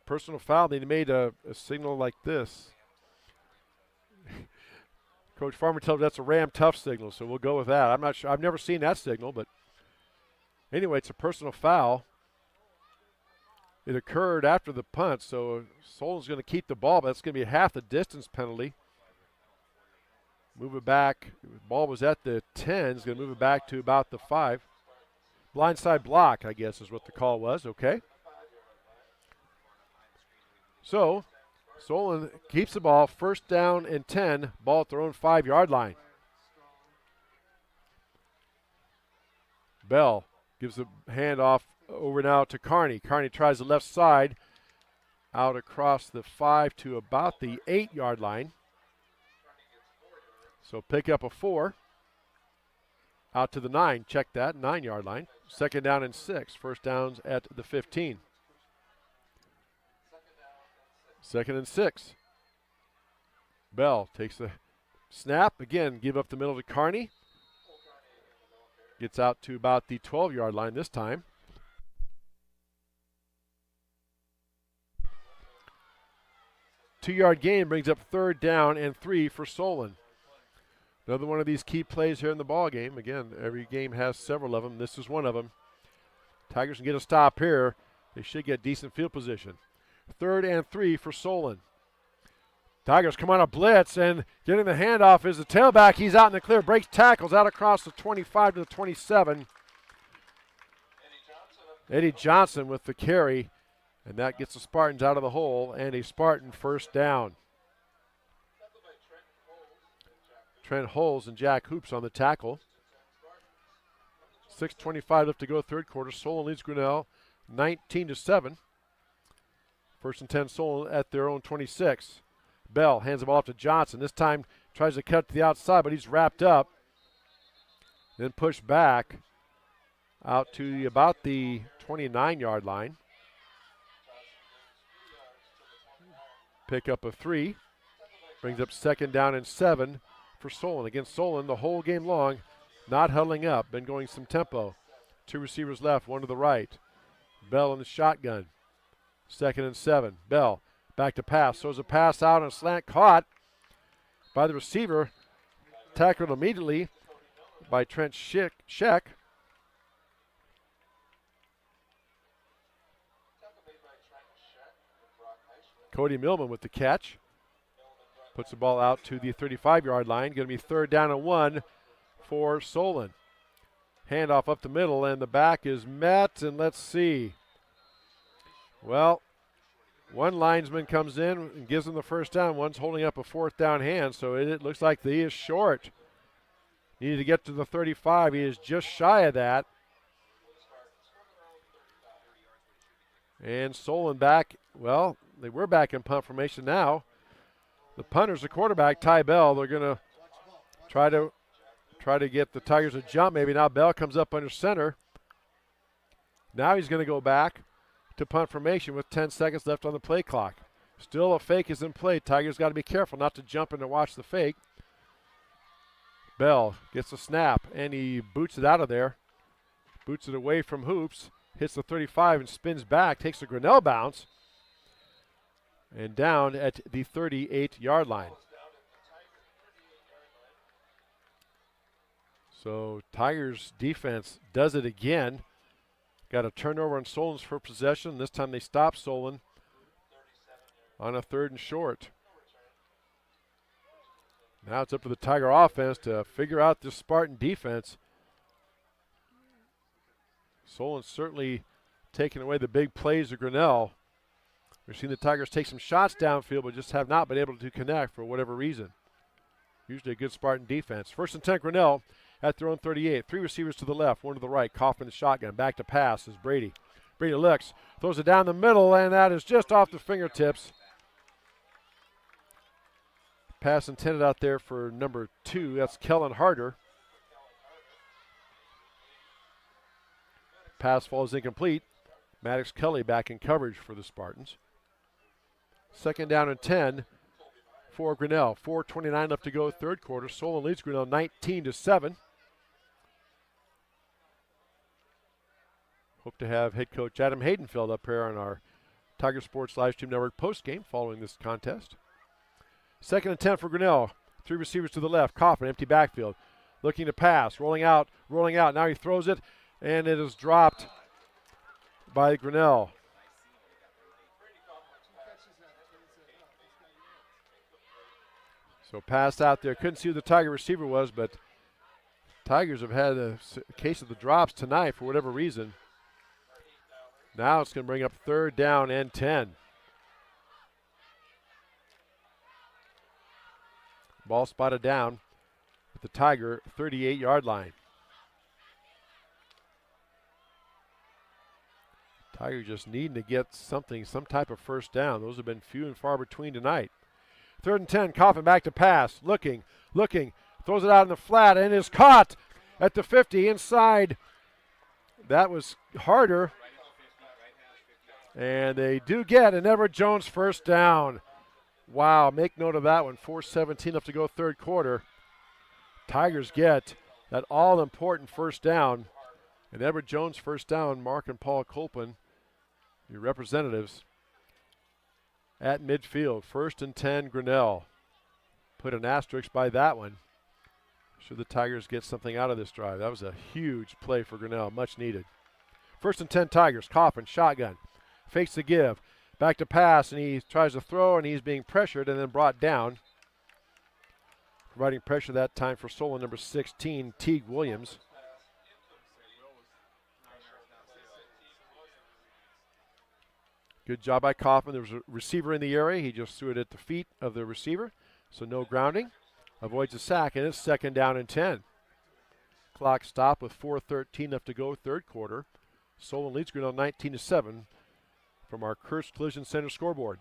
Personal foul. They made a signal like this. Coach Farmer tells me that's a Ram tough signal, so we'll go with that. I'm not sure. I've never seen that signal, but anyway, it's a personal foul. It occurred after the punt, so Solen's going to keep the ball, but that's going to be half the distance penalty. Move it back. The ball was at the 10. He's going to move it back to about the 5. Blindside block, I guess, is what the call was. Okay. So Solon keeps the ball, first down and 10, ball at their own 5-yard line. Bell gives the handoff over now to Carney. Carney tries the left side out across the 5 to about the 8-yard line. So pick up a 4. Out to the 9. Check that, 9-yard line. Second down and 6. First downs at the 15. Second and 6. Bell takes the snap. Again, give up the middle to Carney. Gets out to about the 12-yard line this time. Two-yard gain brings up third down and 3 for Solon. Another one of these key plays here in the ball game. Again, every game has several of them. This is one of them. Tigers can get a stop here. They should get decent field position. Third and 3 for Solon. Tigers come on a blitz, and getting the handoff is the tailback. He's out in the clear, breaks tackles out across the 25 to the 27. Eddie Johnson with the carry, and that gets the Spartans out of the hole, and a Spartan first down. Trent Holes and Jack Hoops on the tackle. 6:25 left to go, third quarter. Solon leads Grinnell 19-7. First and 10, Solon at their own 26. Bell hands the ball off to Johnson. This time tries to cut to the outside, but he's wrapped up. Then pushed back out to about the 29-yard line. Pick up a 3. Brings up second down and 7 for Solon. Against Solon the whole game long, not huddling up, been going some tempo. 2 receivers left, 1 to the right. Bell in the shotgun. Second and 7. Bell back to pass. Throws a pass out on a slant, caught by the receiver. Tackled immediately by Trent Scheck. Cody Millman with the catch. Puts the ball out to the 35-yard line. Going to be third down and 1 for Solon. Handoff up the middle, and the back is met, and let's see. Well, one linesman comes in and gives them the first down. One's holding up a fourth down hand, so it looks like he is short. Needed to get to the 35. He is just shy of that. And Solon back, well, they were back in punt formation now. The punter's the quarterback, Ty Bell. They're going to try to get the Tigers a jump. Maybe now Bell comes up under center. Now he's going to go back to punt formation with 10 seconds left on the play clock. Still a fake is in play. Tigers got to be careful not to jump in and watch the fake. Bell gets a snap, and he boots it out of there. Boots it away from Hoops. Hits the 35 and spins back. Takes the Grinnell bounce. And down at the 38-yard line. So Tigers defense does it again. Got a turnover on Solon's for possession. This time they stop Solon on a 3rd and short. Now it's up to the Tiger offense to figure out this Spartan defense. Solon's certainly taking away the big plays of Grinnell. We've seen the Tigers take some shots downfield, but just have not been able to connect for whatever reason. Usually a good Spartan defense. First and 10, Grinnell at their own 38. 3 receivers to the left, 1 to the right. Kaufman the shotgun. Back to pass is Brady. Brady looks, throws it down the middle, and that is just off the fingertips. Pass intended out there for number 2. That's Kellen Harder. Pass falls incomplete. Maddox Kelly back in coverage for the Spartans. 2nd down and 10 for Grinnell. 4:29 left to go, third quarter. Solon leads Grinnell 19-7. Hope to have head coach Adam Hayden Feld up here on our Tiger Sports Livestream Network postgame following this contest. 2nd and 10 for Grinnell. 3 receivers to the left. Coffin, empty backfield. Looking to pass. Rolling out. Now he throws it, and it is dropped by Grinnell. So pass out there. Couldn't see who the Tiger receiver was, but Tigers have had a case of the drops tonight for whatever reason. Now it's going to bring up 3rd down and 10. Ball spotted down at the Tiger 38-yard line. Tiger just needing to get some type of first down. Those have been few and far between tonight. 3rd and 10, Coffin back to pass. Looking, throws it out in the flat and is caught at the 50 inside. That was Harder. And they do get an Everett Jones first down. Wow, make note of that one. 4:17 left to go, third quarter. Tigers get that all-important first down. And Everett Jones first down, Mark and Paul Colpin, your representatives, at midfield. 1st and 10, Grinnell. Put an asterisk by that one. Should the Tigers get something out of this drive. That was a huge play for Grinnell, much needed. 1st and 10, Tigers. Coffin, shotgun. Fakes the give. Back to pass, and he tries to throw, and he's being pressured and then brought down. Providing pressure that time for Solon, number 16, Teague Williams. Good job by Coffin. There was a receiver in the area. He just threw it at the feet of the receiver, so no grounding. Avoids a sack, and it's 2nd down and 10. Clock stopped with 4:13 left to go, third quarter. Solon leads Grinnell 19-7 from our Kurtz Collision Center scoreboard.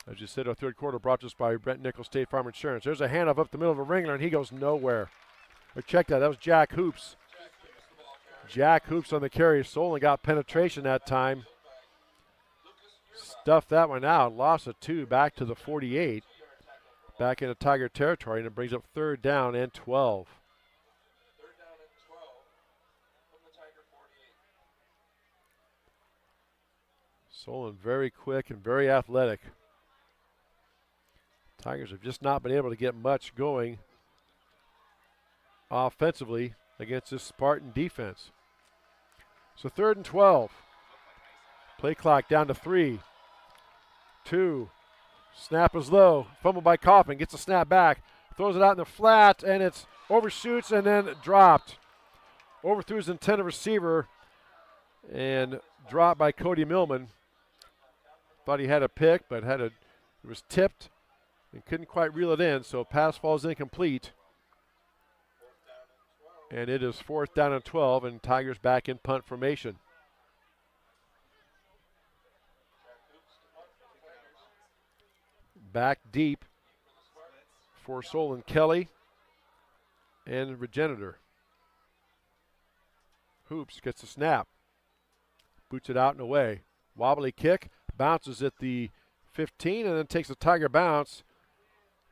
As you said, our third quarter brought to us by Brent Nichols State Farm Insurance. There's a handoff up the middle of a Ringler, and he goes nowhere. But check that. That was Jack Hoops. Jack Hoops on the carry. Solon got penetration that time. Stuffed that one out. Loss of 2 back to the 48. Back into Tiger territory, and it brings up 3rd down and 12. Solon very quick and very athletic. Tigers have just not been able to get much going offensively against this Spartan defense. So 3rd and 12. Play clock down to 3. 2. Snap is low. Fumble by Coffin. Gets a snap back. Throws it out in the flat, and it's overshoots and then dropped. Overthrew his intended receiver and dropped by Cody Millman. Thought he had a pick, but it was tipped and couldn't quite reel it in, so pass falls incomplete. And it is 4th down and 12, and Tigers back in punt formation. Back deep for Solon, Kelly and Regenerator. Hoops gets the snap. Boots it out and away. Wobbly kick. Bounces at the 15 and then takes a Tiger bounce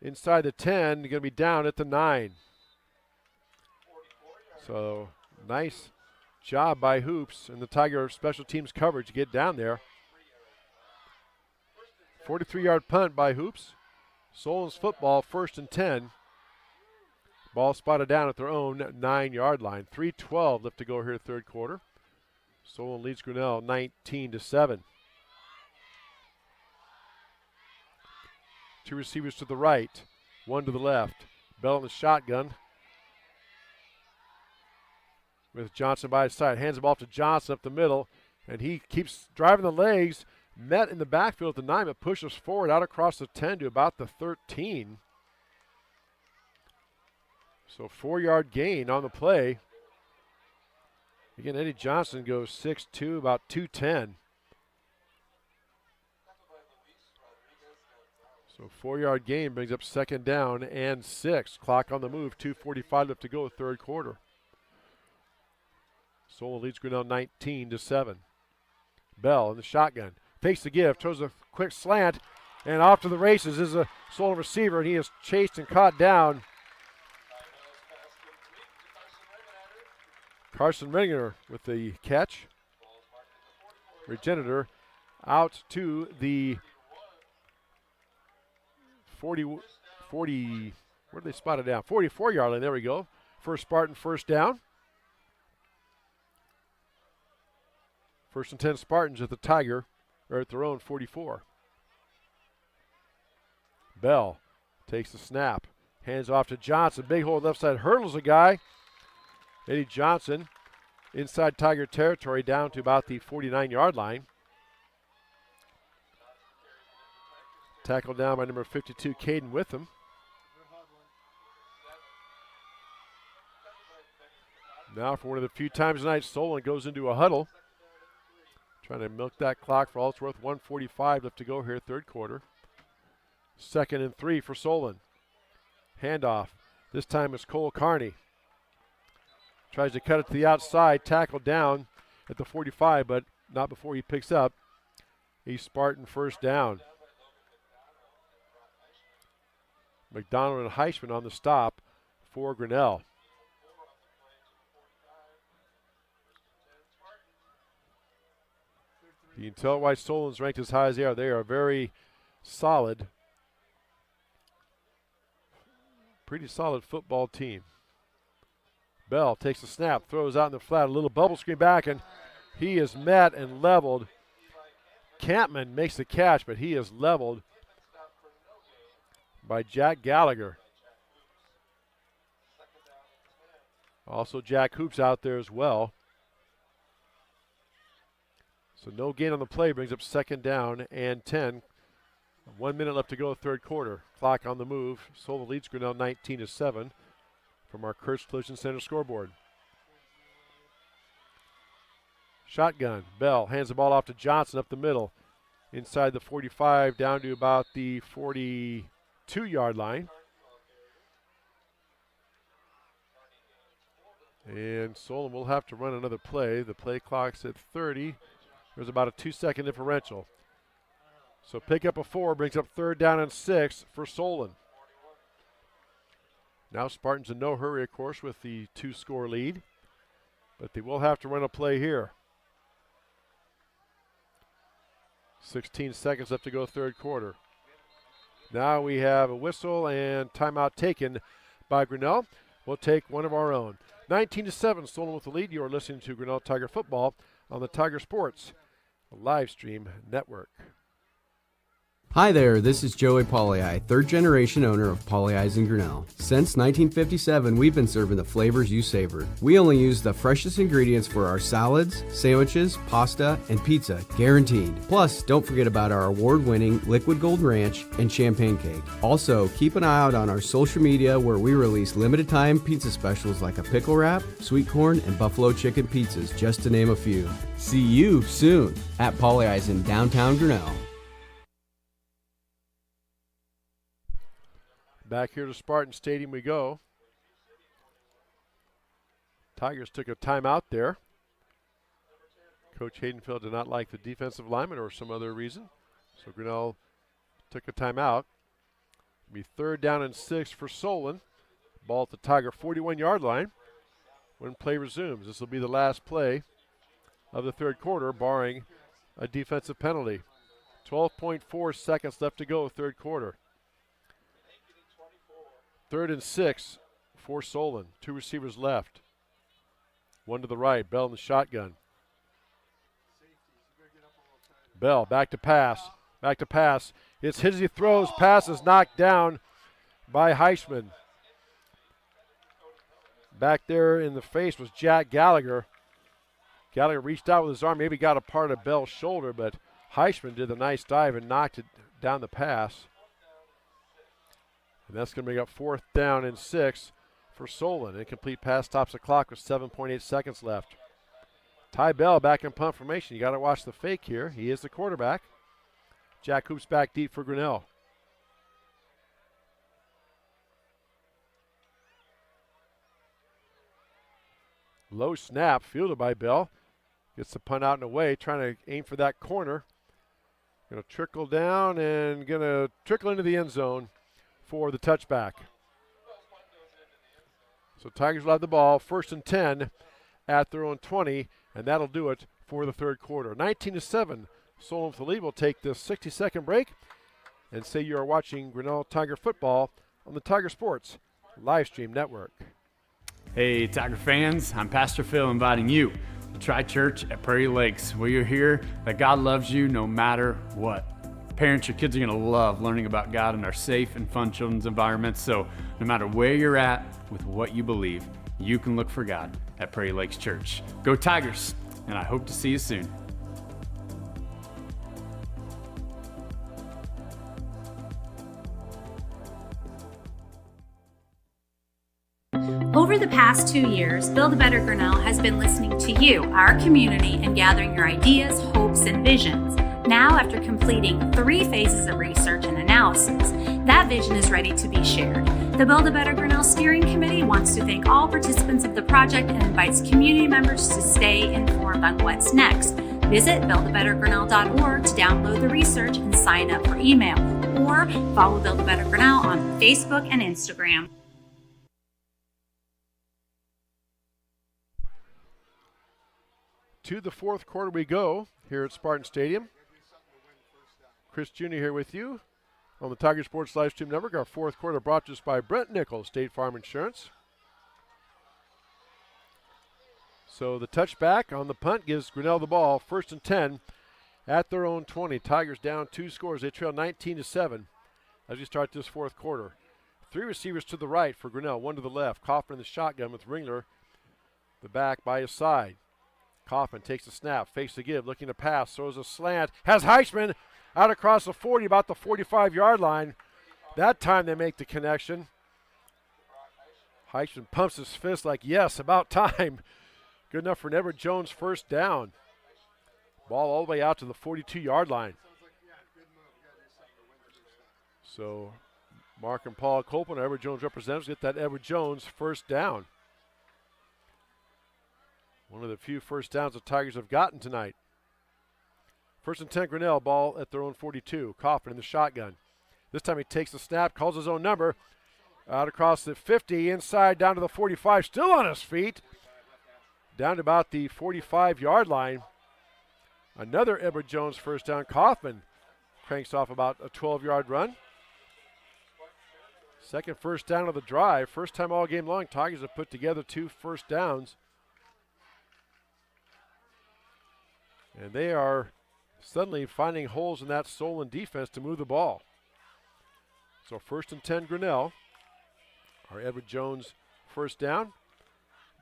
inside the 10. Going to be down at the 9. So nice job by Hoops and the Tiger special teams coverage to get down there. 43-yard punt by Hoops. Solon's football, 1st and 10. Ball spotted down at their own 9-yard line. 3:12 left to go here, third quarter. Solon leads Grinnell 19-7. 2 receivers to the right, 1 to the left. Bell in the shotgun with Johnson by his side. Hands the ball to Johnson up the middle, and he keeps driving the legs. Met in the backfield at the 9, but pushes forward out across the 10 to about the 13. So 4-yard gain on the play. Again, Eddie Johnson goes 6'2", about 210. So 4-yard gain brings up 2nd down and 6. Clock on the move, 2:45 left to go, 3rd quarter. Solon leads Grinnell 19-7. Bell in the shotgun. Fakes the give, throws a quick slant, and off to the races is a Solon receiver, and he is chased and caught down. Carson Ringer with the catch. Regenitor out to the 40, where did they spot it down? 44-yard line, there we go. First Spartan first down. 1st and 10 Spartans at the Tiger, or at their own 44. Bell takes the snap, hands off to Johnson. Big hole left side, hurdles a guy. Eddie Johnson inside Tiger territory down to about the 49-yard line. Tackled down by number 52, Hayden, with him. Now for one of the few times tonight, Solon goes into a huddle. Trying to milk that clock for all it's worth. 1:45 left to go here, 3rd quarter. 2nd and 3 for Solon. Handoff. This time it's Cole Carney. Tries to cut it to the outside, tackled down at the 45, but not before he picks up a Spartan first down. McDonald and Heisman on the stop for Grinnell. You can tell why Solon's ranked as high as they are. They are very solid, pretty solid football team. Bell takes the snap, throws out in the flat, a little bubble screen back, and he is met and leveled. Campman makes the catch, but he is leveled by Jack Gallagher. Also Jack Hoops out there as well. So no gain on the play brings up 2nd down and 10. 1 minute left to go, 3rd quarter. Clock on the move. Solon leads Grinnell 19-7 from our Kurtz Collision Center scoreboard. Shotgun. Bell hands the ball off to Johnson up the middle. Inside the 45 down to about the 42-yard line. And Solon will have to run another play. The play clock's at 30. There's about a 2-second differential. So pick up a 4, brings up 3rd down and 6 for Solon. Now Spartans in no hurry, of course, with the 2-score lead. But they will have to run a play here. 16 seconds left to go, 3rd quarter. Now we have a whistle and timeout taken by Grinnell. We'll take one of our own. 19-7, Solon with the lead. You are listening to Grinnell Tiger Football on the Tiger Sports live stream network. Hi there, this is Joey Pauley, 3rd generation owner of Pauley Eyes in Grinnell. Since 1957, we've been serving the flavors you savor. We only use the freshest ingredients for our salads, sandwiches, pasta, and pizza, guaranteed. Plus, don't forget about our award-winning Liquid Gold Ranch and Champagne Cake. Also, keep an eye out on our social media where we release limited-time pizza specials like a pickle wrap, sweet corn, and buffalo chicken pizzas, just to name a few. See you soon at Pauley Eyes in downtown Grinnell. Back here to Spartan Stadium we go. Tigers took a timeout there. Coach Hayden Feld did not like the defensive lineman or some other reason. So Grinnell took a timeout. It'll be 3rd down and 6 for Solon. Ball at the Tiger 41-yard line when play resumes. This will be the last play of the 3rd quarter, barring a defensive penalty. 12.4 seconds left to go, 3rd quarter. 3rd and 6 for Solon. 2 receivers left. 1 to the right. Bell in the shotgun. Bell back to pass. Back to pass. It's hit as he throws. Pass is knocked down by Heisman. Back there in the face was Jack Gallagher. Gallagher reached out with his arm. Maybe got a part of Bell's shoulder, but Heisman did a nice dive and knocked it down the pass. And that's going to bring up 4th down and 6 for Solen. Incomplete pass stops the clock with 7.8 seconds left. Ty Bell back in punt formation. You got to watch the fake here. He is the quarterback. Jack Hoops back deep for Grinnell. Low snap, fielded by Bell. Gets the punt out and away, trying to aim for that corner. Going to trickle down and going to trickle into the end zone for the touchback. So Tigers will have the ball, 1st and 10 at their own 20, and that'll do it for the third quarter. 19-7, Solon Fleet will take this 60-second break and say you are watching Grinnell Tiger football on the Tiger Sports live stream network. Hey, Tiger fans, I'm Pastor Phil inviting you to try church at Prairie Lakes, where you'll hear that God loves you no matter what. Parents, your kids are going to love learning about God in our safe and fun children's environments, so no matter where you're at with what you believe, you can look for God at Prairie Lakes Church. Go Tigers, and I hope to see you soon. Over the past 2 years, Build a Better Grinnell has been listening to you, our community, and gathering your ideas, hopes, and visions. Now, after completing 3 phases of research and analysis, that vision is ready to be shared. The Build a Better Grinnell Steering Committee wants to thank all participants of the project and invites community members to stay informed on what's next. Visit buildabettergrinnell.org to download the research and sign up for email, or follow Build a Better Grinnell on Facebook and Instagram. To the fourth quarter we go here at Spartan Stadium. Chris Jr. here with you on the Tiger Sports Live Stream Network. Our fourth quarter brought to us by Brent Nichols, State Farm Insurance. So the touchback on the punt gives Grinnell the ball, 1st and 10 at their own 20. Tigers down 2 scores. They trail 19-7 as we start this fourth quarter. 3 receivers to the right for Grinnell, 1 to the left. Kaufman in the shotgun with Ringler, the back by his side. Kaufman takes the snap, fakes the give, looking to pass, throws a slant, has Heichman out across the 40, about the 45-yard line. That time they make the connection. Heichman pumps his fist like, yes, about time. Good enough for an Edward Jones first down. Ball all the way out to the 42-yard line. So Mark and Paul Copeland, Edward Jones representatives, get that Edward Jones first down. One of the few first downs the Tigers have gotten tonight. 1st and 10 Grinnell, ball at their own 42. Kaufman in the shotgun. This time he takes the snap, calls his own number. Out across the 50, inside down to the 45, still on his feet. Down to about the 45-yard line. Another Edward Jones first down. Kaufman cranks off about a 12-yard run. Second first down of the drive. First time all game long, Tigers have put together 2 first downs. And they are suddenly finding holes in that Solon defense to move the ball. So 1st and 10 Grinnell. Our Edward Jones first down.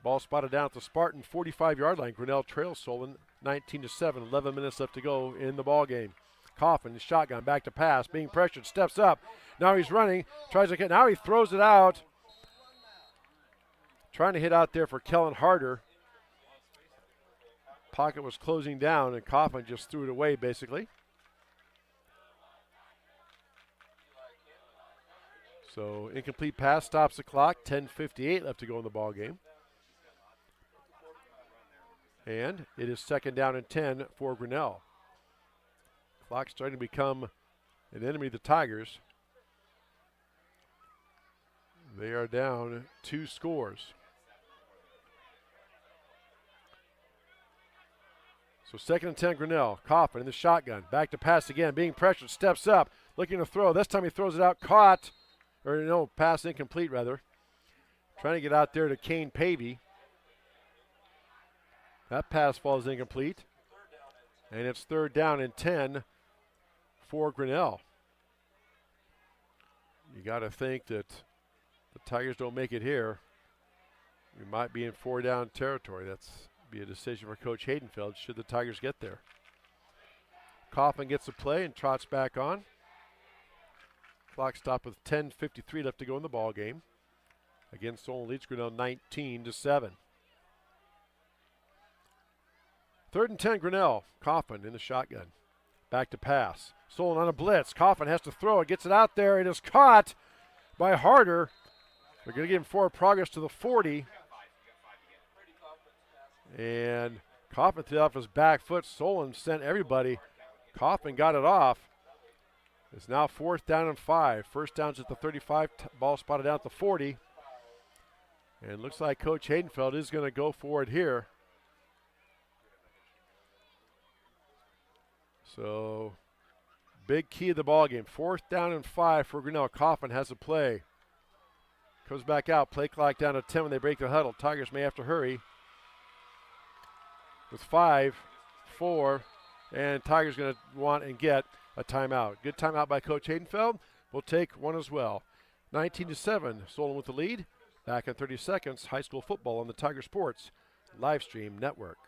Ball spotted down at the Spartan 45-yard line. Grinnell trails Solon 19-7. 11 minutes left to go in the ball game. Kaufman, shotgun, back to pass, being pressured, steps up. Now he's running, tries to get, now he throws it out. Trying to hit out there for Kellen Harder. Pocket was closing down, and Kaufman just threw it away, basically. So incomplete pass stops the clock. 10:58 left to go in the ball game. And it is 2nd down and 10 for Grinnell. Clock starting to become an enemy of the Tigers. They are down 2 scores. So 2nd and 10 Grinnell. Kaufman in the shotgun. Back to pass again. Being pressured. Steps up. Looking to throw. This time he throws it out. Caught. Or no, pass incomplete rather. Trying to get out there to Kane Pavey. That pass falls incomplete. And it's 3rd down and 10 for Grinnell. You got to think that the Tigers don't make it here. We might be in 4-down territory. That's be a decision for Coach Hayden Feld should the Tigers get there. Kaufman gets the play and trots back on. Clock stopped with 10:53 left to go in the ball game. Again, Solon leads Grinnell 19-7. 3rd and 10, Grinnell. Coffin in the shotgun. Back to pass. Solon on a blitz. Coffin has to throw it. Gets it out there. It is caught by Harder. They're going to give him forward progress to the 40. And Coffin threw it off his back foot. Solon sent everybody. Coffin got it off. It's now 4th down and 5. First down's at the 35. Ball spotted down at the 40. And it looks like Coach Hayden Feld is going to go for it here. So, big key of the ball game. 4th down and 5 for Grinnell. Coffin has a play. Comes back out. Play clock down to 10 when they break the huddle. Tigers may have to hurry. With 5, 4, and Tigers going to want and get a timeout. Good timeout by Coach Hayden Feld. We'll take one as well. 19-7, Solon with the lead. Back in 30 seconds, high school football on the Tiger Sports live stream network.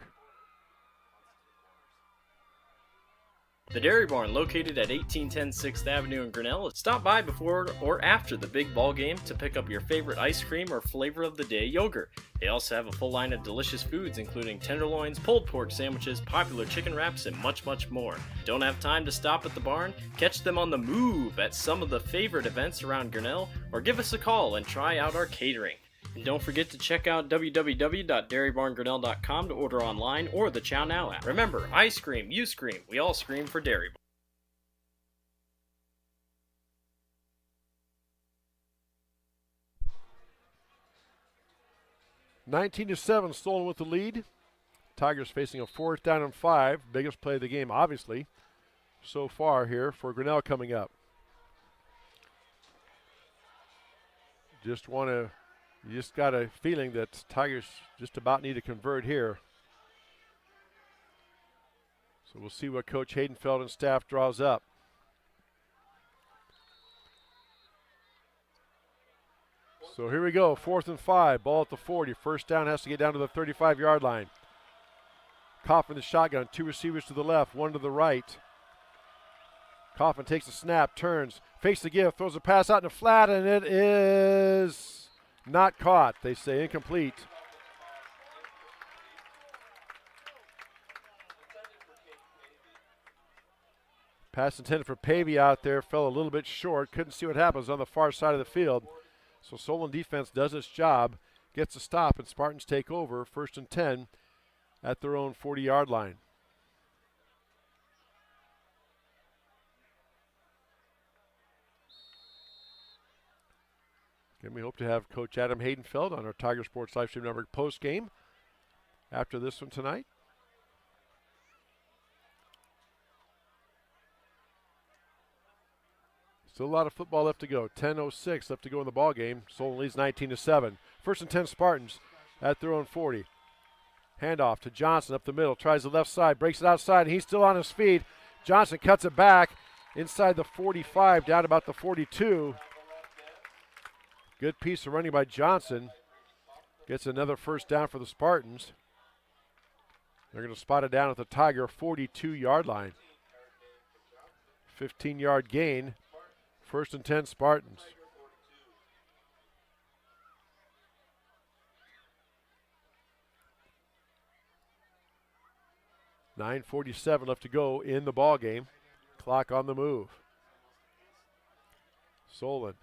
The Dairy Barn, located at 1810 6th Avenue in Grinnell. Stop by before or after the big ball game to pick up your favorite ice cream or flavor of the day yogurt. They also have a full line of delicious foods, including tenderloins, pulled pork sandwiches, popular chicken wraps, and much, much more. Don't have time to stop at the barn? Catch them on the move at some of the favorite events around Grinnell, or give us a call and try out our catering. And don't forget to check out www.dairybarngrinnell.com to order online or the Chow Now app. Remember, I scream, you scream, we all scream for Dairy Barn. 19-7, Solon with the lead. Tigers facing a 4th down and 5. Biggest play of the game, obviously, so far here for Grinnell coming up. You just got a feeling that Tigers just about need to convert here. So we'll see what Coach Hayden Feld and staff draws up. So here we go, 4th and 5, ball at the 40. First down has to get down to the 35-yard line. Coffin the shotgun, 2 receivers to the left, 1 to the right. Coffin takes a snap, turns, fakes the give, throws a pass out in the flat, and it is not caught. They say incomplete. Pass intended for Pavey out there, fell a little bit short. Couldn't see what happens on the far side of the field. So Solon defense does its job, gets a stop, and Spartans take over. 1st and 10 at their own 40-yard line. And we hope to have Coach Adam Hayden Feld on our Tiger Sports Live Stream Network post game after this one tonight. Still a lot of football left to go. 10:06 left to go in the ball game. Solon leads 19-7. 1st and 10 Spartans at their own 40. Handoff to Johnson up the middle. Tries the left side. Breaks it outside. And he's still on his feet. Johnson cuts it back inside the 45, down about the 42. Good piece of running by Johnson. Gets another first down for the Spartans. They're going to spot it down at the Tiger 42-yard line. 15-yard gain. 1st and 10 Spartans. $9:47 left to go in the ball game. Clock on the move. Solen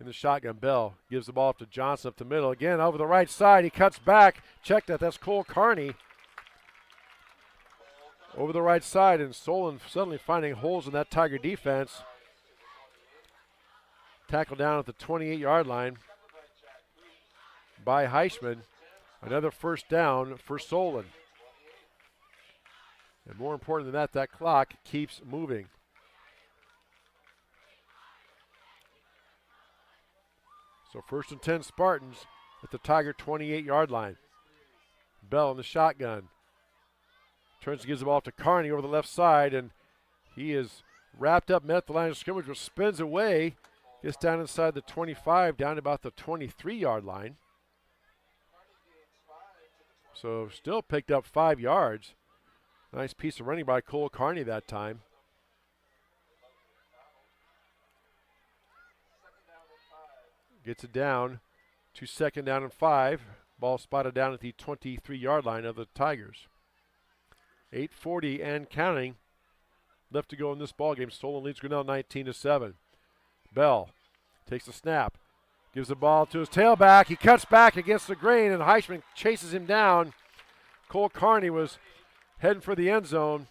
in the shotgun. Bell gives the ball up to Johnson up the middle. Again, over the right side. He cuts back. Check that. That's Cole Carney. Over the right side, and Solon suddenly finding holes in that Tiger defense. Tackle down at the 28-yard line by Heisman. Another first down for Solon. And more important than that, that clock keeps moving. So 1st and 10 Spartans at the Tiger 28-yard line. Bell in the shotgun. Turns and gives the ball to Carney over the left side, and he is wrapped up, met at the line of scrimmage, but spins away. Gets down inside the 25, down to about the 23-yard line. So still picked up 5 yards. Nice piece of running by Cole Carney that time. Gets it down to 2nd down and 5. Ball spotted down at the 23-yard line of the Tigers. 8:40 and counting left to go in this ball game. Solon leads Grinnell 19-7. Bell takes the snap, gives the ball to his tailback. He cuts back against the grain, and Heisman chases him down. Cole Carney was heading for the end zone,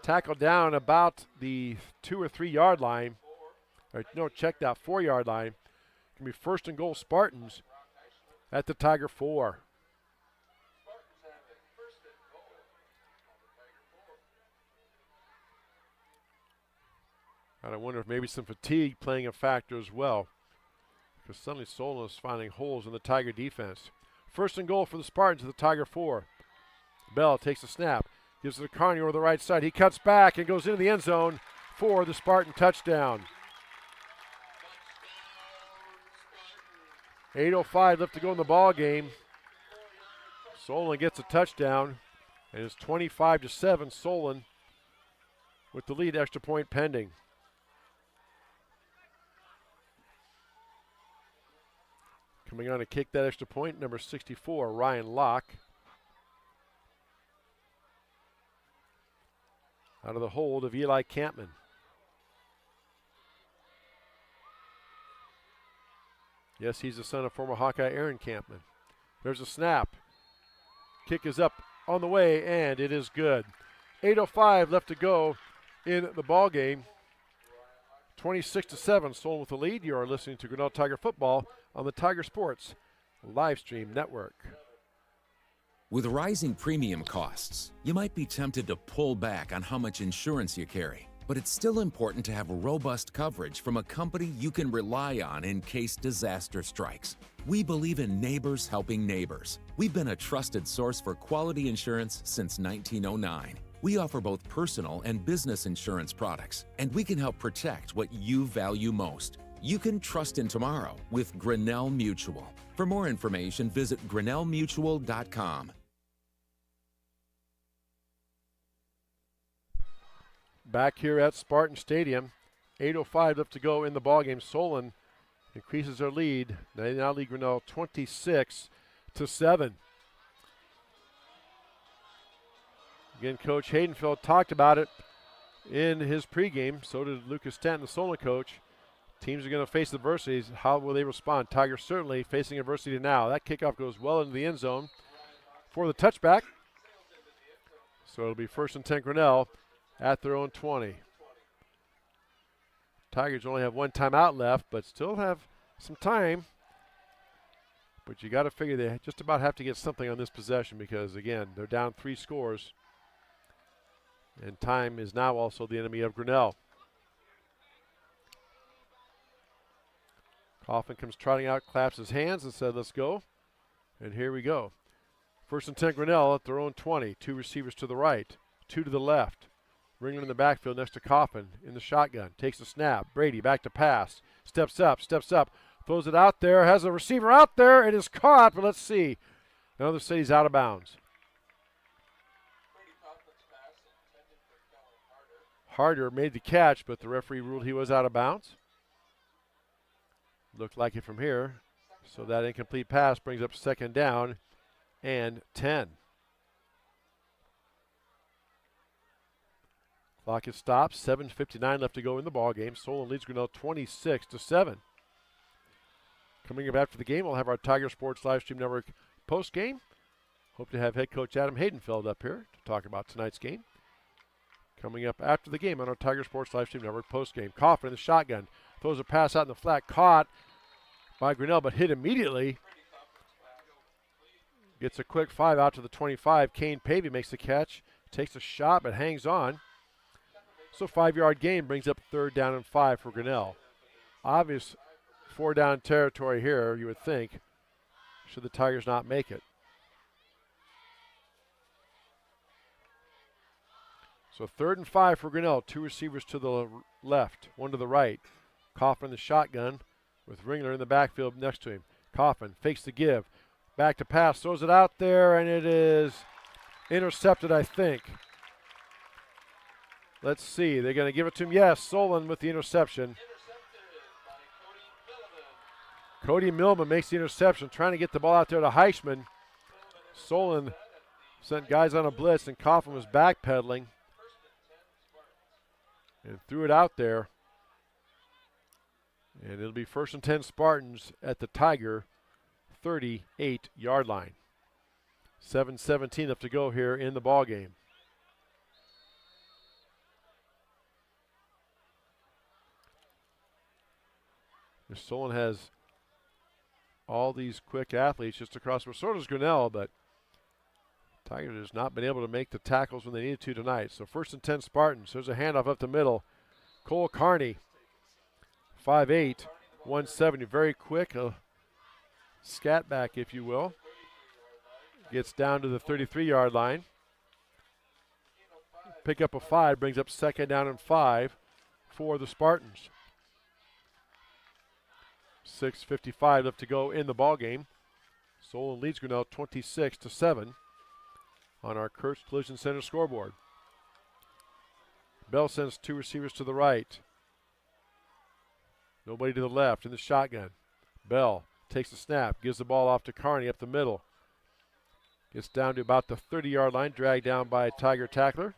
tackled down about the 2 or 3 yard line. Check that 4-yard line. Can be 1st and goal Spartans at the Tiger 4. And I wonder if maybe some fatigue playing a factor as well, because suddenly Solon is finding holes in the Tiger defense. 1st and goal for the Spartans at the Tiger 4. Bell takes a snap, gives it to Carney over the right side. He cuts back and goes into the end zone for the Spartan touchdown. 8:05 left to go in the ball game. Solon gets a touchdown, and it's 25-7. Solon with the lead, extra point pending. Coming on to kick that extra point, number 64, Ryan Locke. Out of the hold of Eli Campman. Yes, he's the son of former Hawkeye Aaron Campman. There's a snap. Kick is up on the way, and it is good. 8:05 left to go in the ball game. 26-7, Solon with the lead. You are listening to Grinnell Tiger Football on the Tiger Sports live stream network. With rising premium costs, you might be tempted to pull back on how much insurance you carry. But it's still important to have robust coverage from a company you can rely on in case disaster strikes. We believe in neighbors helping neighbors. We've been a trusted source for quality insurance since 1909. We offer both personal and business insurance products, and we can help protect what you value most. You can trust in tomorrow with Grinnell Mutual. For more information, visit grinnellmutual.com. Back here at Spartan Stadium, 8:05 left to go in the ballgame. Solon increases their lead. They now lead Grinnell 26-7. Again, Coach Hayden Feld talked about it in his pregame. So did Lucas Stanton, the Solon coach. Teams are going to face adversities. How will they respond? Tigers certainly facing adversity now. That kickoff goes well into the end zone for the touchback. So it'll be 1st and 10 Grinnell at their own 20. Tigers only have 1 timeout left, but still have some time. But you got to figure they just about have to get something on this possession because, again, they're down 3 scores. And time is now also the enemy of Grinnell. Coffin comes trotting out, claps his hands and said, let's go. And here we go. 1st and 10 Grinnell at their own 20. 2 receivers to the right, 2 to the left. Ringler in the backfield next to Coffin in the shotgun. Takes a snap. Brady back to pass. Steps up. Throws it out there. Has a receiver out there. It is caught, but let's see. Another say he's out of bounds. Harder made the catch, but the referee ruled he was out of bounds. Looked like it from here. So that incomplete pass brings up 2nd down and 10. Clock is stopped. 7:59 left to go in the ball game. Solon leads Grinnell 26-7. Coming up after the game, we'll have our Tiger Sports Live Stream Network post game. Hope to have head coach Adam Haydenfeld up here to talk about tonight's game. Coming up after the game on our Tiger Sports Live Stream Network post game. Coffin in the shotgun throws a pass out in the flat, caught by Grinnell, but hit immediately. Gets a quick 5 out to the 25. Kane Pavey makes the catch, takes a shot, but hangs on. So 5-yard gain brings up 3rd down and 5 for Grinnell. Obvious 4-down territory here, you would think, should the Tigers not make it. So 3rd and 5 for Grinnell. 2 receivers to the left, 1 to the right. Coffin in the shotgun with Ringler in the backfield next to him. Coffin fakes the give. Back to pass, throws it out there, and it is intercepted, I think. Let's see. They're going to give it to him. Yes, Solon with the interception. Cody Millman makes the interception, trying to get the ball out there to Heichman. Solon sent guys on a blitz, and Coughlin was backpedaling and threw it out there. And it'll be 1st and 10 Spartans at the Tiger 38-yard line. 7:17 left to go here in the ball game. Solon has all these quick athletes just across. So does Grinnell, but Tigers has not been able to make the tackles when they needed to tonight. So 1st and 10 Spartans. There's a handoff up the middle. Cole Carney, 5'8", 170, very quick, a scat back, if you will. Gets down to the 33-yard line. Pick up a 5, brings up 2nd down and 5 for the Spartans. 6:55 left to go in the ball game. Solon leads Grinnell 26-7 on our Kurtz Collision Center scoreboard. Bell sends 2 receivers to the right. Nobody to the left in the shotgun. Bell takes the snap, gives the ball off to Carney up the middle. Gets down to about the 30-yard line, dragged down by a Tiger tackler.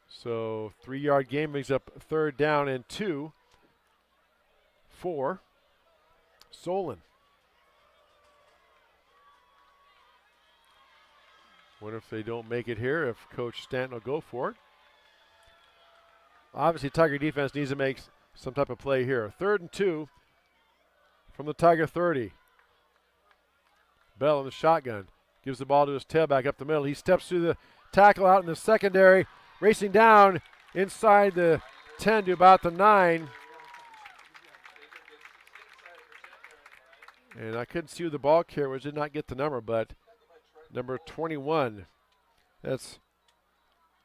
So 3-yard gain brings up 3rd down and 2 for Solon. Wonder if they don't make it here, if Coach Stanton will go for it. Obviously, Tiger defense needs to make some type of play here. 3rd and 2 from the Tiger 30. Bell in the shotgun. Gives the ball to his tailback up the middle. He steps through the tackle out in the secondary. Racing down inside the 10 to about the 9. And I couldn't see who the ball carrier was, did not get the number, but number 21. That's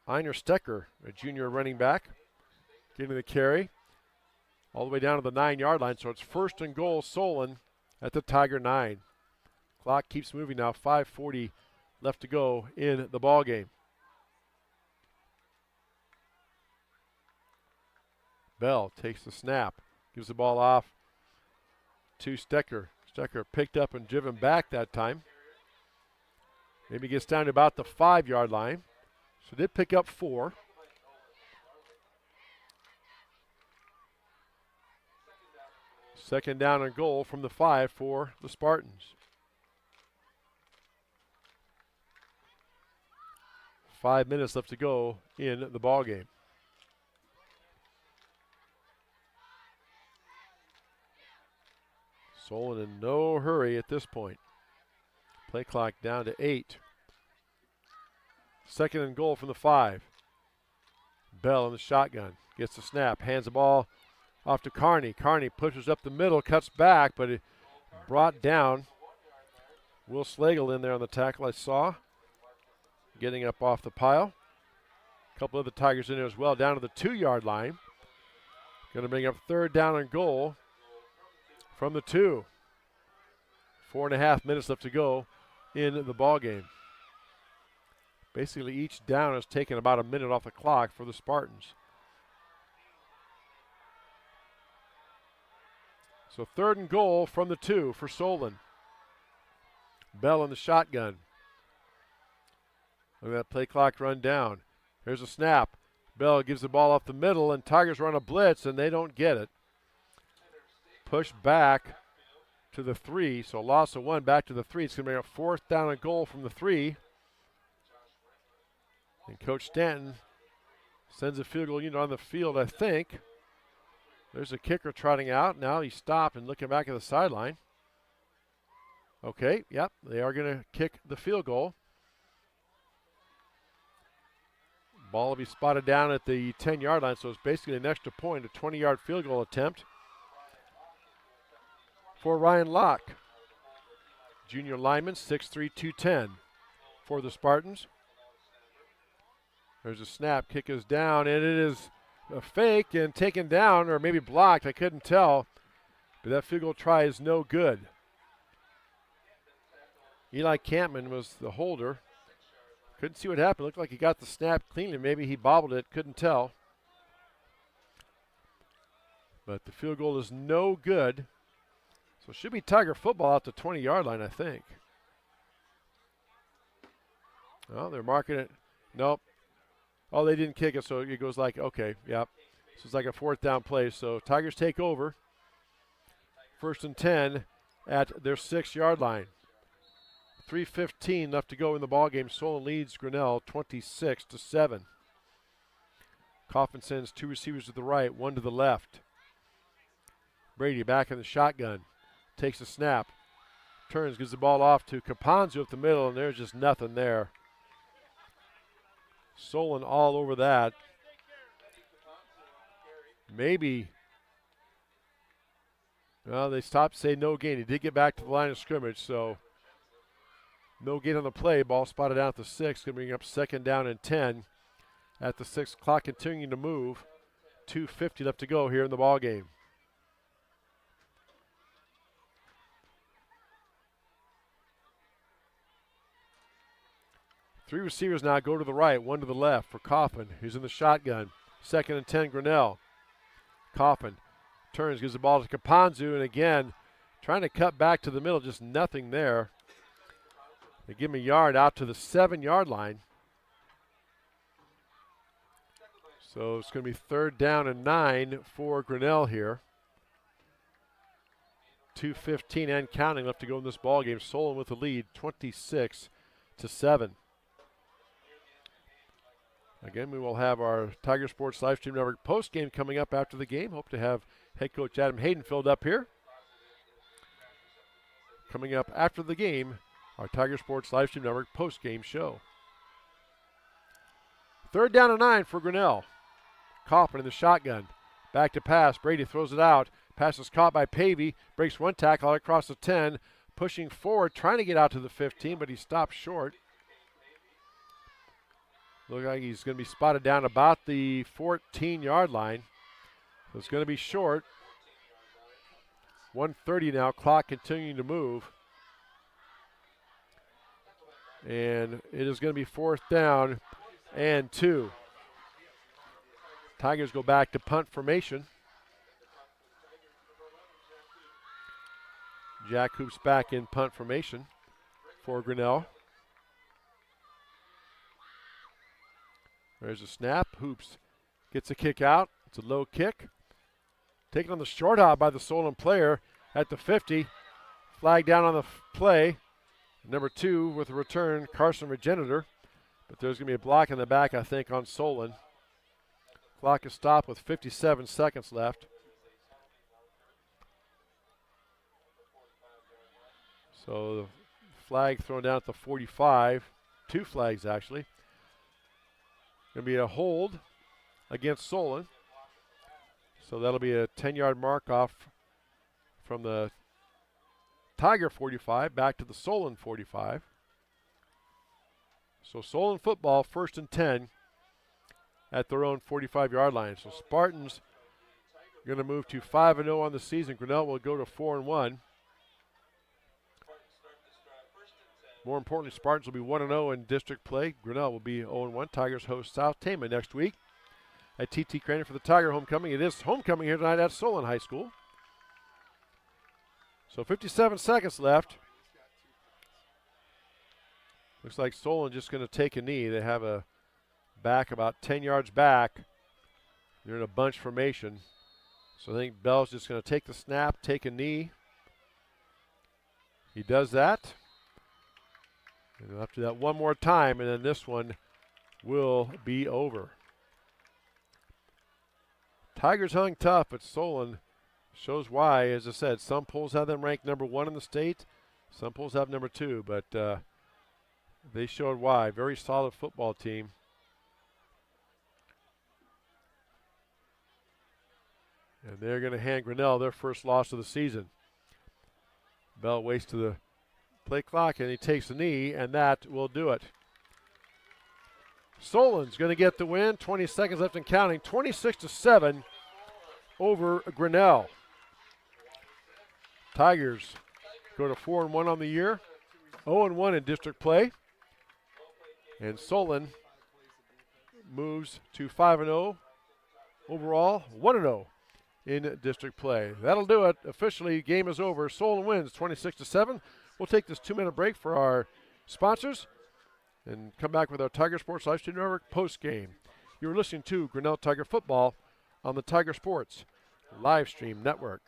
Einer Stecker, a junior running back, getting the carry all the way down to the 9-yard line. So it's 1st and goal, Solon at the Tiger 9. Clock keeps moving now, 5:40 left to go in the ball game. Bell takes the snap, gives the ball off to Stecker. Stecker picked up and driven back that time. Maybe gets down to about the 5-yard line. So did pick up 4. Second down and goal from the 5 for the Spartans. 5 minutes left to go in the ball game. Solon in no hurry at this point. Play clock down to 8. 2nd and goal from the 5. Bell in the shotgun. Gets the snap. Hands the ball off to Carney. Carney pushes up the middle, cuts back, but it brought down. Will Slagle in there on the tackle I saw. Getting up off the pile. A couple of the Tigers in there as well, down to the 2-yard line. Going to bring up 3rd down and goal from the 2. 4.5 minutes left to go in the ball game. Basically each down has taken about a minute off the clock for the Spartans. So 3rd and goal from the 2 for Solon. Bell in the shotgun. Look at that play clock run down. Here's a snap. Bell gives the ball off the middle, and Tigers run a blitz, and they don't get it. Push back to the 3, so loss of 1 back to the 3. It's going to bring up 4th down and goal from the 3. And Coach Stanton sends a field goal unit on the field, I think. There's a kicker trotting out. Now he stopped and looking back at the sideline. Okay, yep, they are going to kick the field goal. Ball will be spotted down at the 10-yard line, so it's basically an extra point, a 20-yard field goal attempt for Ryan Locke. Junior lineman, 6'3", 210 for the Spartans. There's a snap, kick is down, and it is a fake and taken down, or maybe blocked, I couldn't tell. But that field goal try is no good. Eli Campman was the holder. Couldn't see what happened. Looked like he got the snap cleanly. Maybe he bobbled it. Couldn't tell. But the field goal is no good. So it should be Tiger football out the 20-yard line, I think. Well, they're marking it. Nope. Oh, they didn't kick it, so it goes like, okay, yep. So it's like a 4th down play. So Tigers take over. 1st and 10 at their 6-yard line. 3:15 left to go in the ballgame. Solon leads Grinnell 26-7. Coffin sends 2 receivers to the right, 1 to the left. Brady back in the shotgun. Takes a snap. Turns, gives the ball off to Caponzo up the middle, and there's just nothing there. Solon all over that. Maybe. Well, they stopped, say no gain. He did get back to the line of scrimmage, so no gain on the play. Ball spotted out at the 6. Going to bring up 2nd down and 10 at the 6 clock, continuing to move. 2:50 left to go here in the ball game. Three receivers now go to the right, 1 to the left for Coffin, who's in the shotgun. 2nd and 10, Grinnell. Coffin turns, gives the ball to Caponzo, and again, trying to cut back to the middle, just nothing there. They give him a yard out to the 7-yard line. So it's going to be 3rd down and 9 for Grinnell here. 2:15 and counting left to go in this ball game. Solon with the lead, 26-7. Again, we will have our Tiger Sports Livestream Network post-game coming up after the game. Hope to have head coach Adam Hayden filled up here. Coming up after the game, our Tiger Sports Livestream Network post-game show. 3rd down and 9 for Grinnell. Coffin in the shotgun. Back to pass. Brady throws it out. Pass is caught by Pavey. Breaks 1 tackle out across the 10. Pushing forward, trying to get out to the 15, but he stopped short. Looks like he's going to be spotted down about the 14-yard line. So it's going to be short. 1:30 now, clock continuing to move. And it is going to be 4th down and 2. Tigers go back to punt formation. Jack Hoops back in punt formation for Grinnell. There's a snap. Hoops gets a kick out. It's a low kick. Taken on the short hop by the Solon player at the 50. Flag down on the play. Number 2 with a return, Carson Regenerator. But there's going to be a block in the back, I think, on Solon. Clock is stopped with 57 seconds left. So the flag thrown down at the 45. 2 flags, actually. Going to be a hold against Solon. So that'll be a 10-yard mark off from the Tiger 45 back to the Solon 45. So Solon football, 1st and 10 at their own 45-yard line. So Spartans are going to move to 5-0 on the season. Grinnell will go to 4-1. More importantly, Spartans will be 1-0 in district play. Grinnell will be 0-1. Tigers host South Tama next week at TT Crane for the Tiger homecoming. It is homecoming here tonight at Solon High School. So 57 seconds left. Looks like Solon just going to take a knee. They have a back about 10 yards back. They're in a bunch formation. So I think Bell's just going to take the snap, take a knee. He does that. And we'll have to do that one more time, and then this one will be over. Tigers hung tough, but Solon shows why. As I said, some polls have them ranked number 1 in the state. Some polls have number 2, but they showed why. Very solid football team. And they're going to hand Grinnell their first loss of the season. Bell waits to the play clock, and he takes a knee, and that will do it. Solon's going to get the win. 20 seconds left and counting. 26-7 over Grinnell. Tigers go to 4-1 on the year. 0-1 in district play. And Solen moves to 5-0 overall, 1-0 in district play. That'll do it. Officially, game is over. Solon wins 26-7. We'll take this 2-minute break for our sponsors and come back with our Tiger Sports Live Stream Network post game. You're listening to Grinnell Tiger Football on the Tiger Sports Live Stream Network.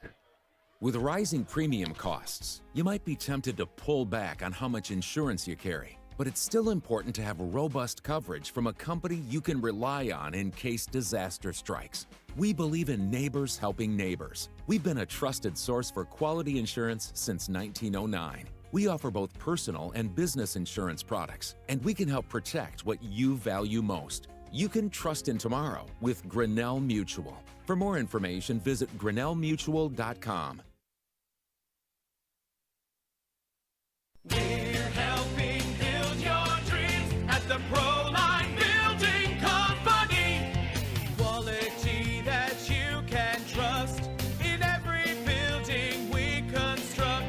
With rising premium costs, you might be tempted to pull back on how much insurance you carry. But it's still important to have robust coverage from a company you can rely on in case disaster strikes. We believe in neighbors helping neighbors. We've been a trusted source for quality insurance since 1909. We offer both personal and business insurance products, and we can help protect what you value most. You can trust in tomorrow with Grinnell Mutual. For more information, visit grinnellmutual.com. We're helping build your dreams at the Proline Building Company. Quality that you can trust in every building we construct.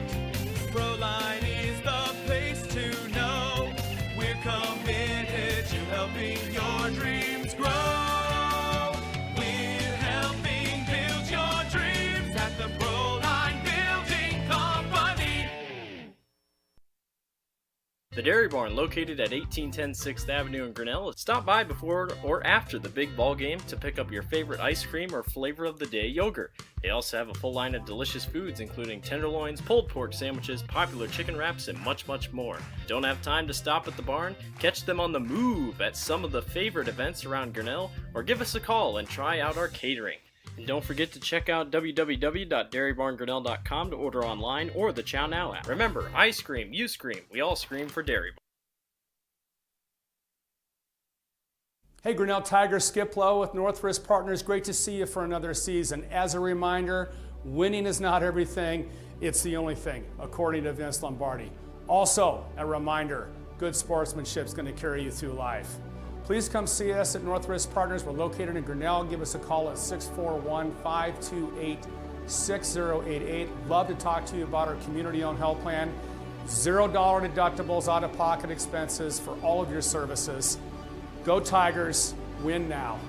Proline is the place to know. We're committed to helping your dreams grow. We're helping build your dreams at the Proline Building Company. The Dairy Barn, located at 1810 6th Avenue in Grinnell. Stop by before or after the big ball game to pick up your favorite ice cream or flavor of the day yogurt. They also have a full line of delicious foods, including tenderloins, pulled pork sandwiches, popular chicken wraps, and much, much more. Don't have time to stop at the barn? Catch them on the move at some of the favorite events around Grinnell, or give us a call and try out our catering. And don't forget to check out www.dairybarngrinnell.com to order online or the Chow Now app. Remember, I scream, you scream, we all scream for Dairy Barn. Hey, Grinnell Tiger, Skip Lowe with Northwest Partners. Great to see you for another season. As a reminder, winning is not everything, it's the only thing, according to Vince Lombardi. Also, a reminder, good sportsmanship is going to carry you through life. Please come see us at Northwest Partners. We're located in Grinnell. Give us a call at 641-528-6088. Love to talk to you about our community-owned health plan. $0 deductibles, out-of-pocket expenses for all of your services. Go Tigers, win now.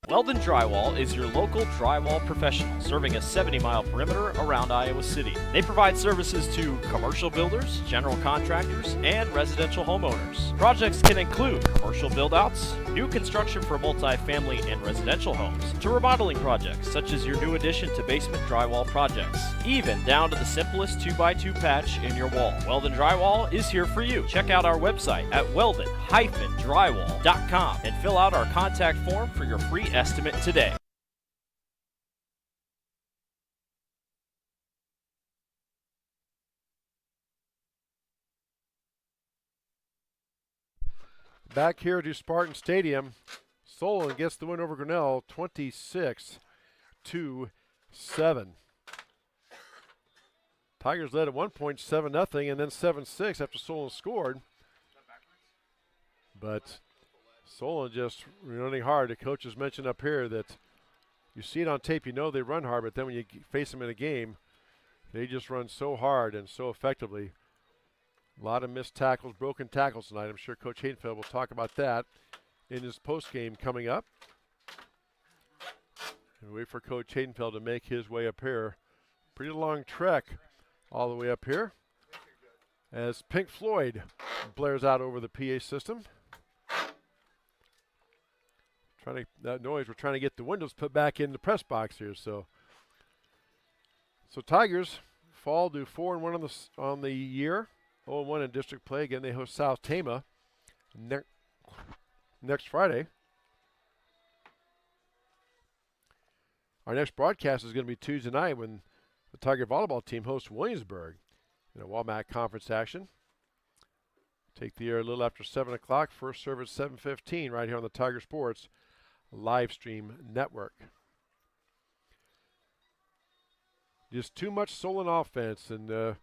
Weldon Drywall is your local drywall professional, serving a 70-mile perimeter around Iowa City. They provide services to commercial builders, general contractors, and residential homeowners. Projects can include commercial build-outs, new construction for multi-family and residential homes, to remodeling projects such as your new addition to basement drywall projects, even down to the simplest 2x2 patch in your wall. Weldon Drywall is here for you. Check out our website at weldon-drywall.com and fill out our contact form for your free estimate today. Back here to Spartan Stadium, Solon gets the win over Grinnell, 26-7. Tigers led at 1 point, 7-0, and then 7-6 after Solon scored. But Solon just running hard. The coach has mentioned up here that you see it on tape, you know they run hard, but then when you face them in a game, they just run so hard and so effectively. A lot of missed tackles, broken tackles tonight. I'm sure Coach Hayden will talk about that in his post-game coming up. And wait for Coach Hayden to make his way up here. Pretty long trek all the way up here as Pink Floyd blares out over the PA system. That noise, we're trying to get the windows put back in the press box here. So Tigers fall to 4-1 on the year, 0-1 in district play. Again, they host South Tama next Friday. Our next broadcast is going to be Tuesday night when the Tiger volleyball team hosts Williamsburg in a Walmart conference action. Take the air a little after 7 o'clock. First service 7:15 right here on the Tiger Sports Live Stream Network. Just too much Solon offense, and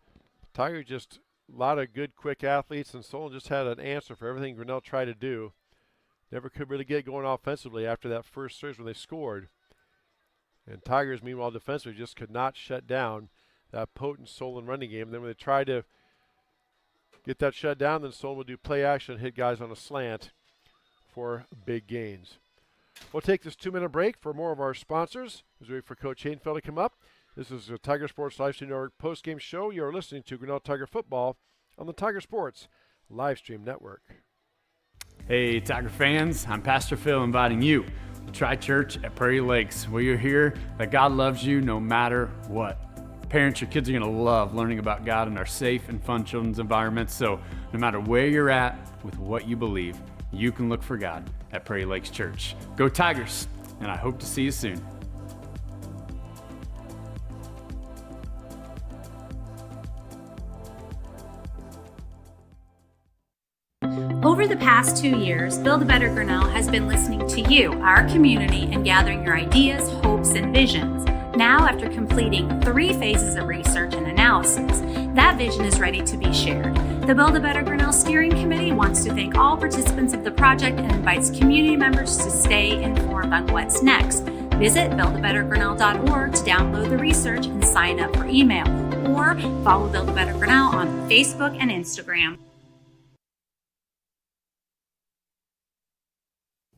Tiger just a lot of good, quick athletes, and Solon just had an answer for everything Grinnell tried to do. Never could really get going offensively after that first surge when they scored. And Tigers, meanwhile, defensively just could not shut down that potent Solon running game. And then when they tried to get that shut down. Then Solon will do play action, hit guys on a slant for big gains. We'll take this 2-minute break for more of our sponsors as we wait for Coach Hayden Feld to come up. This is the Tiger Sports Livestream Network postgame show. You're listening to Grinnell Tiger Football on the Tiger Sports Livestream Network. Hey, Tiger fans, I'm Pastor Phil inviting you to try church at Prairie Lakes, where you'll hear that God loves you no matter what. Parents, your kids are going to love learning about God in our safe and fun children's environments, so no matter where you're at with what you believe, you can look for God at Prairie Lakes Church. Go Tigers, and I hope to see you soon. Over the past 2 years, Build a Better Grinnell has been listening to you, our community, and gathering your ideas, hopes, and visions. Now, after completing 3 phases of research and analysis, that vision is ready to be shared. The Build a Better Grinnell Steering Committee wants to thank all participants of the project and invites community members to stay informed on what's next. Visit buildabettergrinnell.org to download the research and sign up for email, or follow Build a Better Grinnell on Facebook and Instagram.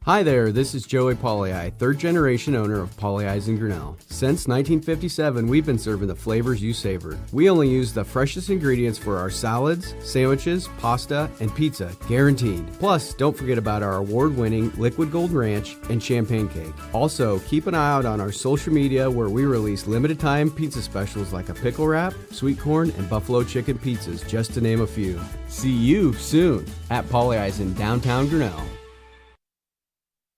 Hi there, this is Joey Pauley, third generation owner of Pauley in Grinnell. Since 1957, we've been serving the flavors you savored. We only use the freshest ingredients for our salads, sandwiches, pasta, and pizza, guaranteed. Plus, don't forget about our award-winning Liquid Gold Ranch and Champagne Cake. Also, keep an eye out on our social media where we release limited time pizza specials like a pickle wrap, sweet corn, and buffalo chicken pizzas, just to name a few. See you soon at Pauley in downtown Grinnell.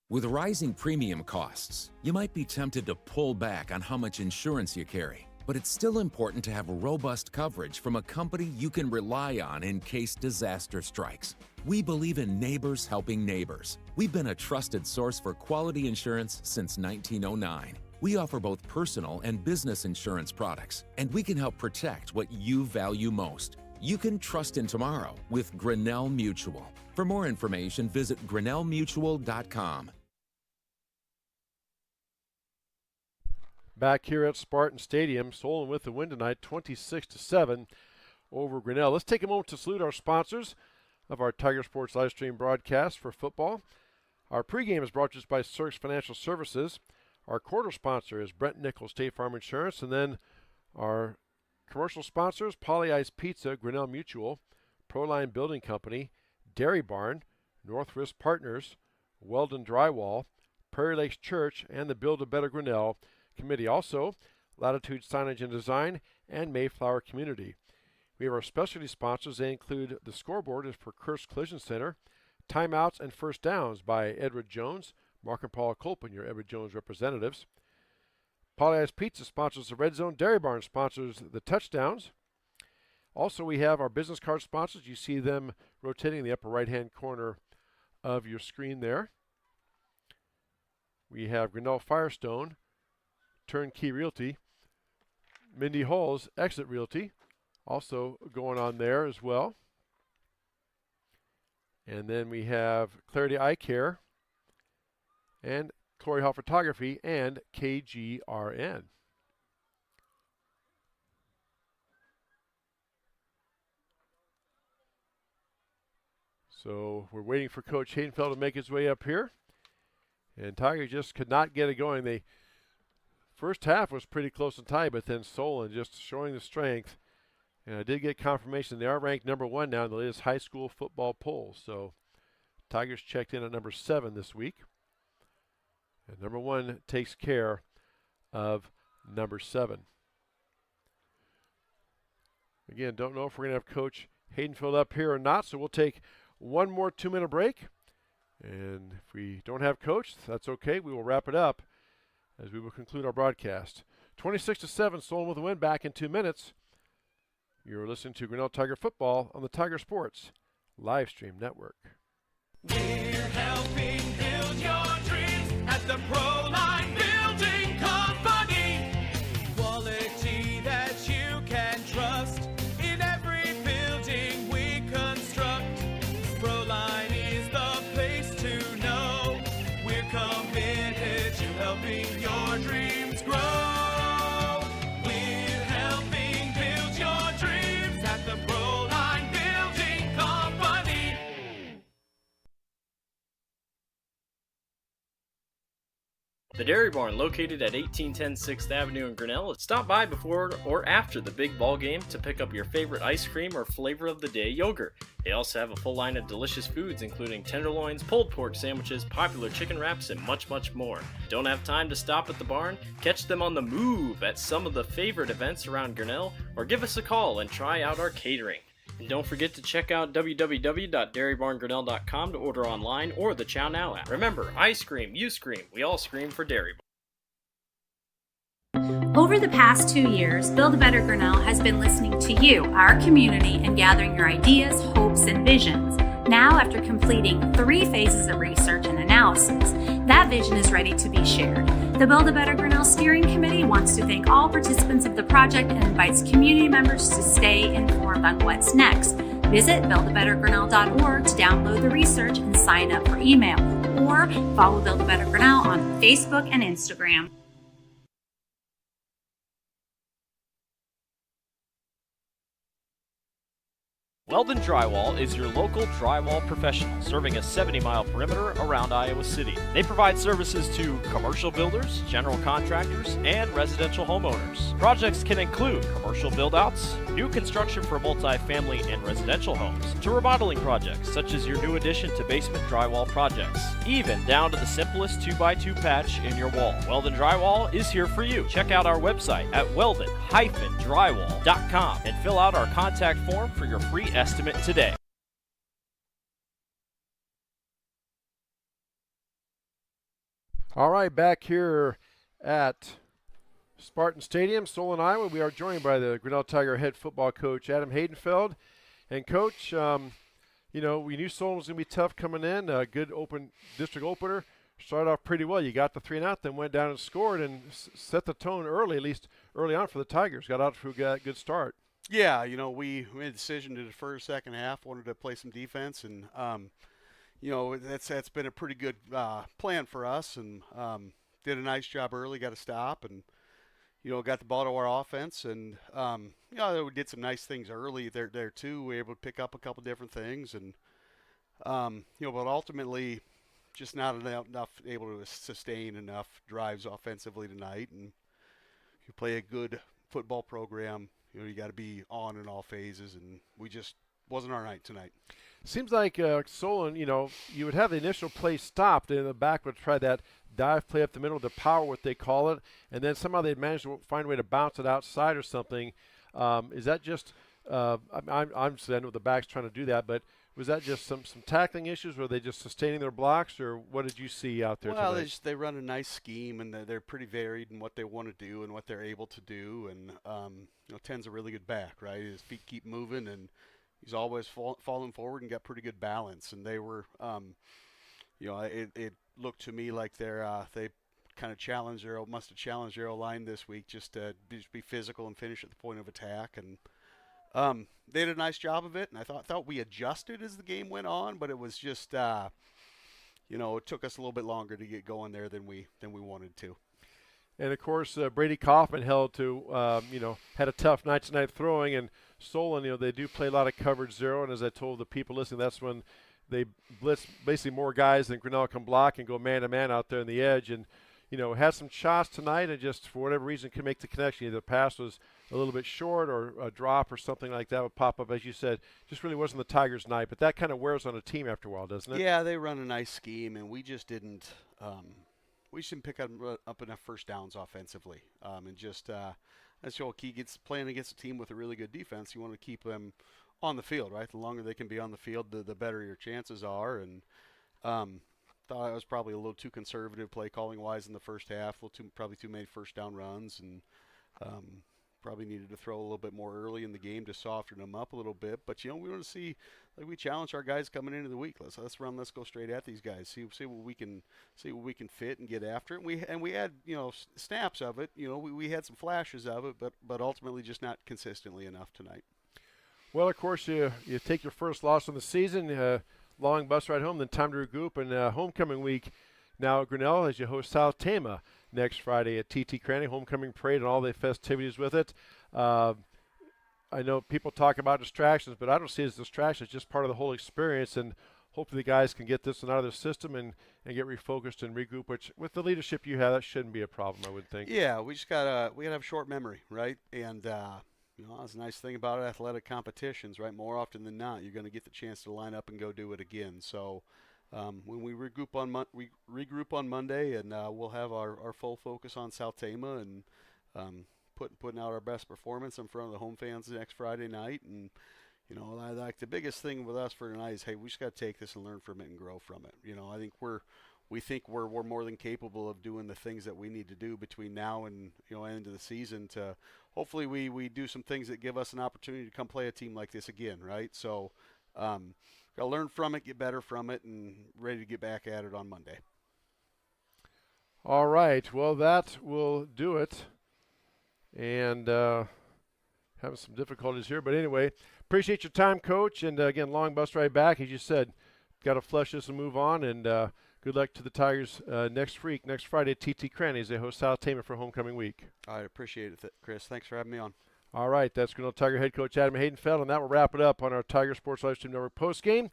With rising premium costs, you might be tempted to pull back on how much insurance you carry. But it's still important to have robust coverage from a company you can rely on in case disaster strikes. We believe in neighbors helping neighbors. We've been a trusted source for quality insurance since 1909. We offer both personal and business insurance products, and we can help protect what you value most. You can trust in tomorrow with Grinnell Mutual. For more information, visit grinnellmutual.com. Back here at Spartan Stadium, Solon with the win tonight, 26-7 over Grinnell. Let's take a moment to salute our sponsors of our Tiger Sports Livestream broadcast for football. Our pregame is brought to us by Cirx Financial Services. Our quarter sponsor is Brent Nichols State Farm Insurance, and then our commercial sponsors, Polly Ice Pizza, Grinnell Mutual, Proline Building Company, Dairy Barn, Northwest Partners, Weldon Drywall, Prairie Lakes Church, and the Build a Better Grinnell Committee. Also, Latitude Signage and Design and Mayflower Community. We have our specialty sponsors. They include the scoreboard is for Kurtz Collision Center, timeouts and first downs by Edward Jones, Mark and Paula Colpin, your Edward Jones representatives. Polly's Pizza sponsors the Red Zone. Dairy Barn sponsors the touchdowns. Also, we have our business card sponsors. You see them rotating in the upper right-hand corner of your screen there. We have Grinnell Firestone, Turnkey Realty, Mindy Hall's Exit Realty, also going on there as well. And then we have Clarity Eye Care and Corey Hall Photography and KGRN. So we're waiting for Coach Hayden Feld to make his way up here. And Tiger just could not get it going. The first half was pretty close and tight, but then Solen just showing the strength. And I did get confirmation they are ranked number 1 now in the latest high school football poll. So Tigers checked in at number 7 this week. And number 1 takes care of number 7. Again, don't know if we're going to have Coach Hayden Feld up here or not, so we'll take one more 2-minute break. And if we don't have Coach, that's okay. We will wrap it up as we will conclude our broadcast. 26-7, Solon with a win. Back in 2 minutes. You're listening to Grinnell Tiger Football on the Tiger Sports Livestream Network. We're helping build your dreams at the Proline Building Company. Quality that you can trust in every building we construct. Proline is the place to know. We're committed to helping your dreams grow. We're helping build your dreams at the Proline Building The Dairy Barn, located at 1810 6th Avenue in Grinnell. Stop by before or after the big ball game to pick up your favorite ice cream or flavor of the day yogurt. They also have a full line of delicious foods, including tenderloins, pulled pork sandwiches, popular chicken wraps, and much, much more. Don't have time to stop at the barn? Catch them on the move at some of the favorite events around Grinnell, or give us a call and try out our catering. And don't forget to check out www.dairybarngrinnell.com to order online or the Chow Now app. Remember, I scream, you scream, we all scream for Dairy Barn. Over the past 2 years, Build a Better Grinnell has been listening to you, our community, and gathering your ideas, hopes, and visions. Now, after completing 3 phases of research and analysis, that vision is ready to be shared. The Build a Better Grinnell Steering Committee wants to thank all participants of the project and invites community members to stay informed on what's next. Visit buildabettergrinnell.org to download the research and sign up for email, or follow Build a Better Grinnell on Facebook and Instagram. Weldon Drywall is your local drywall professional, serving a 70-mile perimeter around Iowa City. They provide services to commercial builders, general contractors, and residential homeowners. Projects can include commercial build-outs, new construction for multi-family and residential homes, to remodeling projects such as your new addition to basement drywall projects, even down to the simplest 2x2 patch in your wall. Weldon Drywall is here for you. Check out our website at weldon-drywall.com and fill out our contact form for your free estimate today. All right, back here at Spartan Stadium, Solon, Iowa. We are joined by the Grinnell Tiger head football coach, Adam Hayden Feld. And, Coach, you know, we knew Solon was going to be tough coming in. A good district opener. Started off pretty well. You got the 3-0, then went down and scored and set the tone early, at least early on for the Tigers. Got out to a good start. Yeah, you know, we made a decision to defer second half, wanted to play some defense, and, you know, that's been a pretty good plan for us, and did a nice job early, got a stop, and, you know, got the ball to our offense, and, you know, we did some nice things early there too. We were able to pick up a couple different things, and, you know, but ultimately just not enough able to sustain enough drives offensively tonight, and you play a good football program, you know, you got to be on in all phases, and we just wasn't our night tonight. Seems like Solon, you know, you would have the initial play stopped, and the back would try that dive play up the middle, the power, what they call it, and then somehow they'd manage to find a way to bounce it outside or something. Is that just I'm saying I know the back's trying to do that, but was that just some tackling issues? Were they just sustaining their blocks, or what did you see out there Well, tonight? they run a nice scheme, and they're pretty varied in what they want to do and what they're able to do. And you know, Ten's a really good back, right? His feet keep moving, and he's always falling forward and got pretty good balance. And they were, you know, it looked to me like they kind of must have challenged their O-line this week just to be physical and finish at the point of attack. And they did a nice job of it, and I thought we adjusted as the game went on, but it was just, you know, it took us a little bit longer to get going there than we wanted to. And, of course, Brady Kaufman held to, you know, had a tough night tonight throwing, and Solon, you know, they do play a lot of coverage zero, and as I told the people listening, that's when they blitz basically more guys than Grinnell can block and go man-to-man out there on the edge. And, you know, had some shots tonight and just for whatever reason could make the connection. Either the pass was a little bit short or a drop or something like that would pop up. As you said, just really wasn't the Tigers' night. But that kind of wears on a team after a while, doesn't it? Yeah, they run a nice scheme, and we just didn't pick up enough first downs offensively. And just that's the whole key. Playing against a team with a really good defense, you want to keep them on the field, right? The longer they can be on the field, the better your chances are. And thought I was probably a little too conservative play calling wise in the first half. Probably too many first down runs, and probably needed to throw a little bit more early in the game to soften them up a little bit. But you know, we want to see, like, we challenge our guys coming into the week. Let's go straight at these guys. See what we can fit and get after it. And we had, you know, snaps of it. You know, we had some flashes of it, but ultimately just not consistently enough tonight. Well, of course, you take your first loss of the season, long bus ride home, then time to regroup, and homecoming week now at Grinnell as you host South Tama next Friday at T.T. Cranny, homecoming parade and all the festivities with it. I know people talk about distractions, but I don't see it as distractions, just part of the whole experience, and hopefully the guys can get this one out of their system and get refocused and regroup, which with the leadership you have, that shouldn't be a problem, I would think. Yeah, we gotta have short memory, right? And that's a nice thing about athletic competitions, right? More often than not, you're going to get the chance to line up and go do it again. So when we regroup on Monday, and we'll have our full focus on South Tama and putting out our best performance in front of the home fans next Friday night. And like the biggest thing with us for tonight is, hey, we just got to take this and learn from it and grow from it. I think we're more than capable of doing the things that we need to do between now and end of the season to hopefully we do some things that give us an opportunity to come play a team like this again, right? So got to learn from it, get better from it, and ready to get back at it on Monday. All right, well, that will do it. And having some difficulties here, but anyway, appreciate your time, Coach. And again, long bus ride back, as you said. Got to flush this and move on. And good luck to the Tigers next Friday at TT Crannies. They host South Tama for homecoming week. I appreciate it, Chris. Thanks for having me on. All right, that's Grinnell Tiger head coach Adam Hayden Feld, and that will wrap it up on our Tiger Sports Livestream Network postgame.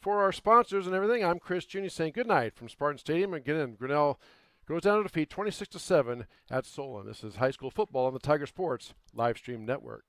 For our sponsors and everything, I'm Chris Junior saying good night from Spartan Stadium. Again, Grinnell goes down to defeat 26-7 at Solon. This is high school football on the Tiger Sports Livestream Network.